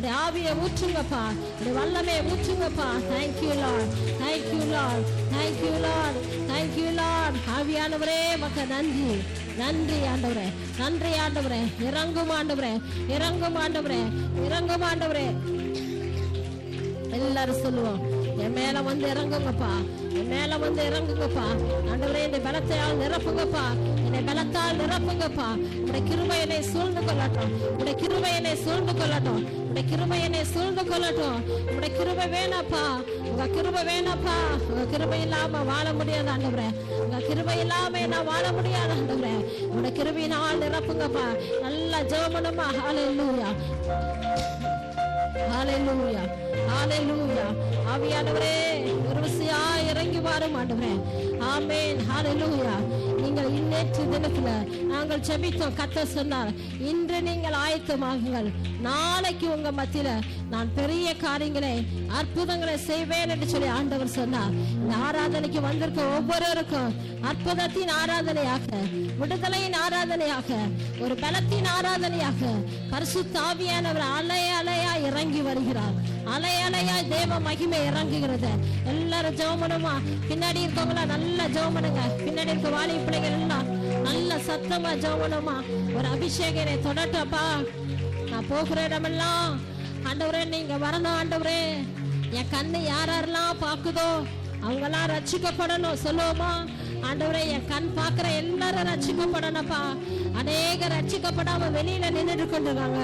உடைய ஆவியை ஊற்றுங்கப்பா, உடைய வல்லமையை ஊற்றுங்கப்பா. Thank you lord, thank you lord, thank you lord, thank you lord. ஆவியானவரே மக்க நன்றி, நன்றி ஆண்டவரே, நன்றி ஆண்டவரே. இறங்கும் ஆண்டவரே, இறங்கும் ஆண்டவரே, இறங்கும் ஆண்டவரே. எல்லாரும் சொல்லுவோம், என் மேல வந்து இறங்குங்கப்பா, என் மேல வந்து இறங்குங்கப்பா ஆண்டவரே. என்னை பலத்தால் நிரப்புங்கப்பா, என்னை பலத்தால் நிரப்புங்கப்பா. உடைய கிருபை என்னை சூழ்ந்து கொள்ளட்டும், உடைய கிருபை என்னை சூழ்ந்து கொள்ளட்டும், உடைய கிருபை என்னை சூழ்ந்து கொள்ளட்டும். உடைய கிருபை வேணாப்பா, உங்க கிருபை வேணாப்பா. உங்க கிருபை இல்லாம வாழ முடியாது ஆண்டவரே, உங்க கிருபை இல்லாம நான் வாழ முடியாது ஆண்டவரே. உடைய கிருபையினால் நிரப்புங்கப்பா. நல்லா ஜெபம் பண்ணுமா. ஹல்லேலூயா, ஹல்லேலூயா, ஹல்லேலூயா. ஆவியானவரே ஒரு விசையா இறங்கி வாரும் ஆண்டவரே. ஆமென், ஹல்லேலூயா. நீங்கள் இன்னேற்று தினத்துல நாங்கள் ஜெபித்தோம், கர்த்தர் சொன்னார், இன்று நீங்கள் ஆயத்தமாகுங்கள், நாளைக்கு உங்க மத்தியில நான் பெரிய காரியங்களை அற்புதங்களை செய்வேன் என்று சொல்லி ஆண்டவர் சொன்னார். இந்த ஆராதனைக்கு வந்திருக்க ஒவ்வொருவருக்கும் அற்புதத்தின் ஆராதனையாக, விடுதலையின் ஆராதனையாக, ஒரு பலத்தின் ஆராதனையாக பரிசுத்த ஆவியானவர் அலை அலையா இறங்கி வருகிறார். அலை அலையா தேவ மகிமை இறங்குகிறது. எல்லாரும் ஜெபம் பண்ணுமா. பின்னாடி இருக்கவங்களா நல்லா ஜெபம் பண்ணுங்க. பின்னாடி இருக்க வாலி பிள்ளைகள் எல்லாம் நல்ல சத்தமா ஜெபம் பண்ணுமா. ஒரு அபிஷேகனை தொடட்டப்பா. நான் போகிற இடமெல்லாம் ஆண்டவரே நீங்க வரணும் ஆண்டவரே. என் கண்ணு யாரெல்லாம் பாக்குதோ அவங்கெல்லாம் ரட்சிக்கப்படணும் சொல்லுவோமா. ஆண்டவரே என் கண் பாக்குற எல்லாரும் ரட்சிக்கப்படணும்ப்பா. அநேக ரட்சிக்கப்படாம வெளியில நின்றுட்டு கொண்டிருக்காங்க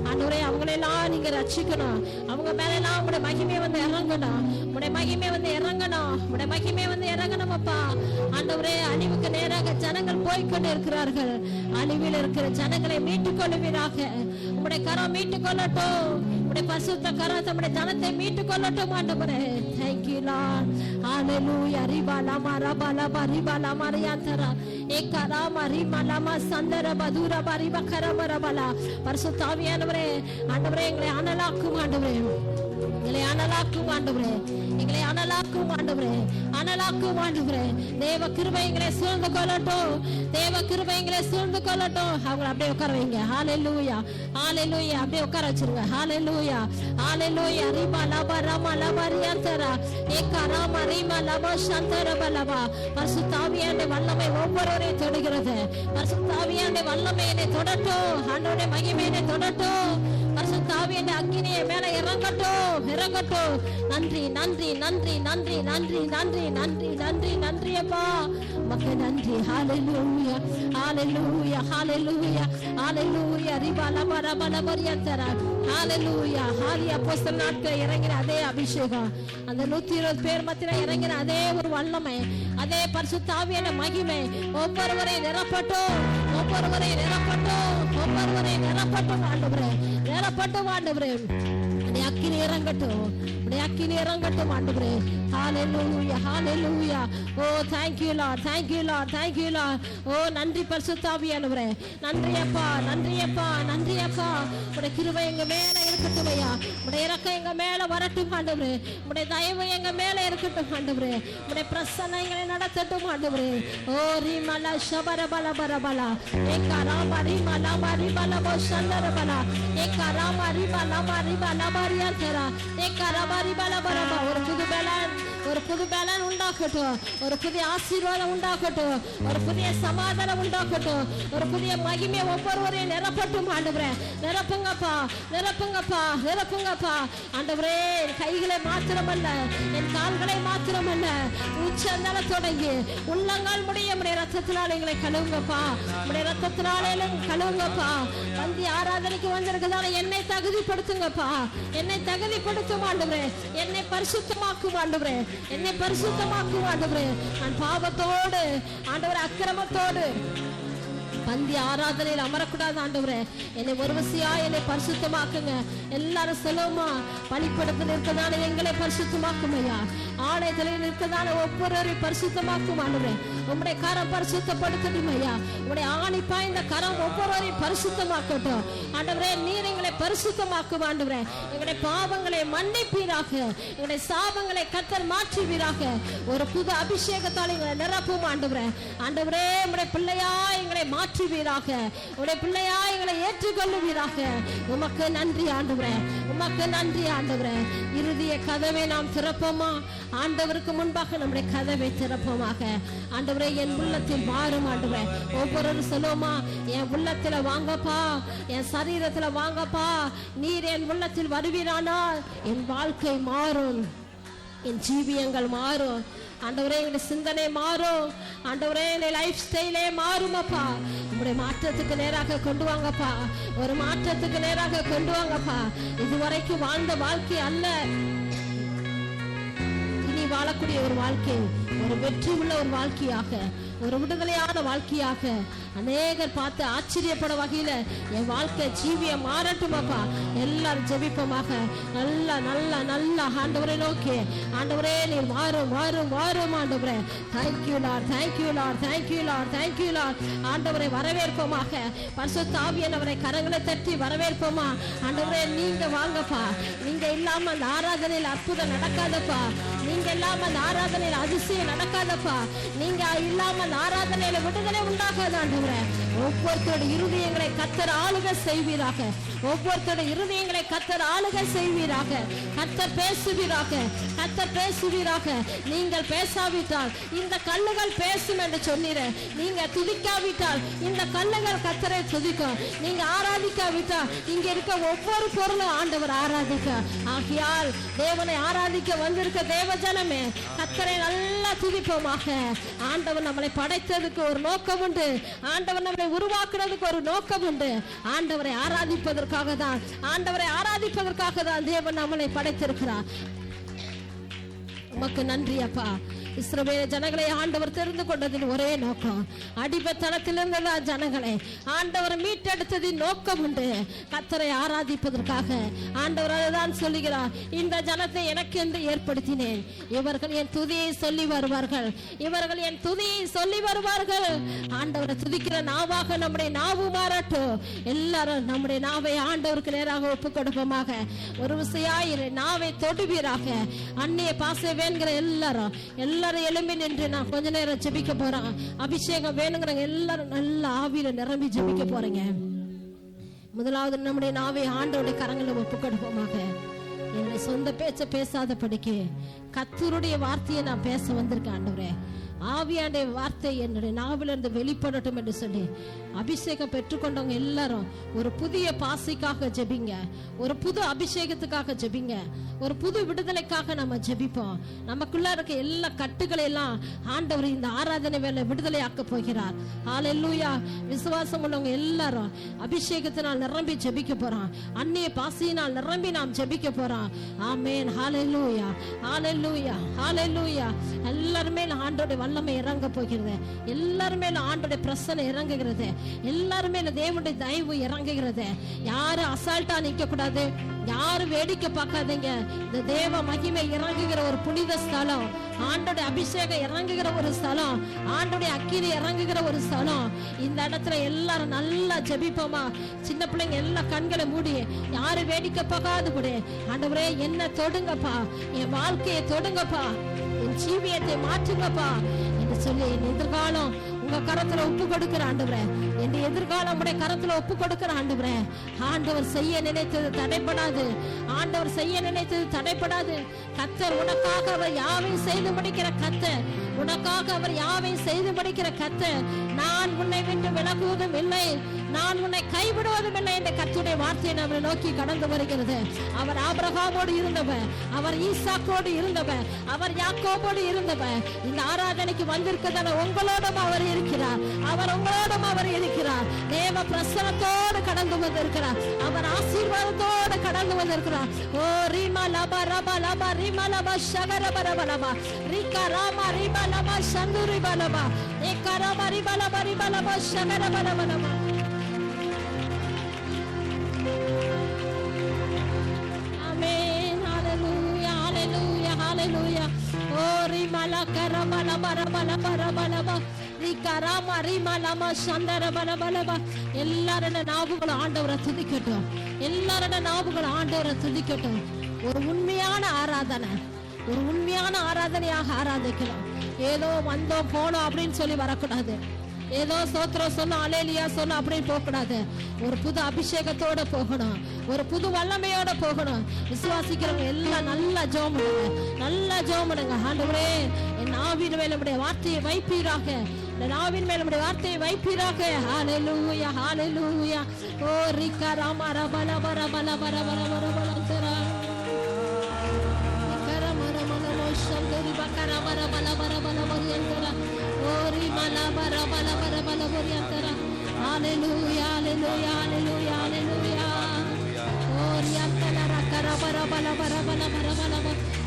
ஆண்டவரே, அவங்களெல்லாம் நீங்க ரட்சிக்கணும். அவங்க மேல எல்லாம் உங்களுடைய மகிமை வந்து இறங்கணும், உங்களுடைய மகிமை வந்து இறங்கணும், உங்களுடைய மகிமை வந்து இறங்கணுமப்பா. ஆண்டவரே அழிவுக்கு நேராக ஜனங்கள் போய்கொண்டு இருக்கிறார்கள். அழிவில் இருக்கிற ஜனங்களை மீட்டுக் கொள்ளுவீராக. உங்களுடைய கரம் மீட்டுக் கொள்ளட்டும், உங்களுடைய பரிசுத்த கரம் தம்முடைய ஜனத்தை மீட்டுக் கொள்ளட்டும் ஆண்டவரே. Thank you Lord. Hallelujah. Riba lama raba laba riba lama riantara ekarama riba lama sandara badura bariba karama rabala. பரிசுத்த ஆவியானவரே ஆண்டவரே எங்களை அனலாக்கும் ஆண்டவரே, எங்களை அனலாக்கும் ஆண்டவரே, எங்களை அனலாக்கும் ஆண்டவரே, அனலாக்கும் ஆண்டவரே. தேவ கிருபை எங்களை சூழ்ந்து கொள்ளட்டும், தேவ கிருபை எங்களை சூழ்ந்து கொள்ளட்டும். அவங்களை அப்படியே உட்கார வைங்க. ஹல்லேலூயா, ஹல்லேலூயா. அப்படியே உட்கார வச்சிருங்க. ஹல்லேலூயா, ஹல்லேலூயா. ரிமா லபா ரமா லபா ரியாந்தரா ஏகா ராமா ரிமா லபா சந்தர பலபா. பரிசுத்த ஆவியானவருடைய வல்லமை ஒவ்வொருவரையும் தொடுகிறது. பரிசுத்த ஆவியானவருடைய வல்லமை என்னை தொடட்டும், ஆண்டவருடைய மகிமை என்னை தொடட்டும். பரிசுத்த ஆவியானவருடைய அக்கினியை மேல இறங்கட்டும், இறங்கட்டும். நன்றி, நன்றி, நன்றி, நன்றி, நன்றி, நன்றி, நன்றி, நன்றி, நன்றி அப்பா, உமக்கு நன்றி. ஹல்லேலூயா, ஹல்லேலூயா, ஹல்லேலூயா, ஹல்லேலூயா. ரிபா லபா ரபா லபா ரியாந்தரா. ஹல்லேலூயா. ஆதி அப்போஸ்தலர் நாட்களில் இறங்கின அதே அபிஷேகம், அந்த 120 பேர் மத்தியில இறங்கின அதே ஒரு வல்லமை, அதே பரிசுத்த ஆவியானவருடைய மகிமை ஒவ்வொருவரை நிரப்பட்டும், ஒவ்வொருவரை நிரப்பட்டும், ஒவ்வொருவரை நிரப்பட்டும் ஆண்டவரே, நிரப்பட்டும் ஆண்டவரே. அக்கினி இறங்கட்டும், அக்கினி இறங்கட்டும் ஆண்டவரே. ஹல்லேலூயா, ஹல்லேலூயா. ஓ thank you Lord, thank you Lord, thank you Lord. ஓ நன்றி பரிசுத்த ஆவியானவரே, நன்றி அப்பா, நன்றி அப்பா, நன்றி அப்பா. உடைய கிருபை எங்க மேல இருக்கட்டும் ஐயா, உடைய இரக்கம் எங்க மேல வரட்டும் ஆண்டவரே, உடைய தயவு எங்க மேல இருக்கட்டும் ஆண்டவரே, உடைய பிரசன்னம் எங்களை நடத்தட்டும் ஆண்டவரே. ஓ ரிமலா ஷபர பல பரபலா ஏகா ராமா ரிமா லமா ரிமா லமா சந்தர பலா ஏகா ராமா ரிமா லமா ரிமா லமா ரியாந்தரா ஏகா ராமா ரிமா லமா ரபா. ஒரு புது பலன், ஒரு புது பலன் உண்டாக்கட்டும், ஒரு புதிய ஆசீர்வாதம் உண்டாக்கட்டும், ஒரு புதிய சமாதானம் உண்டாக்கட்டும், ஒரு புதிய மகிமை ஒவ்வொருவரையும் நிரப்பட்டும் ஆண்டவரே. நிரப்புங்கப்பா, நிரப்புங்கப்பா, நிரப்புங்கப்பா ஆண்டவரே. கைகளை மாத்திரமல்ல, என் கால்களை மாத்திரமல்ல, உச்சந்தல தொடங்கி உள்ளங்கால் முடிய உடைய ரத்தத்தினால எங்களை கழுவுங்கப்பா, உடைய ரத்தத்தினால கழுவுங்கப்பா. வந்தி ஆராதனைக்கு வந்திருக்கிறதால என்னை தகுதிப்படுத்துங்கப்பா, என்னை தகுதிப்படுத்தும் ஆண்டவரே, என்னை பரிசுத்தமாக்கும் ஆண்டவரே, என்னை பரிசுத்தமாக்கும் ஆண்டவரே. நான் பாவத்தோடு ஆண்டவரே, அக்கிரமத்தோடு பந்தி ஆராதனையில் அமரக்கூடாது ஆண்டவரே. என்னை ஒரு வசியா என்னை பரிசுத்தமாக்குங்க. எல்லாரும் சொல்லுமா, பலிப்படத்தில் இருக்கிறதால எங்களை பரிசுத்தமாக்கும் ஐயா, ஆலயத்தில் இருக்கிறதால ஒவ்வொருவரையும் பரிசுத்தமாக்கும் ஆண்டவரே. உங்களுடைய கரம் பரிசுத்தப்படுத்தட்டும் ஐயா, உங்களுடைய ஆணி பாய்ந்த கரம் ஒவ்வொருவரையும் பரிசுத்தமாக்கட்டும் ஆண்டவரே. நீர் எங்களை பரிசுத்தமாக்கும் ஆண்டவரே. எங்களுடைய பாவங்களை மன்னிப்பீராக, எங்களுடைய சாபங்களை கர்த்தர் மாற்றுவீராக. ஒரு புது அபிஷேகத்தால் எங்களை நிரப்பும் ஆண்டவரே. ஆண்டவரே உங்களுடைய பிள்ளையா எங்களை மாற்ற மாற்றுவீராக. உடைய பிள்ளையா எங்களை ஏற்றுக்கொள்ளுவீராக. உமக்கு நன்றி ஆண்டவரே, உமக்கு நன்றி ஆண்டவரே. இறுதிய கதவை நாம் திறப்போமா? ஆண்டவருக்கு முன்பாக நம்முடைய கதவை திறப்போமாக. ஆண்டவரே, என் உள்ளத்தில் மாறும் ஆண்டவரே. ஒவ்வொரு சொல்லுவோமா, என் உள்ளத்துல வாங்கப்பா, என் சரீரத்துல வாங்கப்பா. நீர் என் உள்ளத்தில் வருவீரானால் என் வாழ்க்கை மாறும், என் ஜீவியங்கள் மாறும் ஆண்டவரே. எங்களுடைய சிந்தனை மாறும் ஆண்டவரே, என் லைஃப் ஸ்டைலே மாறும் அப்பா. உங்களுடைய மாற்றத்துக்கு நேராக கொண்டு வாங்கப்பா, ஒரு மாற்றத்துக்கு நேராக கொண்டு வாங்கப்பா. இதுவரைக்கும் வாழ்ந்த வாழ்க்கை அல்ல, இனி வாழக்கூடிய ஒரு வாழ்க்கை, ஒரு வெற்றி உள்ள ஒரு வாழ்க்கையாக, ஒரு விடுதலையான வாழ்க்கையாக அநேகர் பார்த்து ஆச்சரியப்பட வகையில என் வாழ்க்கை ஜீவியம் மாறட்டும் அப்பா. எல்லாரும் ஜெபிப்போமாக. நல்ல நல்ல நல்ல ஆண்டவரை நோக்கி, ஆண்டவரே நீர் மாறும் மாறும் மாறும் ஆண்டவரே. Thank you lord, thank you lord, thank you lord, thank you Lord. ஆண்டவரை வரவேற்போமாக. பரிசுத்த ஆவியானவரை கரங்களை தட்டி வரவேற்போமா. ஆண்டவரே நீங்க வாங்கப்பா. நீங்க இல்லாம அந்த ஆராதனையில் அற்புதம் நடக்காதப்பா. நீங்க இல்லாம அந்த ஆராதனையில் அதிசயம் நடக்காதப்பா. நீங்க இல்லாம அந்த ஆராதனையில விடுதலை உண்டாகாது ஆண்டவரே. ஒவ்வொருத்தருடைய இருதயங்களை கர்த்தர் ஆளுகை செய்வீராக. ஒவ்வொருத்தருடைய இருதயங்களை கர்த்தர் ஆளுகை செய்வீராக. கர்த்தர் பேசுவீராக, கர்த்தர் பேசுவீராக. நீங்கள் பேசாவிட்டால் இந்த கல்லுகள் பேசும் என்று சொன்னீர. நீங்க துதிக்காவிட்டால் இந்த கல்லுகள் கர்த்தரை துதிக்கும். நீங்க ஆராதிக்காவிட்டால் இங்க இருக்க ஒவ்வொரு பொருளும் ஆண்டவர் ஆராதிக்க. ஆகையால் தேவனை ஆராதிக்க வந்திருக்க தேவ ஜனமே, கர்த்தரை நல்லா துதிப்போமாக. ஆண்டவர் நம்மளை படைத்ததுக்கு ஒரு நோக்கம் உண்டு. ஆண்டவர் நம்மளை உருவாக்குறதுக்கு ஒரு நோக்கம் உண்டு. ஆண்டவரை ஆராதிப்பதற்காக தான், ஆண்டவரை ஆராதிப்பதற்காக தான் தேவன் நம்மளை படைத்திருக்கிறார். உமக்கு நன்றி அப்பா. இஸ்ரவேல் ஜனங்களை ஆண்டவர் தெரிந்து கொண்டதின் ஒரே நோக்கம், அடிமைத்தனத்திலிருந்த ஜனங்களை ஆண்டவர் மீட்டெடுத்ததின் நோக்கம் உண்டு. கர்த்தரை ஆராதிப்பதற்காக ஆண்டவர் அதுதான் சொல்லுகிறார். இந்த ஜனத்தை எனக்கு என்று ஏற்படுத்தினேன், இவர்கள் என் துதியை சொல்லி வருவார்கள், இவர்கள் என் துதியை சொல்லி வருவார்கள். ஆண்டவரை துதிக்கிற நாவாக நம்முடைய நாவு மாறட்டும். எல்லாரும் நம்முடைய நாவை ஆண்டவருக்கு நேராக ஒப்பு கொடுப்போமாக. ஒரு விசையாயிரு நாவை தொடுவீராக. அந்நிய பாசை வேண்கிற எல்லாரும் எழும்பி நின்று நான் கொஞ்ச நேரம் ஜெபிக்க போறேன். அபிஷேகம் வேணுங்கிறவங்க எல்லாரும் நல்ல ஆவியில நிரம்பி ஜெபிக்க போறீங்க. முதலாவது நம்முடைய நாவை ஆண்டவருடைய கரங்களை ஒப்பு கொடுப்போமாக. என்னுடைய சொந்த பேச்ச பேசாத படிக்க கர்த்தருடைய வார்த்தையை நான் பேச வந்திருக்கேன் ஆண்டவரே. ஆவியானுடைய வார்த்தை என்னுடைய நாவிலிருந்து வெளிப்படட்டும் என்று சொல்லி அபிஷேகம் பெற்றுக்கொண்டவங்க எல்லாரும் ஒரு புதிய பாசைக்காக ஜெபிங்க, ஒரு புது அபிஷேகத்துக்காக ஜெபிங்க, ஒரு புது விடுதலைக்காக நம்ம ஜெபிப்போம். நமக்குள்ள இருக்க எல்லா கட்டுகளை எல்லாம் ஆண்டவர் இந்த ஆராதனை வேலை விடுதலை ஆக்க போகிறார். ஹல்லேலூயா. விசுவாசம் உள்ளவங்க எல்லாரும் அபிஷேகத்தினால் நிரம்பி ஜெபிக்க போறோம். அந்நிய பாசையினால் நிரம்பி நாம் ஜெபிக்க போறோம். ஆமென். ஹல்லேலூயா, ஹல்லேலூயா, ஹல்லேலூயா. எல்லாருமே ஆண்டவருடைய வல்லமை இறங்க போகிறது. எல்லாருமே ஆண்டவருடைய பிரசன்னம் இறங்குகிறது. எல்லாருமே தேவனுடைய தயவு இறங்குகிறது. யாரும் அசால்ட்டா நிக்க கூடாது, யாரும் வேடிக்கை பார்க்காதீங்க. இந்த தேவ மகிமை இறங்குகிற ஒரு புனித ஸ்தலம், ஆண்டோட அபிஷேகம் இறங்குகிற ஒரு ஸ்தலம், ஆண்டோடைய அக்கினி இறங்குகிற ஒரு ஸ்தலம். இந்த இடத்துல எல்லாரும் நல்லா ஜெபிப்போமா. சின்ன பிள்ளைங்க எல்லாம் கண்களை மூடி, யாரும் வேடிக்கை பார்க்காது கூட, ஆண்டவரே என்ன தொடுங்கப்பா, என் வாழ்க்கையை தொடுங்கப்பா, என் ஜீவியத்தை மாற்றுங்கப்பா என்று சொல்லி என் எதிர்காலம் உங்க கரத்துல ஒப்பு கொடுக்கிற ஆண்டவரே, என் எதிர்காலம் உடைய கரத்துல ஒப்பு கொடுக்கிற ஆண்டவரே. ஆண்டவர் செய்ய நினைத்தது தடைப்படாது, ஆண்டவர் செய்ய நினைத்தது தடைப்படாது. கர்த்தர் உனக்காக அவர் யாவையும் செய்து முடிக்கிற கர்த்தர், உனக்காக அவர் யாவையும் செய்து முடிக்கிற கர்த்தர். நான் உன்னை விட்டு விலகுவதும் இல்லை, நான் உன்னை கைவிடுவதும் இல்லை என்ற கர்த்தருடைய வார்த்தையை நம்மை நோக்கி கடந்து வருகிறது. அவர் ஆபிரகாமோடு இருந்தவர், அவர் ஈசாக்கோடு இருந்தவர், அவர் யாக்கோபோடு இருந்தவர். இந்த ஆராதனைக்கு வந்திருக்கிறதான உங்களோடும் அவர் இருக்கிறார், அவர் உங்களோடும் அவர் இருக்கிறார். தேவ பிரசன்னத்தோடு கடந்து வந்திருக்கிறார், அவர் ஆசீர்வாதத்தோடு கடந்து வந்திருக்கிறார். ஓ ரீமா லபா ரபா லபா ரீமா லபா ஷகரப ரபா லபா ரீகா ராமா ரீபா லபா சந்துரி பலபா ஏகா ராமா ரீபா லபா ரீபா லபா ஷகரப ரபா லபா. ஆமென். ஹalleluya, ஹalleluya, ஹalleluya. ஓ ரீமா லகா ரபா லபா ரபா லபா ரபா லபா ரீகா ராமா ரீமா லபா சந்தர பலபா லபா. எல்லாரோட நாவுகளும் ஆண்டவரை துதிக்கட்டும், எல்லாரோட நாவுகளும் ஆண்டவரை துதிக்கட்டும். ஒரு உண்மையான ஆராதனை, ஒரு உண்மையான ஆராதனையாக ஆராதிக்கலாம். ஏதோ வந்தோம் போனோம் அப்படின்னு சொல்லி வரக்கூடாது. ஏதோ ஸ்தோத்திரம் சொன்ன அலேலியா சொன்ன அப்படி போக கூடாது. ஒரு புது அபிஷேகத்தோட போகணும், ஒரு புது வல்லமையோட போகணும். விசுவாசிக்கிறவங்க எல்லாம் நல்லா ஜெபம் பண்ணுங்க, நல்லா ஜெபம் பண்ணுங்க. ஆண்டவரே என் ஆவியின் மேல் உம்முடைய வார்த்தையை வைப்பீராக, என் ஆவியின் மேல் உம்முடைய வார்த்தையை வைப்பீராக. ஹalleluya ஹalleluya. ஓ ரிகா ராமா ரபல பர பல பர பர பர பல தரா கரமர மன சந்தரி பக்கர பர பல பர பல பரியந்தரா ஓ ரி மல பர பல பர பல பரியந்தரா. ஹalleluya ஹalleluya ஹalleluya ஹalleluya. ஓ ரியந்தல ரக்கர பர பல பர பல பர பல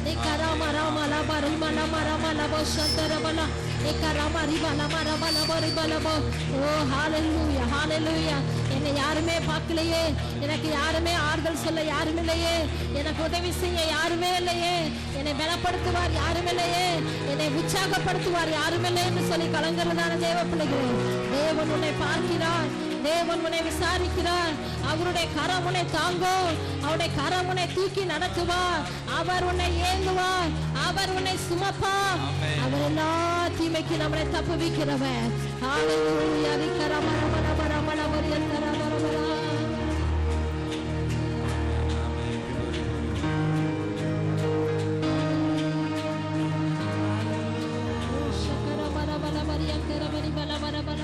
நிகர மர மல பர மல மர மல சந்தர பல என்னை யாருமே பார்க்கலையே, எனக்கு யாருமே ஆறுதல் சொல்ல யாரும் இல்லையே, எனக்கு உதவி செய்ய யாருமே இல்லையே, என்னை பலப்படுத்துவார் யாரும் இல்லையே, என்னை உற்சாகப்படுத்துவார் யாரும் இல்லைன்னு சொல்லி கலங்குறதான தேவ பிள்ளைகளே, தேவன் உன்னை பார்க்கிறார், தேவன் உன்னை விசாரிக்கிறார். அவருடைய கரம் உன்னை தாங்கும், அவருடைய கரம் உன்னை தூக்கி நடத்துவார், அவர் உன்னை ஏங்குவார், அவர் உன்னை சுமப்பார். அவர் எல்லா தீமைக்கு நம்மளை தப்புவிக்கிறவர். ஹalleluya. கரமர மர மர மர பரியந்தர மர மர சக்கர மர மர பரியந்தர மரி பல மர மர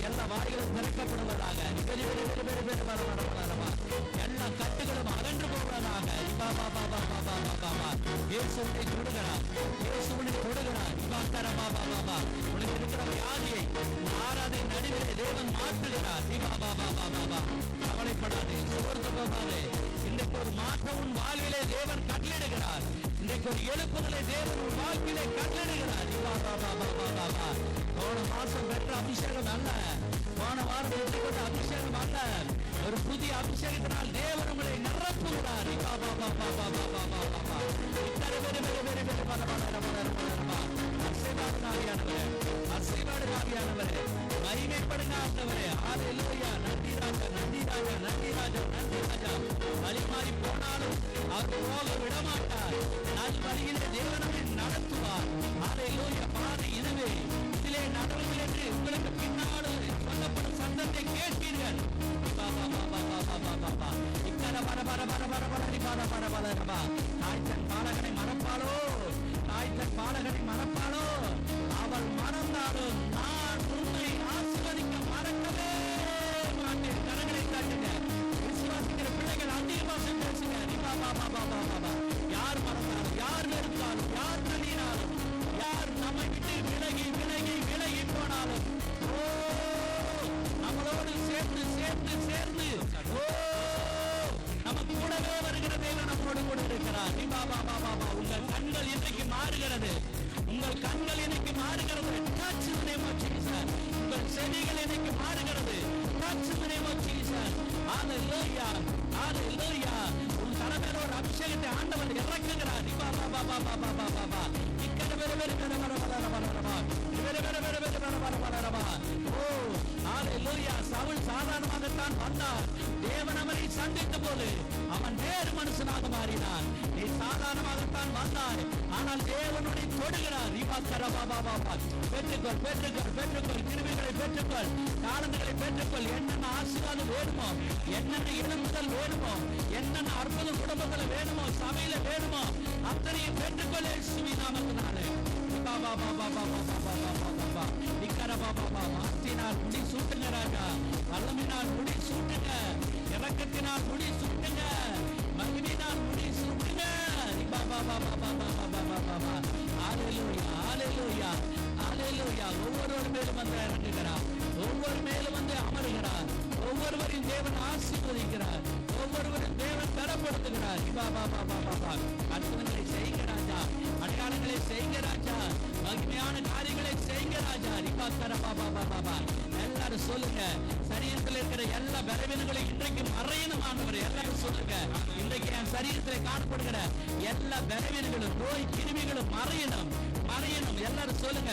எல்லா வாய்களும் திறக்கப்படுவதாக, எல்லா கட்டுகளும் அகன்று போவதாக. இயேசுவை தொடுகிறார், இயேசுவை தொடுகிறார். உனக்கு இருக்கிற வியாதியை ஆராதை நடுவிலே தேவன் மாற்றுகிறார். கவலைப்படாதே, சோர்ந்து போகாதே. இன்றைக்கு ஒரு மாற்றம் உன் வாழ்விலே தேவன் கட்டளிடுகிறார். இன்றைக்கு ஒரு எழுப்புதலை தேவன் உன் வாழ்விலே கட்டளிடுகிறார். போன மாசம் பெற்ற அபிஷேகம் அல்ல, போன வாரம் பெற்றுக்கொண்ட அபிஷேகம் அல்ல, ஒரு புதிய அபிஷேகத்தினால் தேவன் உங்களை நிரப்புகிறார். மகிமைப்படுங்க ஆண்டவரே. ஹalleluya. நன்றி ராஜா, நன்றி ராஜா, நன்றி ராஜா, நன்றி ராஜா. வழி மாறி போனாலும் அவர் போக விடமாட்டார். நல் வழியிலே தேவனை நடத்துவார். ஹalleluya. பாரு, இதுவே இதிலே நடவுகள் என்று உங்களுக்கு பின்னால் சொல்லப்படும் சத்தத்தை கேட்பீர்கள். தாய் தன் பாலகனை மறப்பாளோ, தாய் தன் பாலகனை மறப்பாளோ, அவள் மறந்தாலும் நான் உன்னை ஆசீர்வதிக்க மறக்கவே மாட்டேன். கரங்களை காட்டுங்க. விசுவாசிக்கிற பிள்ளைகள் அதிகமாக பேசுங்க. யார் மறந்தாலும், யார் வெறுத்தாலும், யார் தள்ளினாலும், யார் நம்மை விட்டு விலகி விலகி விலகி போனாலும், நம்மளோடு சேர்ந்து சேர்ந்து சேர்ந்து நமக்கு கூடவே வருகிற தேவன் நம்மோடு கூட இருக்கிறார். உங்கள் கண்கள் இன்றைக்கு மாறுகிறது, உங்கள் கண்கள் இன்னைக்கு மாறுகிறது. Touch in the name of Jesus. உங்கள் செவிகள் இன்னைக்கு மாறுகிறது. Touch in the name of Jesus. Hallelujah. Hallelujah. உன் தலைமையில ஒரு அபிஷேகத்தை ஆண்டவர் இறக்குகிறார். சவுல் சாதாரணமாகத்தான் வந்தார். தேவன் அவரை சந்தித்த போது அவன் வேறு மனுஷனாக மாறினான். நீ சாதாரணமாகத்தான் வந்தாய், ஆனால் தேவனுடைய தொடுகிறார். பெற்றுக்கொள், பெற்றுக்கொள், பெற்றுக்கொள். கிருபைகளை பெற்றுக்கொள், தாளந்துகளை பெற்றுக்கொள். என்னென்ன ஆசீர்வாதம் வேணுமோ, என்னென்ன எழுப்புதல் வேணுமோ, என்னென்ன அற்புதம் குடும்பத்துல வேணுமோ, சபையில வேணுமோ, அத்தனையும் பெற்றுக்கொள் இயேசுவின் நாமத்தினாலே. மாற்றினால் முடி சூட்டுங்க ராஜா, வல்லமினால் முடி சூட்டுங்க, இறக்கத்தினால் முடி சூட்டுங்க, மகிமையினால் முடி சூட்டுங்க. ஒவ்வொருவர் மேலும் வந்து இறங்குகிறார், ஒவ்வொரு மேலும் வந்து அமருகிறார், ஒவ்வொருவரின் தேவன் ஆசீர்வதிக்கிறார், ஒவ்வொருவரின் தேவன் தரப்படுத்துகிறார். அற்புதங்களை செய்யுங்க ராஜா, அடையாளங்களை செய்யுங்க ராஜா, மகிமையான காரியங்களை செய்யுங்க ராஜா. எல்லாரும் சொல்லுங்க, சரீரத்தில் இருக்கிற எல்லா பலவீனங்களையும் இன்றைக்கு மறையணும் ஆண்டவரே. எல்லாரும் சொல்லுங்க, இன்றைக்கு என் சரீரத்தில் காணப்படுகிற எல்லா பலவீனங்களும் நோய் கிருமிகளும் மறையணும் மறையணும். எல்லாரும் சொல்லுங்க.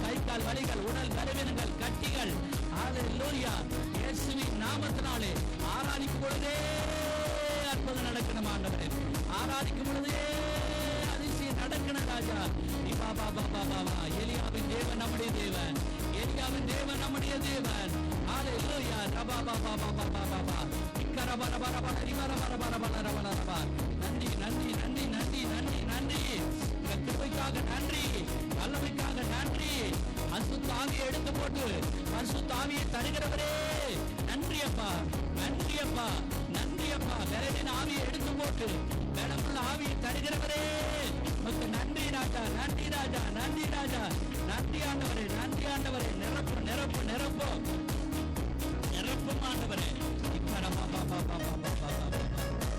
கை கால் வலிகள், உடல் பலவீனங்கள், கட்டிகள், ஹல்லேலூயா, இயேசுவின் நாமத்தினாலே ஆராதிக்கும் பொழுதே அற்புதம் நடக்கணும் ஆண்டவரே. ஆராதிக்கும் பொழுதே அதிசயம் நடக்கணும் ராஜா. எலியாவின் தேவன் நம்முடைய தேவன், எலியாவின் தேவன் நம்முடைய தேவன். ஹல்லேலூயா. நன்றி நன்றி நன்றி நன்றி நன்றி நன்றி. கிருபைக்காக நன்றி, வல்லமைக்காக நன்றி. பரிசுத்த ஆவியை எடுத்து போட்டு பரிசுத்த ஆவியை தருகிறவரே நன்றி அப்பா, நன்றி அப்பா, நன்றி அப்பா. விரைவின் ஆவியை எடுத்து போட்டு பலமுள்ள ஆவியை தருகிறவரே உமக்கு நன்றி ராஜா, நன்றி ராஜா, நன்றி ராஜா, நன்றி ஆண்டவரே, நன்றி ஆண்டவரே. நிரப்பு நிரப்பு நிரப்பு நிரப்பும் ஆண்டவரே.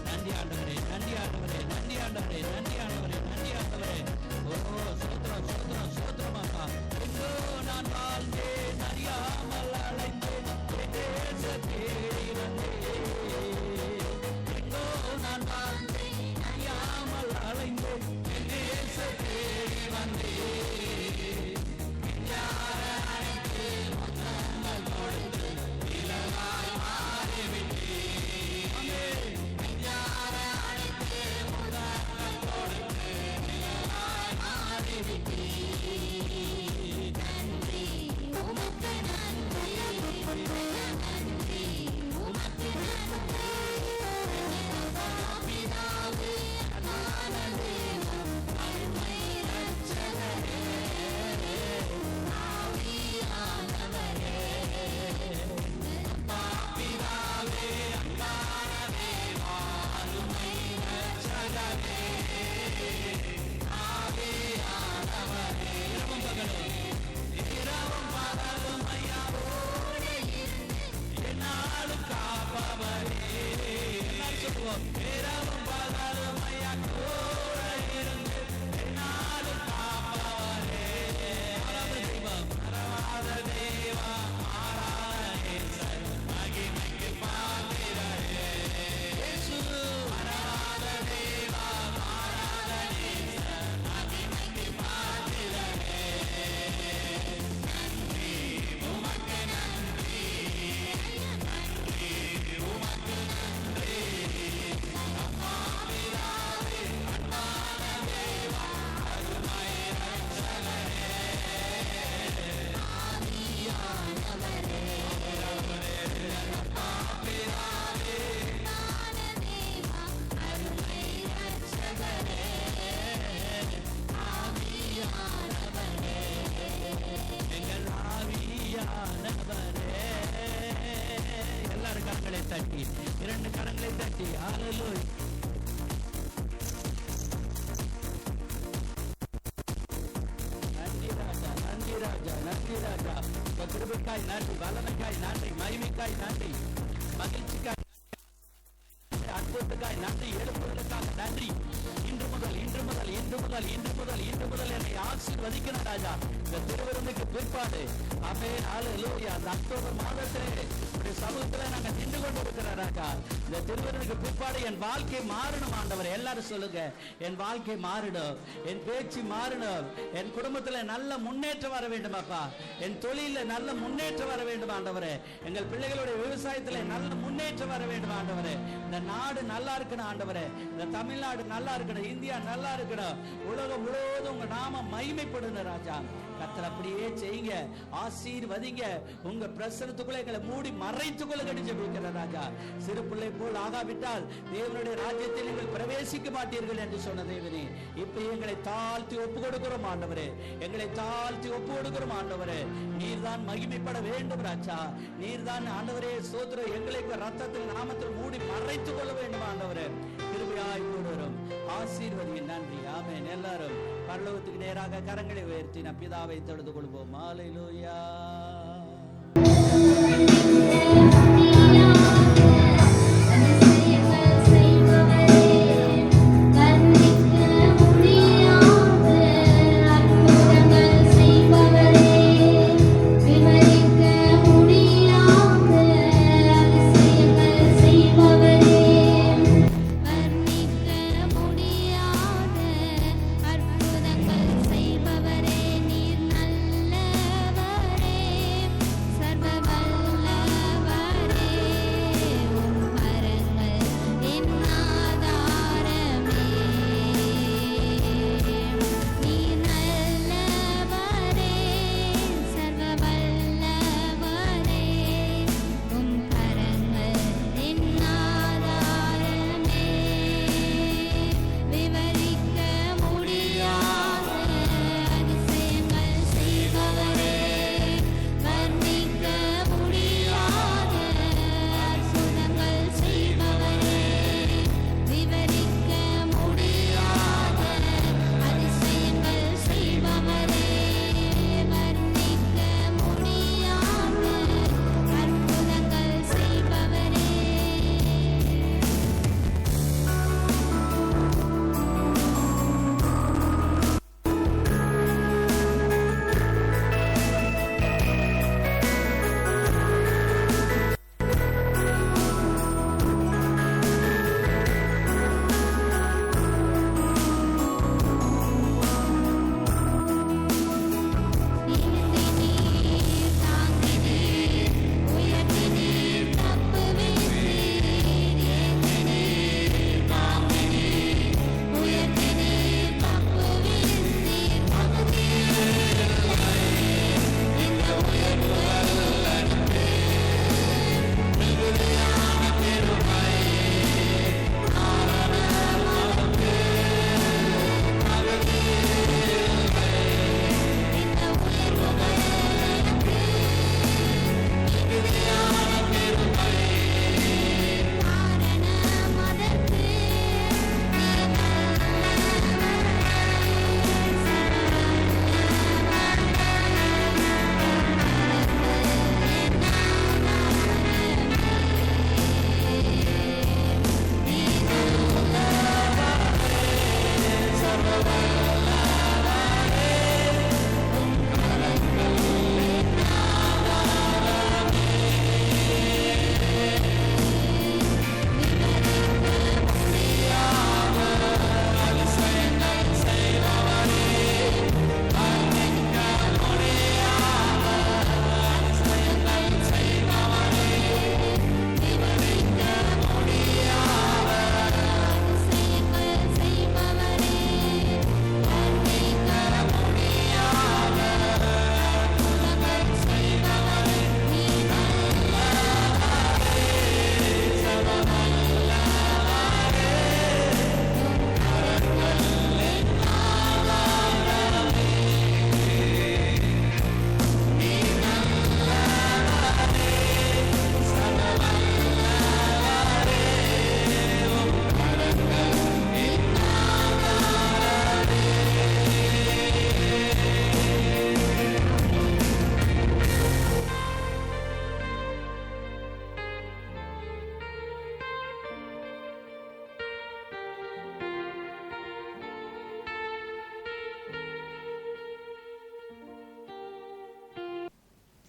நன்றி ஆண்டவரே, நன்றி ஆண்டவரே, நன்றி ஆண்டவரே, நன்றி ஆண்டவரே, நன்றி ஆண்டவரே. ஓ சோத்ரம் சோத்ரம் சோத்ரம் அப்பா. எங்கோ நான் வாழ்ந்தேன் அறியாமல் அலைந்தேன், தேசத்தேடி வந்தேன். எங்கோ நான் வாழ்ந்தேன் அறியாமல் அலைந்தேன், தேசத்தேடி வந்தேன். யாரை அழைத்து முத்தங்கள் கொடுத்து இலவாய் மாறிவிட்டேன். யாரை அழைத்து முத்தங்கள் கொடுத்து இலவாய் மாறிவிட்டேன். நன்றி உமக்கு நன்றி, நன்றி உமக்கு நன்றி. பிதாவே அன்பான தேவன், அருமை இரட்சகரே, ஆவியானவரே. பிதாவே அன்பான தேவன், அருமை இரட்சகரே, ஆவியானவரே. இரவும் பகலும் ஐயாவோடு இருந்து என்னாலும் காப்பவரே. எல்லாரும் சொல்லுவோம். இரவும் பகலும் ஐயா கூட இருந்து என்னாலும் காப்பவரே. மறவாத தெய்வா, மாறாத நேசர், மகிமைக்கு பாத்திரரே. இயேசு மறவாத தெய்வா, மாறாத நேசர், மகிமைக்கு பாத்திரரே. நன்றி உமக்கு நன்றி, நன்றி உமக்கு நன்றி. அப்பா பிதாவே அன்பான தேவா, அருமை இரட்சகரே, ஆவியானவரே. அப்பா பிதாவே அன்பான தேவா, அருமை இரட்சகரே, ஆவியானவரே. எங்கள் ஆவியானவரே. எல்லாரும் கரங்களை தட்டி, இரண்டு கரங்களை தட்டி ஹல்லேலூயா. நன்றி ராஜா, நன்றி ராஜா, நன்றி ராஜா. உங்க கிருபைக்காய் நன்றி, வல்லமைக்காய் நன்றி, மகிமைக்காய் நன்றி, மகிழ்ச்சிக்காய் அற்புதத்துக்காய் நன்றி, எழுப்புதலுக்காக நன்றி. இன்று முதல் இன்று முதல் இன்று முதல் இன்று முதல் இன்று முதல் என்னை ஆசீர்வதிக்கணும் ராஜா. இந்த திருவிருந்துக்கு பிற்பாடு ஆமென் ஹல்லேலூயா. அந்த அக்டோபர் மாதத்திலே உடைய சமூகத்துல நாங்க நின்று கொண்டு இருக்கிறோம் ராஜா. இந்த திருவிருந்துக்கு பிற்பாடு என் வாழ்க்கை மாறணும் ஆண்டவரே. எல்லாரும் சொல்லுங்க. என் வாழ்க்கை மாறணும், என் பேச்சு மாறணும், என் குடும்பத்துல நல்ல முன்னேற்றம் வர வேண்டும் அப்பா. என் தொழில நல்ல முன்னேற்றம் வர வேண்டும் ஆண்டவரே. எங்கள் பிள்ளைகளுடைய விவசாயத்துல நல்ல முன்னேற்றம் வர வேண்டும் ஆண்டவரே. இந்த நாடு நல்லா இருக்கணும் ஆண்டவரே. இந்த தமிழ்நாடு நல்லா இருக்கணும், இந்தியா நல்லா இருக்கணும், உலகம் முழுவதும் உங்க நாம மகிமைப்படணும் ராஜா. கர்த்தர் அப்படியே செய்யுங்க, ஆசீர்வதிங்க. உங்க பிரசனத்துக்குள்ள எங்களை மூடி மறைத்துக்குள்ள கடிச்சு வைக்கிற ராஜா. சிறு பிள்ளை போல் ஆகாவிட்டால் தேவனுடைய ராஜ்யத்தில் நீங்கள் பிரவேசிக்க மாட்டீர்கள் என்று சொன்ன தேவனே, இப்ப எங்களை தாழ்த்தி ஒப்பு கொடுக்கிறோம் ஆண்டவரே. எங்களை தாழ்த்தி ஒப்பு கொடுக்கிறோம் ஆண்டவரே. நீர்தான் மகிமைப்பட வேண்டும் ராஜா. நீர்தான் ஆண்டவரே ஸ்தோத்திரம். எங்களை ரத்தத்தில் நாமத்தில் மூடி மறைத்துக் கொள்ள வேண்டும் ஆண்டவரே. கிருபையாய் கூடுகிறோம், ஆசீர்வதியின் நன்றி. ஆமென். எல்லாரும் பரலோகத்துக்கு நேராக கரங்களை உயர்த்தி நம் பிதாவை தொழுது கொள்வோம். ஹல்லேலூயா. விவரிக்க முடியாத அதிசயங்கள் செய்வார்.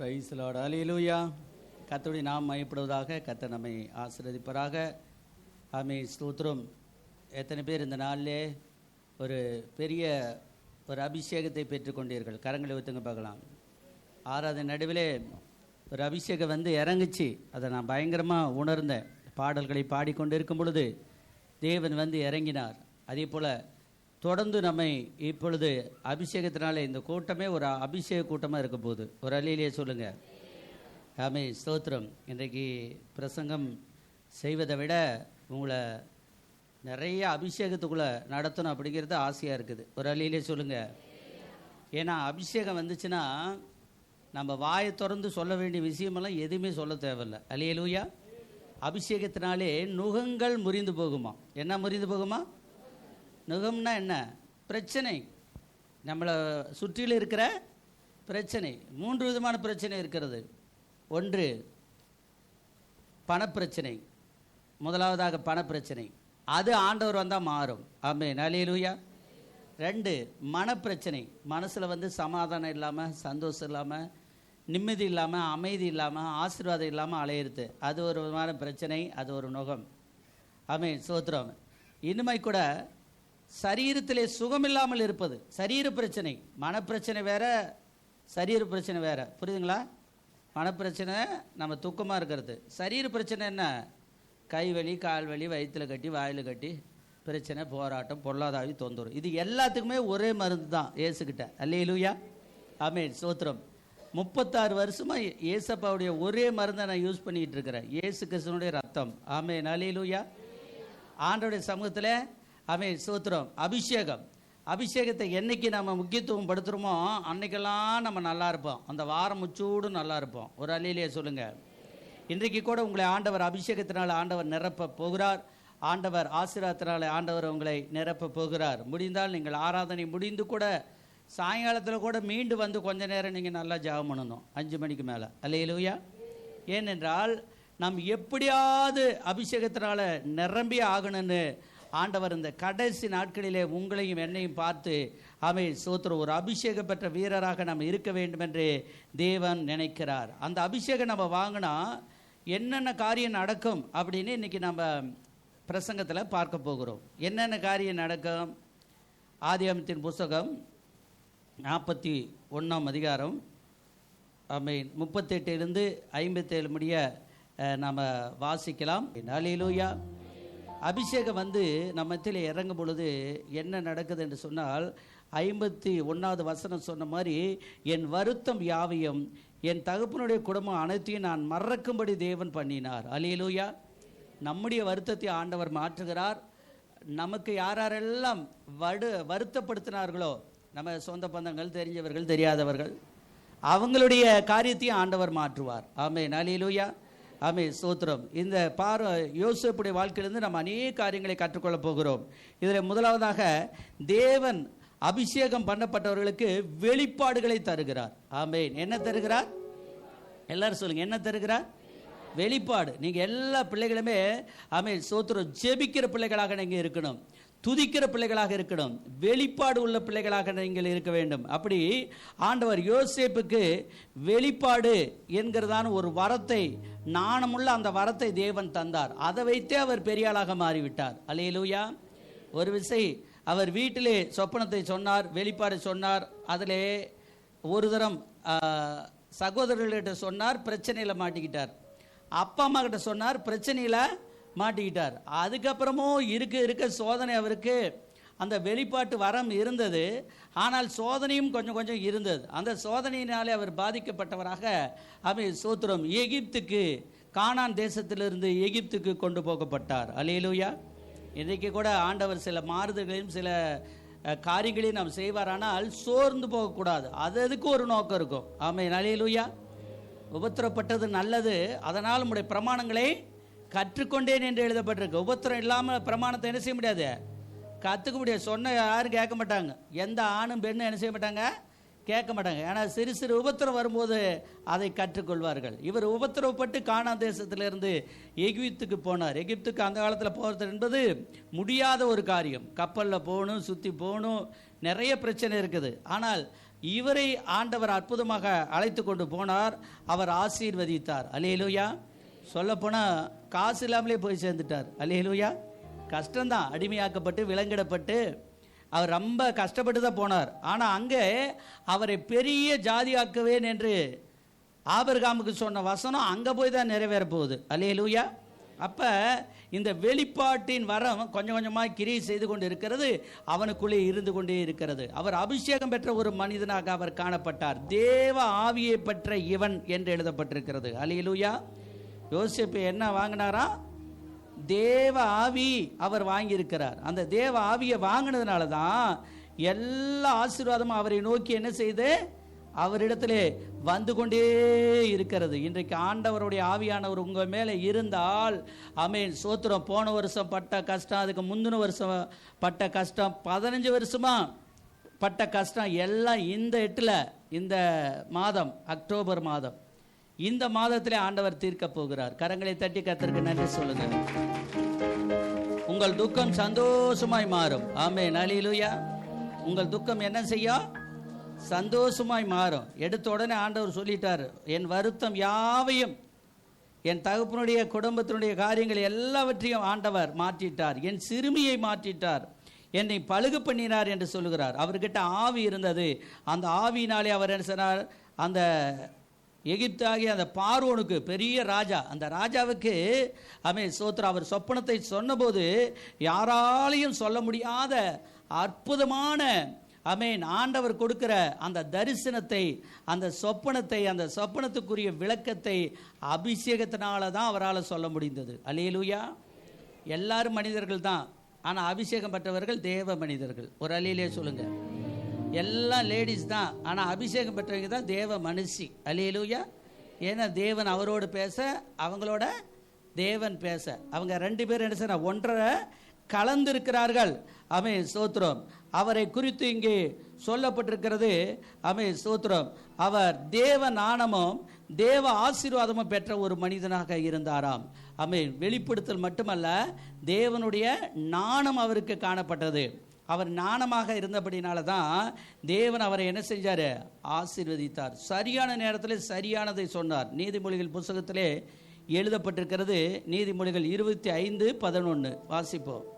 Praise the lord. ஹல்லேலூயா. கர்த்தருடைய நாமம் மகிமைப்படுவதாக. கர்த்தர் நம்மை ஆசீர்வதிப்பாராக. ஆமென். ஸ்தோத்திரம். எத்தனை பேர் இந்த நாளிலே ஒரு பெரிய ஒரு அபிஷேகத்தை பெற்றுக்கொண்டீர்கள்? கரங்களை ஊற்றுங்க பார்க்கலாம். ஆறாவது நடுவிலே ஒரு அபிஷேகம் இறங்குச்சு. அதை நான் பயங்கரமாக உணர்ந்தேன். பாடல்களை பாடிக்கொண்டு இருக்கும் பொழுது தேவன் இறங்கினார். அதே போல் தொடர்ந்து நம்மை இப்பொழுது அபிஷேகத்தினாலே இந்த கூட்டமே ஒரு அபிஷேக கூட்டமாக இருக்க போகுது. ஒரு அல்லேலூயா சொல்லுங்கள். ஆமென். ஸ்தோத்திரம். இன்றைக்கு பிரசங்கம் செய்வதை விட உங்களை நிறைய அபிஷேகத்துக்குள்ளே நடத்தணும் அப்படிங்கிறது ஆசையாக இருக்குது. ஒரு அல்லேலூயா சொல்லுங்கள். ஏன்னா அபிஷேகம் வந்துச்சுன்னா நம்ம வாயை திறந்து சொல்ல வேண்டிய விஷயமெல்லாம் எதுவுமே சொல்ல தேவையில்லை. அல்லேலூயா. அபிஷேகத்தினாலே நுகங்கள் முறிந்து போகுமா? என்ன முறிந்து போகுமா? நுகம்னா என்ன? பிரச்சனை, நம்மளை சுற்றிலும் இருக்கிற பிரச்சனை. 3 விதமான பிரச்சனை இருக்கிறது. ஒன்று பணப்பிரச்சனை. முதலாவதாக பணப்பிரச்சனை. அது ஆண்டவர் வந்தால் மாறும். ஆமென். அல்லேலூயா. 2 மனப்பிரச்சனை. மனசில் சமாதானம் இல்லாமல், சந்தோஷம் இல்லாமல், நிம்மதி இல்லாமல், அமைதி இல்லாமல், ஆசீர்வாதம் இல்லாமல் அலையிறது. அது ஒரு விதமான பிரச்சனை. அது ஒரு நுகம். ஆமென். ஸ்தோத்திரம். இனிமை கூட சரீரத்திலே சுகம் இல்லாமல் இருப்பது சரீர பிரச்சனை. மனப்பிரச்சனை வேற, சரீர பிரச்சனை வேற. புரியுதுங்களா? மனப்பிரச்சனை நம்ம துக்கமாக இருக்கிறது. சரீர பிரச்சனை என்ன? கை வலி, கால் வலி, வயிற்றில் கட்டி, வாயில் கட்டி பிரச்சனை, போராட்டம், பொருளாதார தொந்தரவு. இது எல்லாத்துக்குமே ஒரே மருந்து தான் இயேசுக்கிட்ட. அல்லேலூயா. ஆமென். ஸ்தோத்திரம். 36 வருஷமாக இயேசப்பாவுடைய ஒரே மருந்தை நான் யூஸ் பண்ணிக்கிட்டு இருக்கிறேன். இயேசு கிறிஸ்துவனுடைய ரத்தம். ஆமென். அல்லேலூயா. ஆண்டவருடைய சமூகத்தில் ஆமென். ஸ்தோத்திரம். அபிஷேகம். அபிஷேகத்தை என்னைக்கு நம்ம முக்கியத்துவம் படுத்துகிறோமோ அன்னைக்கெல்லாம் நம்ம நல்லா இருப்போம். அந்த வாரம் முச்சூடு நல்லா இருப்போம். ஒரு அல்லேலூயா சொல்லுங்கள். இன்றைக்கு கூட உங்களை ஆண்டவர் அபிஷேகத்தினால் ஆண்டவர் நிரப்ப போகிறார். ஆண்டவர் ஆசீர்வாதத்தினால ஆண்டவர் உங்களை நிரப்ப போகிறார். முடிந்தால் நீங்கள் ஆராதனை முடிந்து கூட சாயங்காலத்தில் கூட மீண்டு கொஞ்ச நேரம் நீங்கள் நல்லா ஜெபம் பண்ணணும். 5 மணிக்கு மேலே. அல்லேலூயா. ஏனென்றால் நாம் எப்படியாவது அபிஷேகத்தினால் நிரம்பி ஆகணும்னு ஆண்டவர் இந்த கடைசி நாட்களிலே உங்களையும் என்னையும் பார்த்து ஆமென். ஸ்தோத்திரம். ஒரு அபிஷேகம் பெற்ற வீரராக நாம் இருக்க வேண்டும் என்று தேவன் நினைக்கிறார். அந்த அபிஷேகம் நம்ம வாங்கினா என்னென்ன காரியம் நடக்கும் அப்படின்னு இன்றைக்கி நம்ம பிரசங்கத்தில் பார்க்க போகிறோம். என்னென்ன காரியம் நடக்கும்? ஆதியாகமத்தின் புஸ்தகம் 41ஆம் அதிகாரம் ஆமென் 38 57 முடிய நாம் வாசிக்கலாம். அல்லேலூயா. அபிஷேகம் நம்ம மத்தியில் இறங்கும் பொழுது என்ன நடக்குது என்று சொன்னால் 51வது வசனம் சொன்ன மாதிரி, என் வருத்தம் யாவையும் என் தகப்பனுடைய குடும்பம் அனைத்தையும் நான் மறக்கும்படி தேவன் பண்ணினார். அல்லேலூயா. நம்முடைய வருத்தத்தை ஆண்டவர் மாற்றுகிறார். நமக்கு யாரெல்லாம் வருத்தப்படுத்தினார்களோ, நம்ம சொந்த பந்தங்கள், தெரிஞ்சவர்கள், தெரியாதவர்கள், அவங்களுடைய காரியத்தையும் ஆண்டவர் மாற்றுவார். ஆமென். அல்லேலூயா. ஆமென். ஸ்தோத்திரம். இந்த யோசேப்புடைய வாழ்க்கையிலிருந்து நம்ம அநேக காரியங்களை கற்றுக்கொள்ள போகிறோம். இதில் முதலாவதாக தேவன் அபிஷேகம் பண்ணப்பட்டவர்களுக்கு வெளிப்பாடுகளை தருகிறார். ஆமென். என்ன தருகிறார்? எல்லாரும் சொல்லுங்க. என்ன தருகிறார்? வெளிப்பாடு. நீங்கள் எல்லா பிள்ளைகளுமே ஆமென். ஸ்தோத்திரம். ஜெபிக்கிற பிள்ளைகளாக நீங்கள் இருக்கணும். துதிக்கிற பிள்ளைகளாக இருக்கணும். வெளிப்பாடு உள்ள பிள்ளைகளாக நீங்கள் இருக்க வேண்டும். அப்படி ஆண்டவர் யோசேப்புக்கு வெளிப்பாடு என்கிறதான ஒரு வரத்தை, நாணமுள்ள அந்த வரத்தை தேவன் தந்தார். அதை வைத்தே அவர் பெரியாளாக மாறிவிட்டார். அல்லேலூயா. ஒரு விசை அவர் வீட்டிலே சொப்பனத்தை சொன்னார், வெளிப்பாடு சொன்னார். அதிலே ஒரு தரம் சகோதரர்கிட்ட சொன்னார், பிரச்சனையில் மாட்டிக்கிட்டார். அப்பா அம்மா கிட்ட சொன்னார், பிரச்சனையில் மாட்டிக்கிட்டார். அதுக்கப்புறமும் இருக்க சோதனை. அவருக்கு அந்த வெளிப்பாட்டு வரம் இருந்தது, ஆனால் சோதனையும் கொஞ்சம் இருந்தது. அந்த சோதனையினாலே அவர் பாதிக்கப்பட்டவராக ஆமென். ஸ்தோத்திரம். எகிப்துக்கு, கானான் தேசத்திலிருந்து எகிப்துக்கு கொண்டு போகப்பட்டார். அல்லேலூயா. இன்றைக்கு கூட ஆண்டவர் சில மாறுதல்களையும் சில காரியங்களையும் நாம் செய்வார். ஆனால் சோர்ந்து போகக்கூடாது. அதுக்கு ஒரு நோக்கம் இருக்கும். ஆமென். அல்லேலூயா. உபத்திரப்பட்டது நல்லது, அதனால் உம்முடைய பிரமாணங்களை கற்றுக்கொண்டேன் என்று எழுதப்பட்டிருக்கு. உபத்திரம் இல்லாமல் பிரமாணத்தை என்ன செய்ய முடியாது? கற்றுக்க முடியாது. சொன்ன யாரும் கேட்க மாட்டாங்க. எந்த ஆணும் பெண்ணும் என்ன செய்ய மாட்டாங்க? கேட்க மாட்டாங்க. ஏன்னா சிறு உபத்திரம் வரும்போது அதை கற்றுக்கொள்வார்கள். இவர் உபத்திரவப்பட்டு கானான் தேசத்திலிருந்து எகிப்துக்கு போனார். எகிப்துக்கு அந்த காலத்தில் போகிறது என்பது முடியாத ஒரு காரியம். கப்பலில் போகணும், சுற்றி போகணும், நிறைய பிரச்சனை இருக்குது. ஆனால் இவரை ஆண்டவர் அற்புதமாக அழைத்து கொண்டு போனார். அவர் ஆசீர்வதித்தார். அல்லேலூயா. சொல்லப்போனால் காசு இல்லாமலே போய் சேர்ந்துட்டார். அல்லேலூயா. கஷ்டம்தான், அடிமையாக்கப்பட்டு விலங்கிடப்பட்டு அவர் ரொம்ப கஷ்டப்பட்டு தான் போனார். ஆனால் அங்கே அவரை பெரிய ஜாதியாக்குவேன் என்று ஆபிரகாமுக்கு சொன்ன வசனம் அங்கே போய் தான் நிறைவேற போகுது. அல்லேலூயா. அப்போ இந்த வெளிப்பாட்டின் வரம் கொஞ்சம் கொஞ்சமாக கிரியை செய்து கொண்டு இருக்கிறது, அவனுக்குள்ளே இருந்து கொண்டே இருக்கிறது. அவர் அபிஷேகம் பெற்ற ஒரு மனிதனாக அவர் காணப்பட்டார். தேவ ஆவியை பெற்ற இவன் என்று எழுதப்பட்டிருக்கிறது. அல்லேலூயா. யோசேப்பு என்ன வாங்கினாரா? தேவ ஆவி அவர் வாங்கியிருக்கிறார். அந்த தேவ ஆவியை வாங்கினதுனால தான் எல்லா ஆசீர்வாதமும் அவரை நோக்கி என்ன செய்து அவரிடத்திலே வந்து கொண்டே இருக்கிறது. இன்றைக்கு ஆண்டவருடைய ஆவியானவர் உங்கள் மேலே இருந்தால், ஆமென், சோத்திரம். போன வருஷம் பட்ட கஷ்டம், அதுக்கு முந்தின வருஷம் பட்ட கஷ்டம், 15 வருஷமா பட்ட கஷ்டம் எல்லாம் இந்த 8 இந்த மாதம், அக்டோபர் மாதம், இந்த மாதத்திலே ஆண்டவர் தீர்க்க போகிறார். கரங்களை தட்டி கர்த்தருக்கு நன்றி சொல்லுங்க. உங்கள் துக்கம் சந்தோஷமாய் மாறும். ஆமென். அல்லேலூயா. உங்கள் துக்கம் என்ன செய்யும்? சந்தோஷமாய் மாறும். எடுத்த உடனே ஆண்டவர் சொல்லிட்டார், என் வருத்தம் யாவையும், என் தகப்பனுடைய குடும்பத்தினுடைய காரியங்கள் எல்லாவற்றையும் ஆண்டவர் மாற்றிட்டார். என் சிறுமியை மாற்றிட்டார், என்னை பழுகு பண்ணினார் என்று சொல்லுகிறார். அவர்கிட்ட ஆவி இருந்தது. அந்த ஆவியினாலே அவர் என்ன சொன்னார்? அந்த எகிப்தாகிய அந்த பார்வோனுக்கு, பெரிய ராஜா, அந்த ராஜாவுக்கு சோத்ரா அவர் சொப்பனத்தை சொன்னபோது யாராலையும் சொல்ல முடியாத அற்புதமான ஆண்டவர் கொடுக்கிற அந்த தரிசனத்தை, அந்த சொப்பனத்தை, அந்த சொப்பனத்துக்குரிய விளக்கத்தை அபிஷேகத்தினால தான் அவரால் சொல்ல முடிந்தது. அல்லேலூயா. எல்லாரும் மனிதர்கள் தான், ஆனால் அபிஷேகம் பெற்றவர்கள் தேவ மனிதர்கள். ஒரு அல்லேலூயா சொல்லுங்க. எல்லாம் லேடிஸ் தான், ஆனால் அபிஷேகம் பெற்றவங்க தான் தேவ மனுஷி. அல்லேலூயா. ஏன்னா தேவன் அவரோடு பேச, அவங்களோட தேவன் பேச, அவங்க 2 பேரும் என்ன செய்ய ஒன்றரை கலந்திருக்கிறார்கள். ஸ்தோத்திரம். அவரை குறித்து இங்கே சொல்லப்பட்டிருக்கிறது. ஸ்தோத்திரம். அவர் தேவ நாணமும் தேவ ஆசீர்வாதமும் பெற்ற ஒரு மனிதனாக இருந்தாராம். வெளிப்படுத்தல் மட்டுமல்ல, தேவனுடைய நாணம் அவருக்கு காணப்பட்டது. அவர் நாணமாக இருந்தபடினால தான் தேவன் அவரை என்ன செஞ்சார்? ஆசீர்வதித்தார். சரியான நேரத்தில் சரியானதை சொன்னார். நீதிமொழிகள் புத்தகத்திலே எழுதப்பட்டிருக்கிறது. நீதிமொழிகள் 25:11 வாசிப்போம்.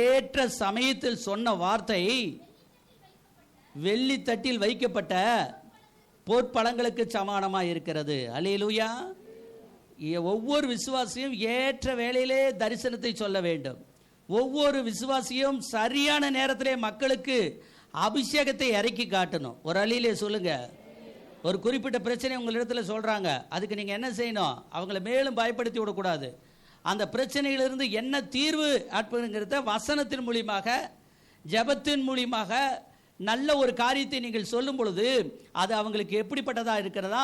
ஏற்ற சமயத்தில் சொன்ன வார்த்தை வெள்ளி தட்டில் வைக்கப்பட்ட பொற்பழங்களுக்கு சமானமாக இருக்கிறது. அல்லேலூயா. ஒவ்வொரு விசுவாசியும் ஏற்ற வேளையிலே தரிசனத்தை சொல்ல வேண்டும். ஒவ்வொரு விசுவாசியும் சரியான நேரத்திலே மக்களுக்கு அபிஷேகத்தை இறக்கி காட்டணும். ஒரு அல்லேலூயா சொல்லுங்க. ஒரு குறிப்பிட்ட பிரச்சனை உங்களிடத்தில் சொல்றாங்க, அதுக்கு நீங்க என்ன செய்யணும்? அவங்களை மேலும் பயப்படுத்தி விடக்கூடாது. அந்த பிரச்சனையிலிருந்து என்ன தீர்வு அப்படிங்கிறத வசனத்தின் மூலியமாக, ஜெபத்தின் மூலியமாக நல்ல ஒரு காரியத்தை நீங்கள் சொல்லும் பொழுது அது அவங்களுக்கு எப்படிப்பட்டதா இருக்கிறதா?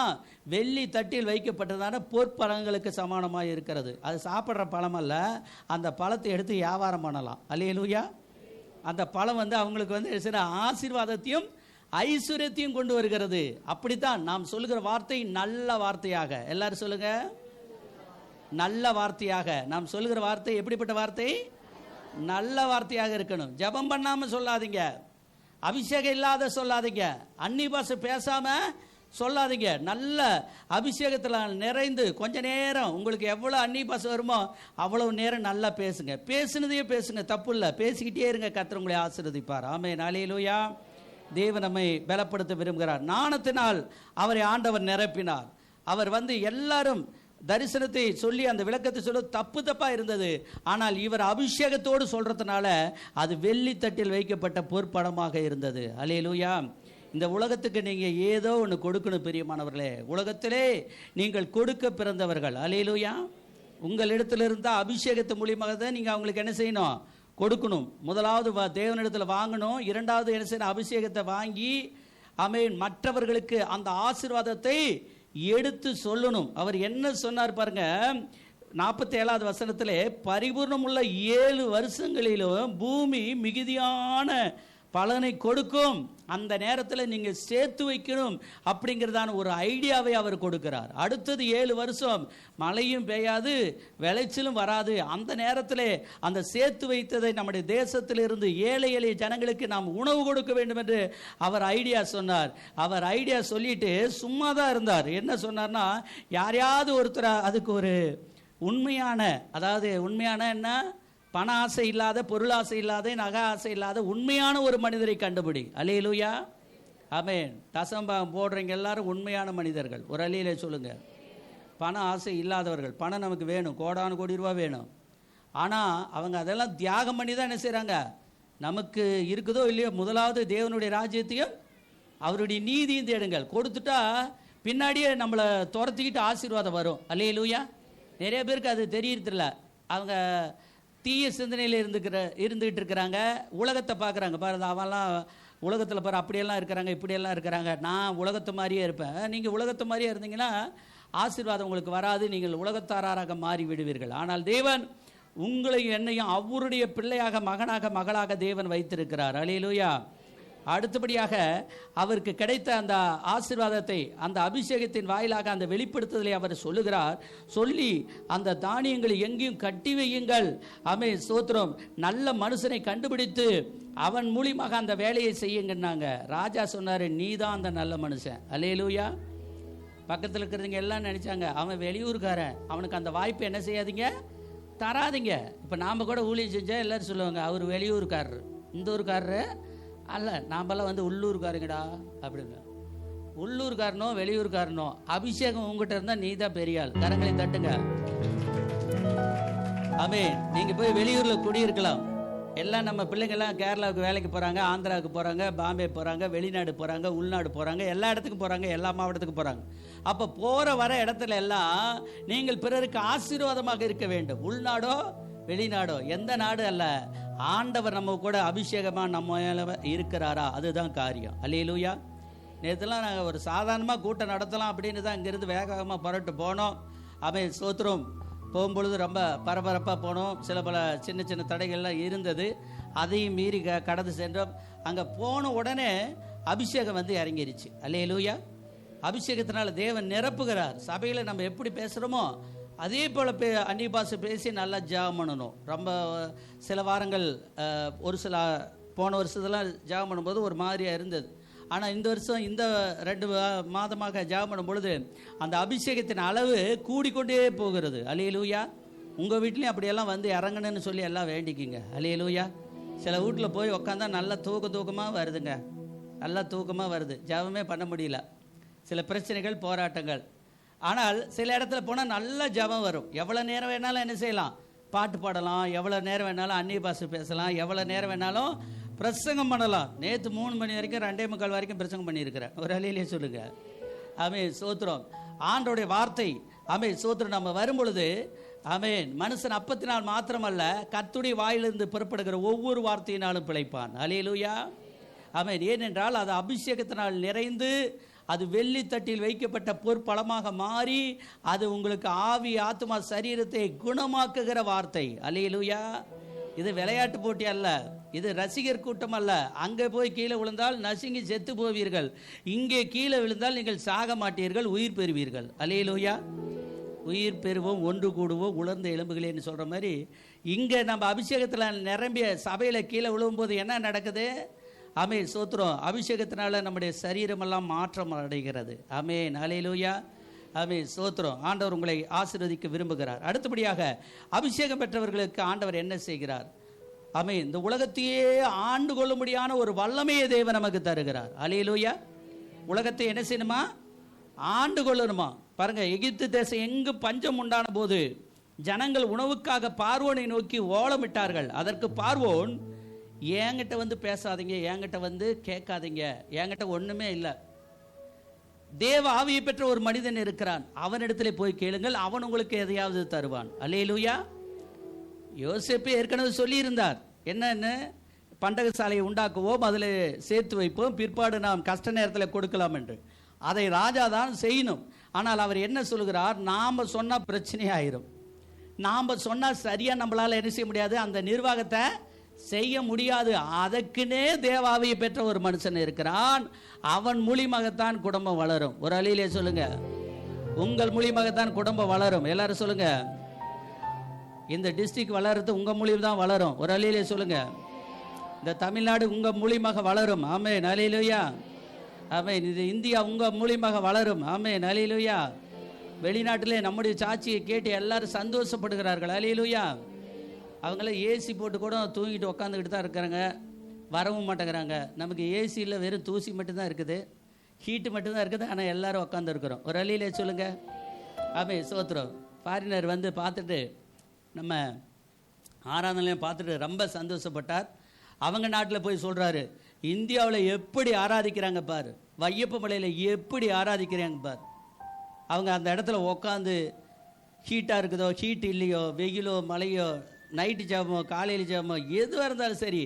வெள்ளி தட்டில் வைக்கப்பட்டதான பொற்பழங்களுக்கு சமானமாக இருக்கிறது. அது சாப்பிட்ற பழம் அல்ல, அந்த பழத்தை எடுத்து வியாபாரம் பண்ணலாம். அல்லேலூயா. அந்த பழம் அவங்களுக்கு சில ஆசீர்வாதத்தையும் ஐஸ்வர்யத்தையும் கொண்டு வருகிறது. அப்படித்தான் நாம் சொல்லுகிற வார்த்தை நல்ல வார்த்தையாக, எல்லாரும் சொல்லுங்க, நல்ல வார்த்தையாக. நாம் சொல்லுகிற வார்த்தை எப்படிப்பட்ட வார்த்தை? நல்ல வார்த்தையாக இருக்கணும். ஜெபம் பண்ணாம சொல்லாதீங்க, அபிஷேகம் இல்லாத சொல்லாதீங்க, அந்நிய பாஷை பேசாம சொல்லாதீங்க. நல்ல அபிஷேகத்தில் நிறைந்து கொஞ்ச நேரம் உங்களுக்கு எவ்வளோ அந்நிய பாஷை வருமோ அவ்வளவு நேரம் நல்லா பேசுங்க. பேசுனதையே பேசுங்க, தப்பு இல்லை. பேசிக்கிட்டே இருங்க, கர்த்தர் உங்களை ஆசீர்வதிப்பார். ஆமென். அல்லேலூயா. தேவன் நம்மை பலப்படுத்த விரும்புகிறார். நாணத்தினால் அவரை ஆண்டவர் நிரப்பினார். அவர் எல்லாரும் தரிசனத்தை சொல்லி அந்த விளக்கத்தை சொல்ல தப்பா இருந்தது. ஆனால் இவர் அபிஷேகத்தோடு சொல்றதுனால அது வெள்ளி தட்டில் வைக்கப்பட்ட பொற்படமாக இருந்தது. அல்லேலூயா. இந்த உலகத்துக்கு நீங்க ஏதோ ஒன்று கொடுக்கணும் பிரியமானவர்களே. உலகத்திலே நீங்கள் கொடுக்க பிறந்தவர்கள். அல்லேலூயா. உங்களிடத்திலிருந்த அபிஷேகத்து மூலியமாக தான் நீங்க அவங்களுக்கு என்ன செய்யணும்? கொடுக்கணும். முதலாவது தேவனிடத்தில் வாங்கணும். இரண்டாவது என்ன செய்யணும்? அபிஷேகத்தை வாங்கி மற்றவர்களுக்கு அந்த ஆசீர்வாதத்தை எடுத்து சொல்லணும். அவர் என்ன சொன்னார் பாருங்க, 47வது வசனத்திலே, பரிபூர்ணமுள்ள 7 வருஷங்களிலும் பூமி மிகுதியான பலனை கொடுக்கும், அந்த நேரத்தில் நீங்கள் சேர்த்து வைக்கணும் அப்படிங்கிறதான ஒரு ஐடியாவை அவர் கொடுக்கிறார். அடுத்தது 7 வருஷம் மழையும் பெய்யாது, விளைச்சலும் வராது. அந்த நேரத்தில் அந்த சேர்த்து வைத்ததை நம்முடைய தேசத்திலிருந்து ஏழை எளிய ஜனங்களுக்கு நாம் உணவு கொடுக்க வேண்டும் என்று அவர் ஐடியா சொன்னார். அவர் ஐடியா சொல்லிட்டு சும்மா தான் இருந்தார். என்ன சொன்னார்னா, யாரையாவது ஒருத்தர் அதுக்கு ஒரு உண்மையான, அதாவது உண்மையான என்ன, பண ஆசை இல்லாத, பொருள் ஆசை இல்லாத, நகை ஆசை இல்லாத உண்மையான ஒரு மனிதரை கண்டுபிடி. அல்லேலூயா, ஆமென். தசம்பாகம் போடுறீங்க எல்லாரும் உண்மையான மனிதர்கள். ஒரு அல்லேலூயா சொல்லுங்க. பண ஆசை இல்லாதவர்கள். பணம் நமக்கு வேணும், கோடானு கோடி ரூபா வேணும். ஆனால் அவங்க அதெல்லாம் தியாகம் பண்ணி தான் என்ன செய்கிறாங்க, நமக்கு இருக்குதோ இல்லையோ முதலாவது தேவனுடைய ராஜ்யத்தையும் அவருடைய நீதியும் தேடுங்கள். கொடுத்துட்டா பின்னாடியே நம்மளை துரத்திக்கிட்டு ஆசீர்வாதம் வரும். அல்லேலூயா. நிறைய பேருக்கு அது தெரியறதில்ல. அவங்க தீய சிந்தனையில் இருந்துகிட்டு இருக்கிறாங்க. உலகத்தை பார்க்குறாங்க. பாருங்க, அவெல்லாம் உலகத்தில் பாரு அப்படியெல்லாம் இருக்கிறாங்க, இப்படியெல்லாம் இருக்கிறாங்க. நான் உலகத்தை மாதிரியே இருப்பேன். நீங்கள் உலகத்தை மாதிரியே இருந்தீங்கன்னா ஆசீர்வாதம் உங்களுக்கு வராது. நீங்கள் உலகத்தாராக மாறி விடுவீர்கள். ஆனால் தேவன் உங்களையும் என்னையும் அவருடைய பிள்ளையாக, மகனாக, மகளாக தேவன் வைத்திருக்கிறார். அல்லேலூயா. அடுத்தபடியாக அவருக்கு கிடைத்த அந்த ஆசீர்வாதத்தை, அந்த அபிஷேகத்தின் வாயிலாக அந்த வெளிப்படுத்துதலை அவர் சொல்லுகிறார். சொல்லி அந்த தானியங்களை எங்கேயும் கட்டி வையுங்கள். ஆமென், ஸ்தோத்திரம். நல்ல மனுஷனை கண்டுபிடித்து அவன் மூலியமாக அந்த வேலையை செய்யுங்கன்னாங்க. ராஜா சொன்னார், நீ தான் அந்த நல்ல மனுஷன். அல்லேலூயா. பக்கத்தில் இருக்கிறவங்க எல்லாம் நினைச்சாங்க, அவன் வெளியூருக்காரன், அவனுக்கு அந்த வாய்ப்பு என்ன செய்யாதீங்க, தராதிங்க. இப்போ நாம் கூட ஊழியம் செஞ்சால் எல்லோரும் சொல்லுவாங்க, அவர் வெளியூருக்காரரு, இந்த ஊருக்காரரு அல்ல, நாமெல்லாம் வந்து உள்ளூர்காரங்கடா அப்படின்னு. உள்ளூர்காரனோ வெளியூர்காரனோ அபிஷேகம் உங்ககிட்ட இருந்தால் நீ தான் பெரியாள். கரங்களை தட்டுங்க. ஆமென். நீங்கள் போய் வெளியூரில் குடியிருக்கலாம். எல்லாம் நம்ம பிள்ளைங்கள்லாம் கேரளாவுக்கு வேலைக்கு போகிறாங்க, ஆந்திராவுக்கு போகிறாங்க, பாம்பே போகிறாங்க, வெளிநாடு போகிறாங்க, உள்நாடு போகிறாங்க, எல்லா இடத்துக்கும் போகிறாங்க, எல்லா மாவட்டத்துக்கும் போகிறாங்க. அப்போ போகிற வர இடத்துல எல்லாம் நீங்கள் பிறருக்கு ஆசீர்வாதமாக இருக்க வேண்டும். உள்நாடோ வெளிநாடோ எந்த நாடு அல்ல, ஆண்டவர் நம்ம கூட அபிஷேகமாக நம்ம இருக்கிறாரா, அதுதான் காரியம். அல்லேலூயா. நேற்றுலாம் நாங்கள் ஒரு சாதாரணமாக கூட்டம் நடத்தலாம் அப்படின்னு தான் இங்கேருந்து வேகமாக புறட்டு போனோம். அவன் ஸ்தோத்திரம். போகும்பொழுது ரொம்ப பரபரப்பாக போனோம். சில பல சின்ன சின்ன தடைகள்லாம் இருந்தது. அதையும் மீறி கடந்து சென்றோம். அங்கே போன உடனே அபிஷேகம் வந்து இறங்கிருச்சு. அல்லேலூயா. அபிஷேகத்தினால தேவன் நிரப்புகிறார். சபையில் நம்ம எப்படி பேசுகிறோமோ அதே போல் அந்நிய பாஷை பேசி நல்லா ஜெபம் பண்ணணும். ரொம்ப சில வாரங்கள் ஒரு சில போன வருஷத்துலாம் ஜெபம் பண்ணும்போது ஒரு மாதிரியாக இருந்தது. ஆனால் இந்த வருஷம் இந்த 2 மாதமாக ஜெபம் பண்ணும் பொழுது அந்த அபிஷேகத்தின் அளவு கூடிக்கொண்டே போகிறது. அல்லேலூயா. உங்கள் வீட்லேயும் அப்படியெல்லாம் வந்து இறங்கணுன்னு சொல்லி எல்லாம் வேண்டிக்கிங்க. அல்லேலூயா. சில வீட்டில் போய் உட்காந்தா நல்லா தூக்கமாக வருதுங்க, நல்லா தூக்கமாக வருது, ஜெபமே பண்ண முடியல. சில பிரச்சனைகள், போராட்டங்கள். ஆனால் சில இடத்துல போனால் நல்ல ஜெபம் வரும். எவ்வளோ நேரம் வேணாலும் என்ன செய்யலாம், பாட்டு பாடலாம், எவ்வளோ நேரம் வேணாலும் அந்நிய பாஷை பேசலாம், எவ்வளோ நேரம் வேணாலும் பிரசங்கம் பண்ணலாம். நேற்று 3 மணி வரைக்கும் 2:45 வரைக்கும் பிரசங்கம் பண்ணியிருக்கிறேன். ஒரு அலையிலே சொல்லுங்க. ஆமென், சோத்திரம். ஆண்டோடைய வார்த்தை, ஆமென், சோத்திரம். நம்ம வரும் பொழுது ஆமென், மனுஷன் அப்பத்தினால் மாத்திரமல்ல, கர்த்தருடைய வாயிலிருந்து புறப்படுகிற ஒவ்வொரு வார்த்தையினாலும் பிழைப்பான். அல்லேலூயா. ஆமென். ஏனென்றால் அது அபிஷேகத்தினால் நிறைந்து அது வெள்ளி தட்டில் வைக்கப்பட்ட பொற்பழமாக மாறி அது உங்களுக்கு ஆவி, ஆத்மா, சரீரத்தை குணமாக்குகிற வார்த்தை. அல்லேலூயா. இது விளையாட்டு போட்டி அல்ல, இது ரசிகர் கூட்டம் அல்ல. அங்கே போய் கீழே விழுந்தால் நசுங்கி செத்து போவீர்கள், இங்கே கீழே விழுந்தால் நீங்கள் சாக மாட்டீர்கள், உயிர் பெறுவீர்கள். அல்லேலூயா. உயிர் பெறுவோம், ஒன்று கூடுவோம், உலர்ந்த எலும்புகளேன்னு சொல்கிற மாதிரி இங்கே நம்ம அபிஷேகத்தில் நிரம்பிய சபையில் கீழே விழும்போது என்ன நடக்குது? ஆமென், சோத்திரம். அபிஷேகத்தினால நம்முடைய சரீரமெல்லாம் மாற்றம் அடைகிறது. ஆமென், அல்லேலூயா. ஆமென், சோத்திரம். ஆண்டவர் உங்களை ஆசீர்வதிக்க விரும்புகிறார். அடுத்தபடியாக அபிஷேகம் பெற்றவர்களுக்கு ஆண்டவர் என்ன செய்கிறார்? ஆமென், இந்த உலகத்தையே ஆண்டு கொள்ளும்படியான ஒரு வல்லமையை தேவன் நமக்கு தருகிறார். அல்லேலூயா. உலகத்தை என்ன செய்யணுமா? ஆண்டு கொள்ளணுமா? பாருங்க, எகிப்து தேசம் எங்கு பஞ்சம் உண்டான போது ஜனங்கள் உணவுக்காக பார்வோனை நோக்கி ஓலமிட்டார்கள். அதற்கு பார்வோன், என்கிட்ட வந்து பேசாதீங்க, என்கிட்ட வந்து கேட்காதீங்க, என்கிட்ட ஒண்ணுமே இல்லை, தேவ ஆவியை பெற்ற ஒரு மனிதன் இருக்கிறான், அவனிடத்துல போய் கேளுங்கள், அவன் உங்களுக்கு எதையாவது தருவான். அல்லேலூயா. யோசேப்பு ஏற்கனவே சொல்லி இருந்தார், என்னன்னு, பண்டகசாலையை உண்டாக்குவோம், அதில் சேர்த்து வைப்போம், பிற்பாடு நாம் கஷ்ட நேரத்தில் கொடுக்கலாம் என்று. அதை ராஜா தான் செய்யணும். ஆனால் அவர் என்ன சொல்கிறார்? நாம் சொன்னால் பிரச்சனை ஆயிரும், நாம் சொன்னால் சரியாக நம்மளால் என்ன செய்ய முடியாது, அந்த நிர்வாகத்தை செய்ய முடியாது. அதற்குனே தேவாவியை பெற்ற ஒரு மனுஷன் இருக்கிறான். அவன் மூலியமாகத்தான் குடும்பம் வளரும். ஒரு அழியிலே சொல்லுங்க, உங்கள் மூலியமாகத்தான் குடும்பம் வளரும். எல்லாரும் சொல்லுங்க, இந்த டிஸ்ட்ரிக்ட் வளர்றது உங்க மூலியம் தான் வளரும். ஒரு அழியிலே சொல்லுங்க, இந்த தமிழ்நாடு உங்க மூலியமாக வளரும். ஆமென், அல்லேலூயா. ஆமென். இது இந்தியா உங்க மூலியமாக வளரும். ஆமென், அல்லேலூயா. வெளிநாட்டிலே நம்முடைய சாட்சியை கேட்டு எல்லாரும் சந்தோஷப்படுகிறார்கள். அல்லேலூயா. அவங்களாம் ஏசி போட்டு கூட தூங்கிட்டு உட்காந்துக்கிட்டு தான் இருக்கிறாங்க, வரவும் மாட்டேங்கிறாங்க. நமக்கு ஏசியில் வெறும் தூசி மட்டும்தான் இருக்குது, ஹீட்டு மட்டும்தான் இருக்குது. ஆனால் எல்லாரும் உட்காந்துருக்குறோம். ஒரு அழியிலே சொல்லுங்க. ஆமென், சோத்திரம். ஃபாரினர் வந்து பார்த்துட்டு நம்ம ஆராதனையும் பார்த்துட்டு ரொம்ப சந்தோஷப்பட்டார். அவங்க நாட்டில் போய் சொல்கிறாரு, இந்தியாவில் எப்படி ஆராதிக்கிறாங்க பாரு, வையப்ப மலையில் எப்படி ஆராதிக்கிறாங்க பாரு. அவங்க அந்த இடத்துல உட்காந்து ஹீட்டாக இருக்குதோ ஹீட் இல்லையோ, வெயிலோ மழையோ, நைட்டு ஜாபமோ காலையில் ஜாபமோ எதுவாக இருந்தாலும் சரி,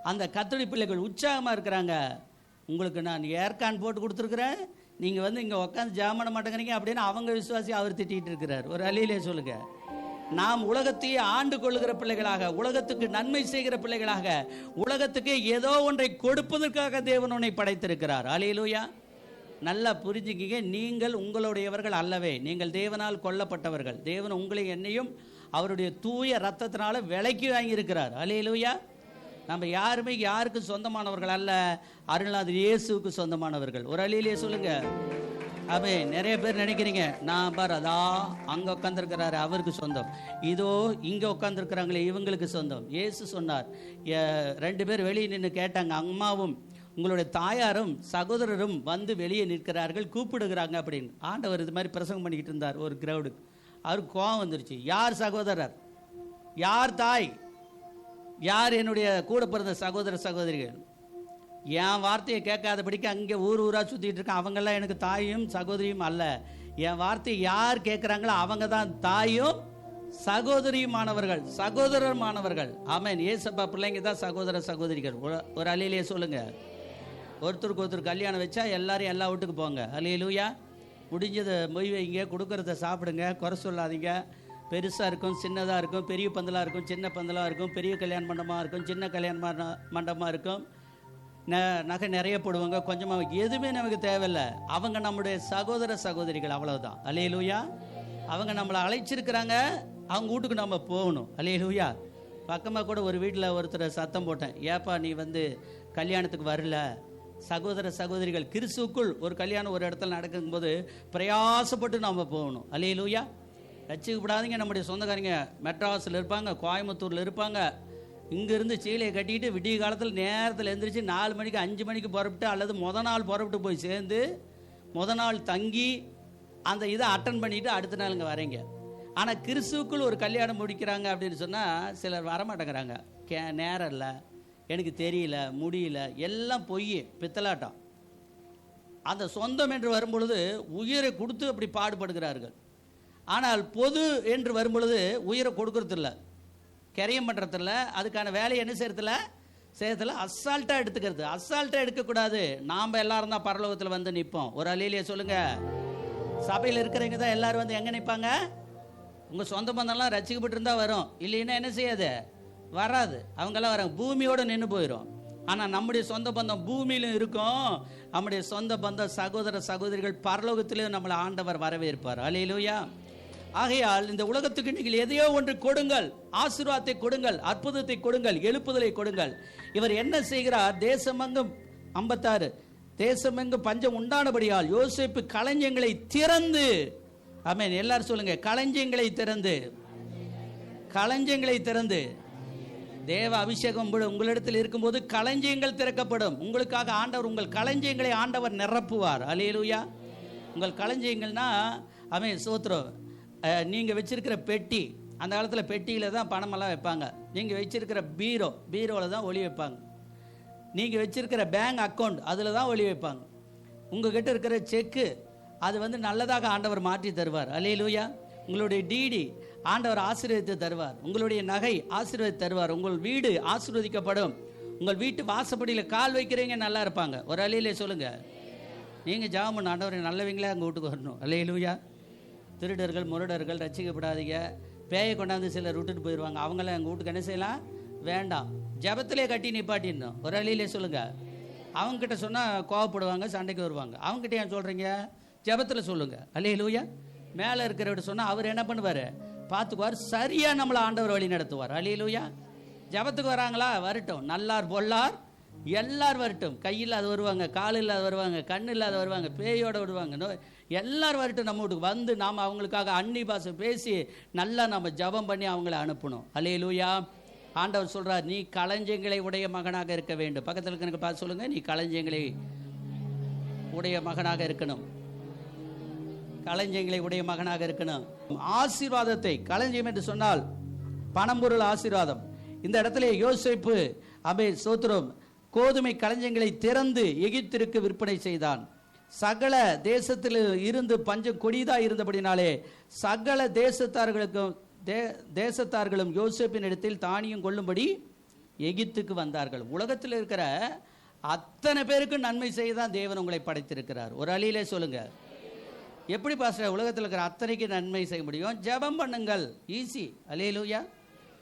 அந்த கத்தோலிக்க பிள்ளைகள் உற்சாகமாக இருக்கிறாங்க. உங்களுக்கு நான் ஏர்கான் போட்டு கொடுத்துருக்குறேன், நீங்கள் வந்து இங்கே உட்காந்து ஜாம் பண்ண மாட்டேங்கிறீங்க அப்படின்னு அவங்க விசுவாசி அவர் திட்டிகிட்டு இருக்கிறார். ஒரு அழியிலே சொல்லுங்கள், நாம் உலகத்தையே ஆண்டு கொள்ளுகிற பிள்ளைகளாக, உலகத்துக்கு நன்மை செய்கிற பிள்ளைகளாக, உலகத்துக்கு ஏதோ ஒன்றை கொடுப்பதற்காக தேவன் உன்னை படைத்திருக்கிறார். அல்லேலூயா. நல்லா புரிஞ்சுக்கிங்க, நீங்கள் உங்களுடையவர்கள் அல்லவே, நீங்கள் தேவனால் கொல்லப்பட்டவர்கள். தேவன் உங்களை என்னையும் அவருடைய தூய ரத்தத்தினால விலைக்கு வாங்கியிருக்கிறார். அல்லேலூயா. நம்ம யாருமே யாருக்கும் சொந்தமானவர்கள் அல்ல, அருள்நாதர் இயேசுவுக்கு சொந்தமானவர்கள். ஒரு அழியிலே சொல்லுங்க. அவே நிறைய பேர் நினைக்கிறீங்க, நான் பார் அதா அங்கே உட்காந்துருக்கிறாரு அவருக்கு சொந்தம், இதோ இங்கே உட்காந்துருக்கிறாங்களே இவங்களுக்கு சொந்தம். இயேசு சொன்னார், 2 பேர் வெளியே நின்று கேட்டாங்க, அம்மாவும் உங்களுடைய தாயாரும் சகோதரரும் வந்து வெளியே நிற்கிறார்கள், கூப்பிடுகிறாங்க அப்படின்னு. ஆண்டவர் இது மாதிரி பிரசங்கம் பண்ணிக்கிட்டு இருந்தார் ஒரு கிரௌடுக்கு. அவருக்கு கோவம் வந்துருச்சு. யார் சகோதரர், யார் தாய், யார் என்னுடைய கூட பிறந்த சகோதர சகோதரிகள்? என் வார்த்தையை கேட்காதபடிக்கு அங்கே ஊர் ஊராக சுற்றிட்டு இருக்கேன். அவங்கெல்லாம் எனக்கு தாயும் சகோதரியும் அல்ல. என் வார்த்தையை யார் கேட்குறாங்களோ அவங்க தான் தாயும் சகோதரியுமானவர்கள், சகோதரமானவர்கள். ஆமென். ஏசப்பா பிள்ளைங்க தான் சகோதர சகோதரிகள். ஒரு அழியிலே சொல்லுங்க. ஒருத்தருக்கு ஒருத்தர் கல்யாணம் வச்சா எல்லாரும் எல்லா வீட்டுக்கு போங்க. அல்லேலூயா. முடிஞ்சதை மொய் வைங்க, கொடுக்கறத சாப்பிடுங்க, குறை சொல்லாதீங்க. பெருசாக இருக்கும், சின்னதாக இருக்கும், பெரிய பந்தலாக இருக்கும், சின்ன பந்தலாக இருக்கும், பெரிய கல்யாண மண்டபமாக இருக்கும், சின்ன கல்யாண மண்டபமாக இருக்கும், நகை நிறைய போடுவாங்க, கொஞ்சமாக, எதுவுமே நமக்கு தேவையில்லை. அவங்க நம்முடைய சகோதர சகோதரிகள், அவ்வளவுதான். அல்லேலூயா. அவங்க நம்மளை அழைச்சிருக்கிறாங்க, அவங்க வீட்டுக்கு நம்ம போகணும். அல்லேலூயா. பக்கமாக கூட ஒரு வீட்டில் ஒருத்தர் சத்தம் போட்டேன், ஏப்பா நீ வந்து கல்யாணத்துக்கு வரல? சகோதர சகோதரிகள் கிறிஸ்துவுக்குள் ஒரு கல்யாணம் ஒரு இடத்துல நடக்கும்போது பிரயாசப்பட்டு நம்ம போகணும். அல்லேலூயா. ரட்சிக்கப்படாதீங்க. நம்முடைய சொந்தக்காரங்க மெட்ராஸில் இருப்பாங்க, கோயம்புத்தூரில் இருப்பாங்க. இங்கேருந்து சீலையை கட்டிக்கிட்டு விடிய காலத்தில் நேரத்தில் எழுந்திரிச்சு 4 மணிக்கு 5 மணிக்கு புறப்பட்டு, அல்லது நாள் புறப்பட்டு போய் சேர்ந்து நாள் தங்கி அந்த இதை அட்டன் பண்ணிவிட்டு அடுத்த நாள் இங்கே வரீங்க. ஆனால் கிறிஸ்துவுக்குள் ஒரு கல்யாணம் முடிக்கிறாங்க அப்படின்னு சொன்னால் சிலர் வரமாட்டேங்கிறாங்க. நேரம் இல்லை, எனக்கு தெரியல, முடியல, எல்லாம் பொய், பித்தலாட்டம். அந்த சொந்தம் என்று வரும்பொழுது உயிரை கொடுத்து அப்படி பாடுபடுகிறார்கள். ஆனால் பொது என்று வரும்பொழுது உயிரை கொடுக்கறதில்ல, கரையம் பண்ணுறதில்ல, அதுக்கான வேலையை என்ன செய்யறதில்ல, அசால்ட்டாக எடுத்துக்கிறது. அசால்ட்டாக எடுக்கக்கூடாது. நாம் எல்லாரும் தான் பரலோகத்தில் வந்து நிற்போம். ஒரு அழியிலே சொல்லுங்க. சபையில் இருக்கிறவங்க தான் எல்லாரும் வந்து எங்கே நிற்பாங்க? உங்கள் சொந்த பந்தம்லாம் ரசிக்கப்பட்டு இருந்தால் வரும், இல்லைன்னா என்ன செய்யாது, வராது. அவங்கெல்லாம் வராங்க, பூமியோடு நின்று போயிடும். ஆனால் நம்முடைய சொந்த பந்தம் பூமியிலும் இருக்கும். நம்முடைய சொந்த பந்தம் சகோதர சகோதரிகள் பரலோகத்திலேயும் நம்மளை ஆண்டவர் வரவேற்பார். அல்லேலூயா. ஆகையால் இந்த உலகத்துக்கு நீங்கள் எதையோ ஒன்று கொடுங்கள், ஆசீர்வாதத்தை கொடுங்கள், அற்புதத்தை கொடுங்கள், எழுப்புதலை கொடுங்கள். இவர் என்ன செய்கிறார்? தேசமெங்கும் 56 தேசமெங்கும் பஞ்சம் உண்டானபடியால் யோசேப்பு களஞ்சியங்களை திறந்து, ஆமென், எல்லாரும் சொல்லுங்க, களஞ்சியங்களை திறந்து, களஞ்சியங்களை திறந்து. தேவ அபிஷேகம் உங்களிடத்தில் இருக்கும்போது களஞ்சியங்கள் திறக்கப்படும். உங்களுக்காக ஆண்டவர் உங்கள் களஞ்சியங்களை ஆண்டவர் நிரப்புவார். அல்லேலூயா. உங்கள் களஞ்சியங்கள்னா ஆமென், ஸ்தோத்திரம். நீங்கள் வச்சிருக்கிற பெட்டி, அந்த காலத்தில் பெட்டியில் தான் பணமெல்லாம் வைப்பாங்க. நீங்கள் வச்சிருக்கிற பீரோவில் தான் ஒளி வைப்பாங்க. நீங்கள் வச்சிருக்கிற பேங்க் அக்கௌண்ட் அதில் தான் ஒளி வைப்பாங்க. உங்ககிட்ட இருக்கிற செக்கு அது வந்து நல்லதாக ஆண்டவர் மாற்றி தருவார். அல்லேலூயா. உங்களுடைய டிடி ஆண்டவர் ஆசீர்வதித்து தருவார். உங்களுடைய நகை ஆசீர்வதித்து தருவார். உங்கள் வீடு ஆசீர்வதிக்கப்படும். உங்கள் வீட்டு வாசப்படியில் கால் வைக்கிறவங்க நல்லா இருப்பாங்க. ஒரு அழியிலே சொல்லுங்க. நீங்கள் ஜெபம் பண்ண, ஆண்டவரை நல்லவங்களே அங்கே வீட்டுக்கு வரணும். அல்லேலூயா. திருடர்கள் முரடர்கள் ரட்சிக்கப்படாதீங்க. பேயை கொண்டாந்து சிலர் விட்டுட்டு போயிடுவாங்க. அவங்களாம் எங்கள் வீட்டுக்கு என்ன செய்யலாம்? வேண்டாம், ஜெபத்திலே கட்டி நிப்பாட்டிடணும். ஒரு அழியிலே சொல்லுங்க. அவங்ககிட்ட சொன்னால் கோவப்படுவாங்க, சண்டைக்கு வருவாங்க. அவங்ககிட்ட ஏன் சொல்கிறீங்க? ஜெபத்தில் சொல்லுங்க. அல்லேலூயா. மேலே இருக்கிறவர்கிட்ட சொன்னால் அவர் என்ன பண்ணுவார்? பார்த்துக்குவார், சரியாக நம்மளை ஆண்டவர் வழி நடத்துவார். அல்லேலூயா. ஜெபத்துக்கு வராங்களா? வரட்டும். நல்லார் பொல்லார் எல்லாரும் வரட்டும். கையில் அது வருவாங்க, கால் இல்லாத வருவாங்க, கண் இல்லாத வருவாங்க, பேயோடு வருவாங்க, எல்லாரும் வரட்டும். நம்ம வீட்டுக்கு வந்து நாம் அவங்களுக்காக அன்னி பாஷை பேசி நல்லா நம்ம ஜெபம் பண்ணி அவங்கள அனுப்பணும். அல்லேலூயா. ஆண்டவர் சொல்றார், நீ களஞ்சியங்களை உடைய மகனாக இருக்க வேண்டும். பக்கத்தில் இருக்கிற பார்த்து சொல்லுங்க, நீ களஞ்சியங்களை உடைய மகனாக இருக்கணும். களஞ்சியங்களை உடைய மகனாக இருக்கணும். ஆசீர்வாதத்தை, களஞ்சியம் என்று சொன்னால் பணம்பொருள் ஆசீர்வாதம். இந்த இடத்துல யோசேப்பு சோத்திரம் கோதுமை களஞ்சியங்களை திறந்து எகிப்திற்கு விற்பனை செய்தான். சகல தேசத்தில் இருந்து பஞ்சம் கொடிதாக இருந்தபடினாலே சகல தேசத்தார்களும் யோசேப்பின் இடத்தில் தானியம் கொள்ளும்படி எகிப்துக்கு வந்தார்கள். உலகத்தில் இருக்கிற அத்தனை பேருக்கு நன்மை செய்தான் தேவன் உங்களை படைத்திருக்கிறார். ஒரு அழியிலே சொல்லுங்க. எப்படி பாஸ்டர் உலகத்தில் இருக்கிற அத்தனைக்கு நன்மை செய்ய முடியும்? ஜெபம் பண்ணுங்கள், ஈஸி. அல்லேலூயா.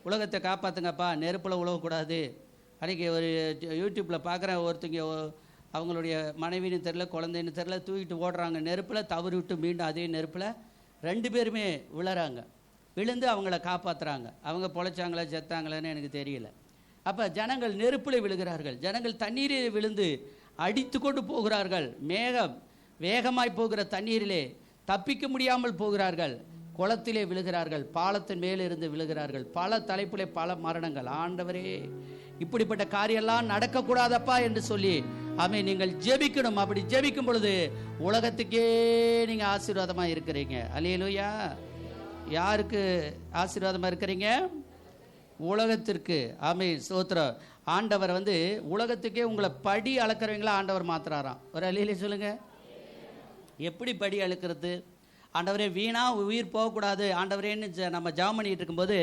உலகத்தை காப்பாற்றுங்கப்பா, நெருப்பில் உழவக்கூடாது. அன்றைக்கி ஒரு யூடியூப்பில் பார்க்குறேன், ஒருத்தங்க அவங்களுடைய மனைவின்னு தெரில, குழந்தைன்னு தெரில, தூக்கிட்டு ஓடுறாங்க நெருப்பில், தவறி விட்டு மீண்டும் அதே நெருப்பில் 2 பேருமே விழறாங்க. விழுந்து அவங்கள காப்பாற்றுறாங்க. அவங்க பொழைச்சாங்களா செத்தாங்களான்னு எனக்கு தெரியல. அப்போ ஜனங்கள் நெருப்பில் விழுகிறார்கள், ஜனங்கள் தண்ணீரில் விழுந்து அடித்து கொண்டு போகிறார்கள். வேகமாய் போகிற தண்ணீரிலே தப்பிக்க முடியாமல் போகிறார்கள். குளத்திலே விழுகிறார்கள், பாலத்தின் மேலிருந்து விழுகிறார்கள். பல தலைப்பிலே பல மரணங்கள். ஆண்டவரே, இப்படிப்பட்ட காரியெல்லாம் நடக்கக்கூடாதப்பா என்று சொல்லி நீங்கள் ஜெபிக்கணும். அப்படி ஜெபிக்கும் பொழுது உலகத்துக்கே நீங்கள் ஆசீர்வாதமாக இருக்கிறீங்க. அல்லேலூயா. யாருக்கு ஆசீர்வாதமாக இருக்கிறீங்க? உலகத்திற்கு. ஸ்தோத்திரம். ஆண்டவர் உலகத்துக்கே உங்களை படி அளக்கிறவங்களா ஆண்டவர் மாத்துறாராம். ஒரு அல்லேலூயா சொல்லுங்க. எப்படி படி அளக்கிறது? ஆண்டவரே, வீணா உயிர் போகக்கூடாது ஆண்டவரேன்னு நம்ம ஜெபம் பண்ணிட்டு இருக்கும்போது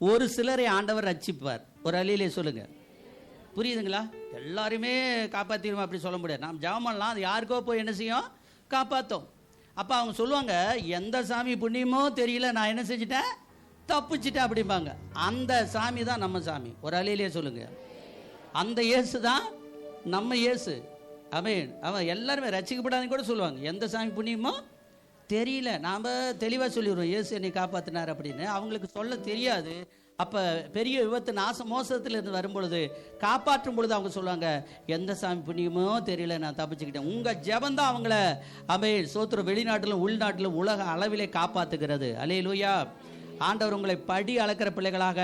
ஒரு சிலரை ஆண்டவர் ரட்சிப்பார். ஒரு அல்லேலூயா சொல்லுங்க. புரியுதுங்களா? எல்லாருமே காப்பாற்றிடுவோம் அப்படி சொல்ல முடியாது. நாம் ஜெபம் பண்ணலாம், அது யாருக்கோ போய் என்ன செய்யும்? காப்பாற்றும். அப்போ அவங்க சொல்லுவாங்க, எந்த சாமி புண்ணியமோ தெரியல, நான் என்ன செஞ்சிட்டேன்? தப்பிச்சிட்டேன் அப்படிம்பாங்க. அந்த சாமி தான் நம்ம சாமி. ஒரு அல்லேலூயா சொல்லுங்க. அந்த இயேசு தான் நம்ம இயேசு. அவன் எல்லாருமே ரட்சிக்கப்படாதுன்னு கூட சொல்லுவாங்க. எந்த சாமி புண்ணியமோ தெரியல, நாம் தெளிவாக சொல்லிடுவோம், இயேசு என்னை காப்பாற்றினார் அப்படின்னு. அவங்களுக்கு சொல்ல தெரியாது. அப்போ பெரிய விபத்து மோசத்தில் இருந்து வரும்பொழுது, காப்பாற்றும் பொழுது அவங்க சொல்லுவாங்க, எந்த சாமி புண்ணியமோ தெரியல, நான் தப்பிச்சுக்கிட்டேன். உங்கள் ஜெபந்தான் அவங்கள சோத்திரம் வெளிநாட்டிலும் உள்நாட்டிலும் உலக அளவிலே காப்பாற்றுகிறது. அல்லேலூயா. ஆண்டவர் உங்களை படி அளக்கிற பிள்ளைகளாக